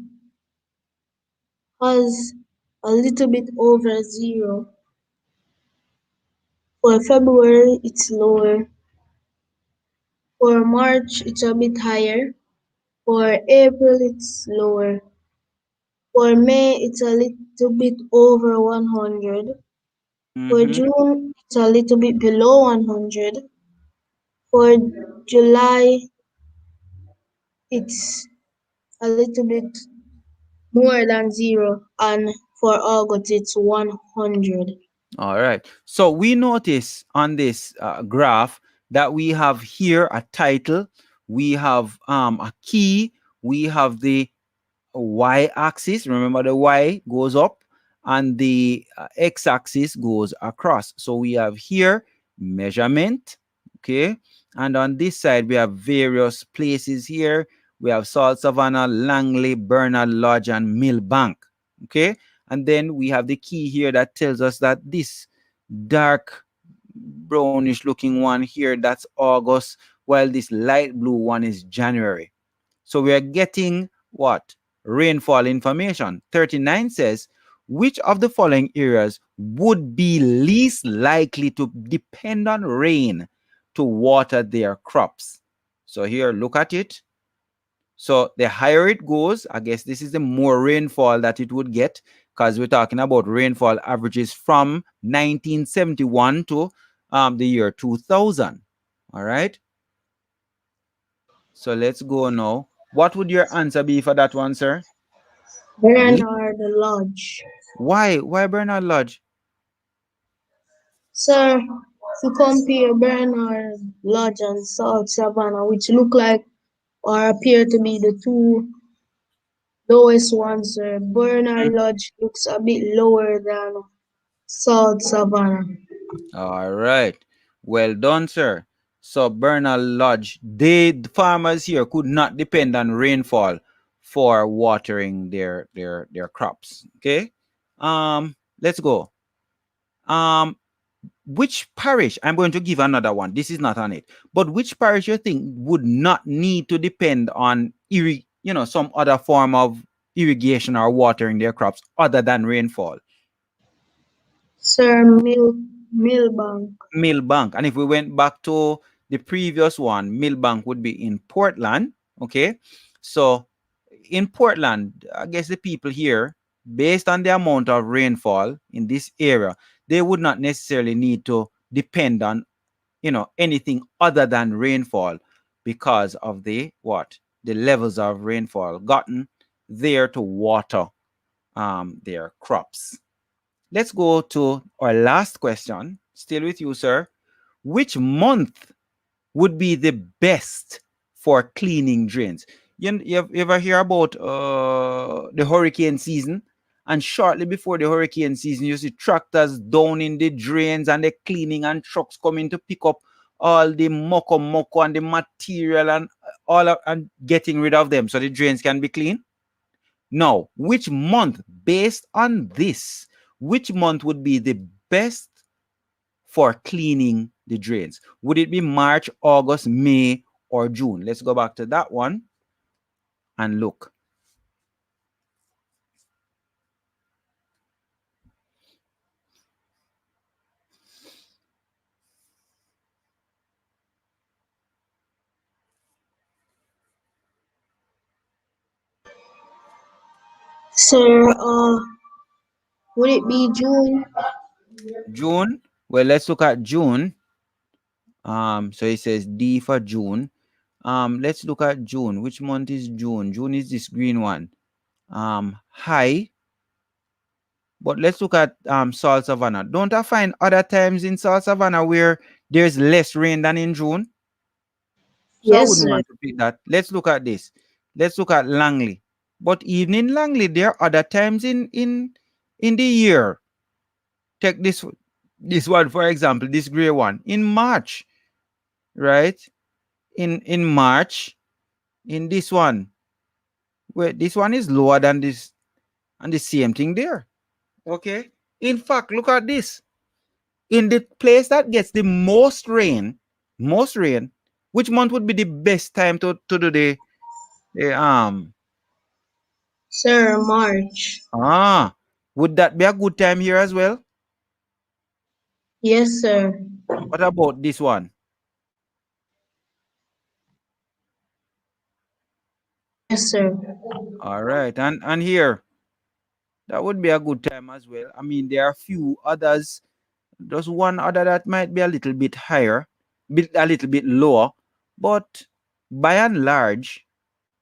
has a little bit over zero. For February, it's lower. For March, it's a bit higher. For April, it's lower. For May, it's a little bit over 100. For Mm-hmm. June, it's a little bit below 100. For July, it's a little bit more than zero. And for August, it's 100. All right. So we notice on this graph that we have here a title, we have a key, we have the y-axis. Remember, the y goes up and the x-axis goes across. So we have here measurement, okay, and on this side we have various places here. We have Salt Savannah, Langley, Bernard Lodge, and Millbank, okay. And then we have the key here that tells us that this dark brownish looking one here, that's August, while this light blue one is January. So we are getting what? Rainfall information. 39 says, which of the following areas would be least likely to depend on rain to water their crops? So here, look at it. So the higher it goes, I guess this is the more rainfall that it would get, because we're talking about rainfall averages from 1971 to the year 2000. All right. So let's go now. What would your answer be for that one, sir? Bernard Lodge. Why? Why Bernard Lodge? Sir, to compare Bernard Lodge and Salt Savannah, which look like or appear to be the two lowest ones, sir, Bernard Lodge looks a bit lower than Salt Savannah. All right. Well done, sir. So Bernard Lodge, the farmers here could not depend on rainfall for watering their crops. Okay. Let's go. Um, which parish? I'm going to give another one. This is not on it, but which parish you think would not need to depend on some other form of irrigation or watering their crops other than rainfall? Sir, Millbank. Millbank. And if we went back to the previous one, Millbank would be in Portland. Okay. So in Portland, I guess the people here, based on the amount of rainfall in this area, they would not necessarily need to depend on anything other than rainfall because of the levels of rainfall gotten there to water their crops. Let's go to our last question. Still with you, sir. Which month would be the best for cleaning drains? You ever hear about the hurricane season? And shortly before the hurricane season, you see tractors down in the drains and the cleaning, and trucks coming to pick up all the moko and the material and and getting rid of them so the drains can be clean. Now, which month, based on this, which month would be the best for cleaning the drains? Would it be March, August, May, or June? Let's go back to that one and look. Sir, would it be June? June. Well, let's look at June. So it says D for June. Let's look at June. Which month is June? June is this green one. High. But let's look at Salt Savannah. Don't I find other times in Salt Savannah where there's less rain than in June? So I Yes, wouldn't sir. want to pick that. Let's look at this. Let's look at Langley. But even in Langley, there are other times in the year. Take this one for example, this gray one in March, right? In March, in this one, where this one is lower than this, and the same thing there. Okay. In fact, look at this. In the place that gets the most rain, which month would be the best time to do the Sir, March. ah would that be a good time here as well? Yes, sir. What about this one? Yes, sir. All right, and here that would be a good time as well. I mean, there are a few others. There's one other that might be a little bit higher, a little bit lower, but by and large,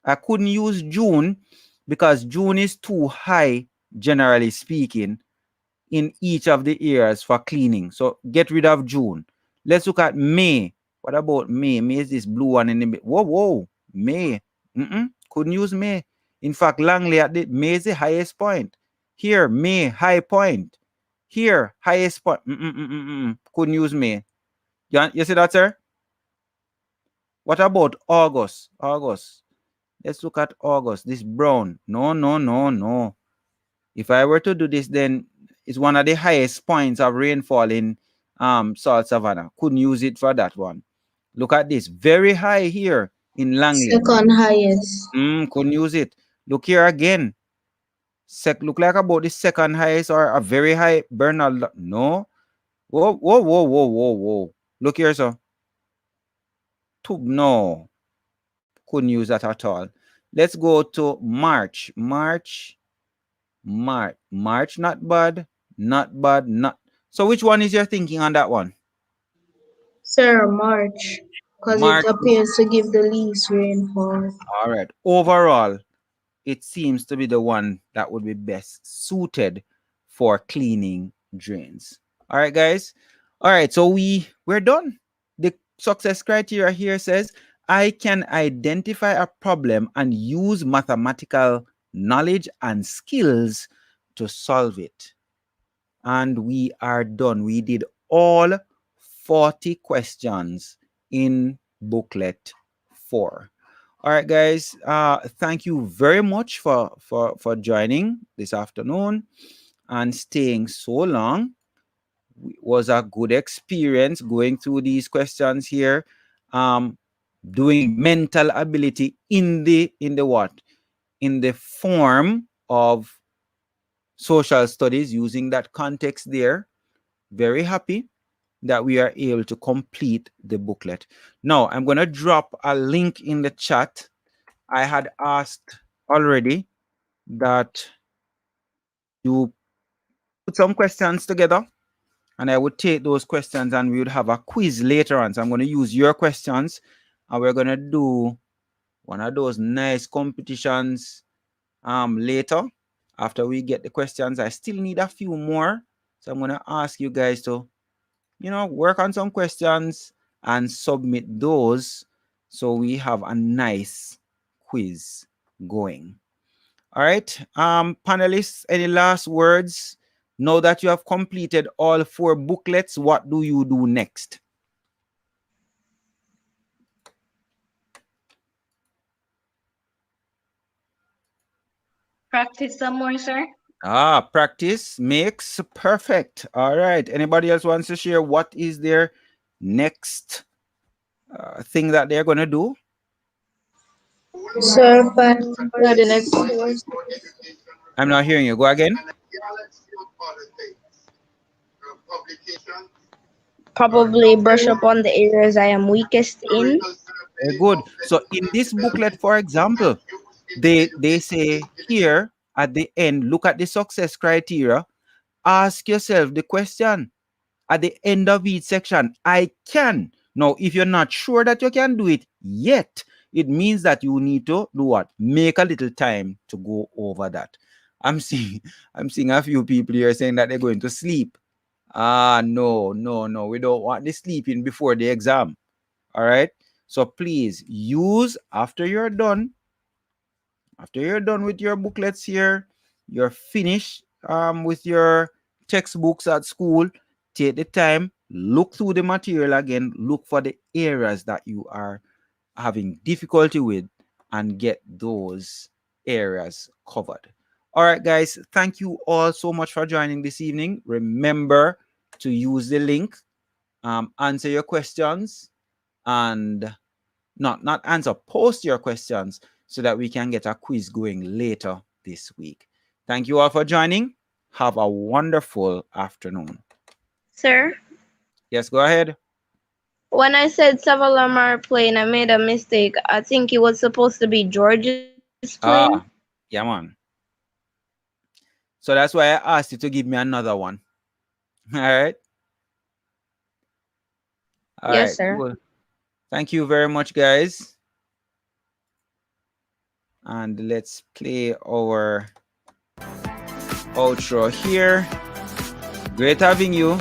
I couldn't use June because June is too high, generally speaking, in each of the areas for cleaning. So get rid of June. Let's look at May. What about May? May is this blue one in the middle. Whoa, May. Couldn't use May. In fact, Langley at the May is the highest point. Here, May, high point. Here, highest point. Couldn't use May. You see that, sir? What about August? August. Let's look at August. This brown. No. If I were to do this, then it's one of the highest points of rainfall in Salt Savannah. Couldn't use it for that one. Look at this. Very high here in Langley. Second highest. Couldn't use it. Look here again. Look like about the second highest or a very high Bernard. No. Whoa, whoa, whoa, whoa, whoa, whoa. Look here, sir. No. Couldn't use that at all. Let's go to March. March. Not bad. Not bad. Not. So which one is your thinking on that one? Sir, March, because it March. appears to give the least rainfall. All right. Overall, it seems to be the one that would be best suited for cleaning drains. All right, guys. All right, so we're done. The success criteria here says I can identify a problem and use mathematical knowledge and skills to solve it. And we are done. We did all 40 questions in booklet 4. All right, guys. Thank you very much for joining this afternoon and staying so long. It was a good experience going through these questions here. Doing mental ability in the what? In the form of social studies, using that context there. Very happy that we are able to complete the booklet. Now, I'm going to drop a link in the chat. I had asked already that you put some questions together, and I would take those questions and we would have a quiz later on. So I'm going to use your questions, and we're going to do one of those nice competitions later after we get the questions. I still need a few more, so I'm going to ask you guys to work on some questions and submit those so we have a nice quiz going. All right, panelists, any last words? Now that you have completed all 4 booklets, what do you do next? Practice some more, sir. Practice makes perfect. All right, anybody else wants to share what is their next thing that they're going to do? Sir, the next course. I'm not hearing you. Go again. Probably brush up on the areas I am weakest in. Very good. So in this booklet, for example, they say here at the end, look at the success criteria. Ask yourself the question at the end of each section, I can. Now, if you're not sure that you can do it yet, it means that you need to do what? Make a little time to go over that. I'm seeing a few people here saying that they're going to sleep. No. We don't want the sleeping before the exam. All right. So please use after you're done with your booklets here, you're finished with your textbooks at school, take the time, look through the material again, look for the areas that you are having difficulty with and get those areas covered. All right, guys, thank you all so much for joining this evening. Remember to use the link, answer your questions, and not answer, post your questions so that we can get a quiz going later this week. Thank you all for joining. Have a wonderful afternoon. Sir, Yes, go ahead. when I said Savalam are playing, I made a mistake. I think it was supposed to be George's playing. Yeah, man. So that's why I asked you to give me another one. All right. All Yes, right. sir. Cool. Thank you very much, guys. And let's play our outro here. Great having you.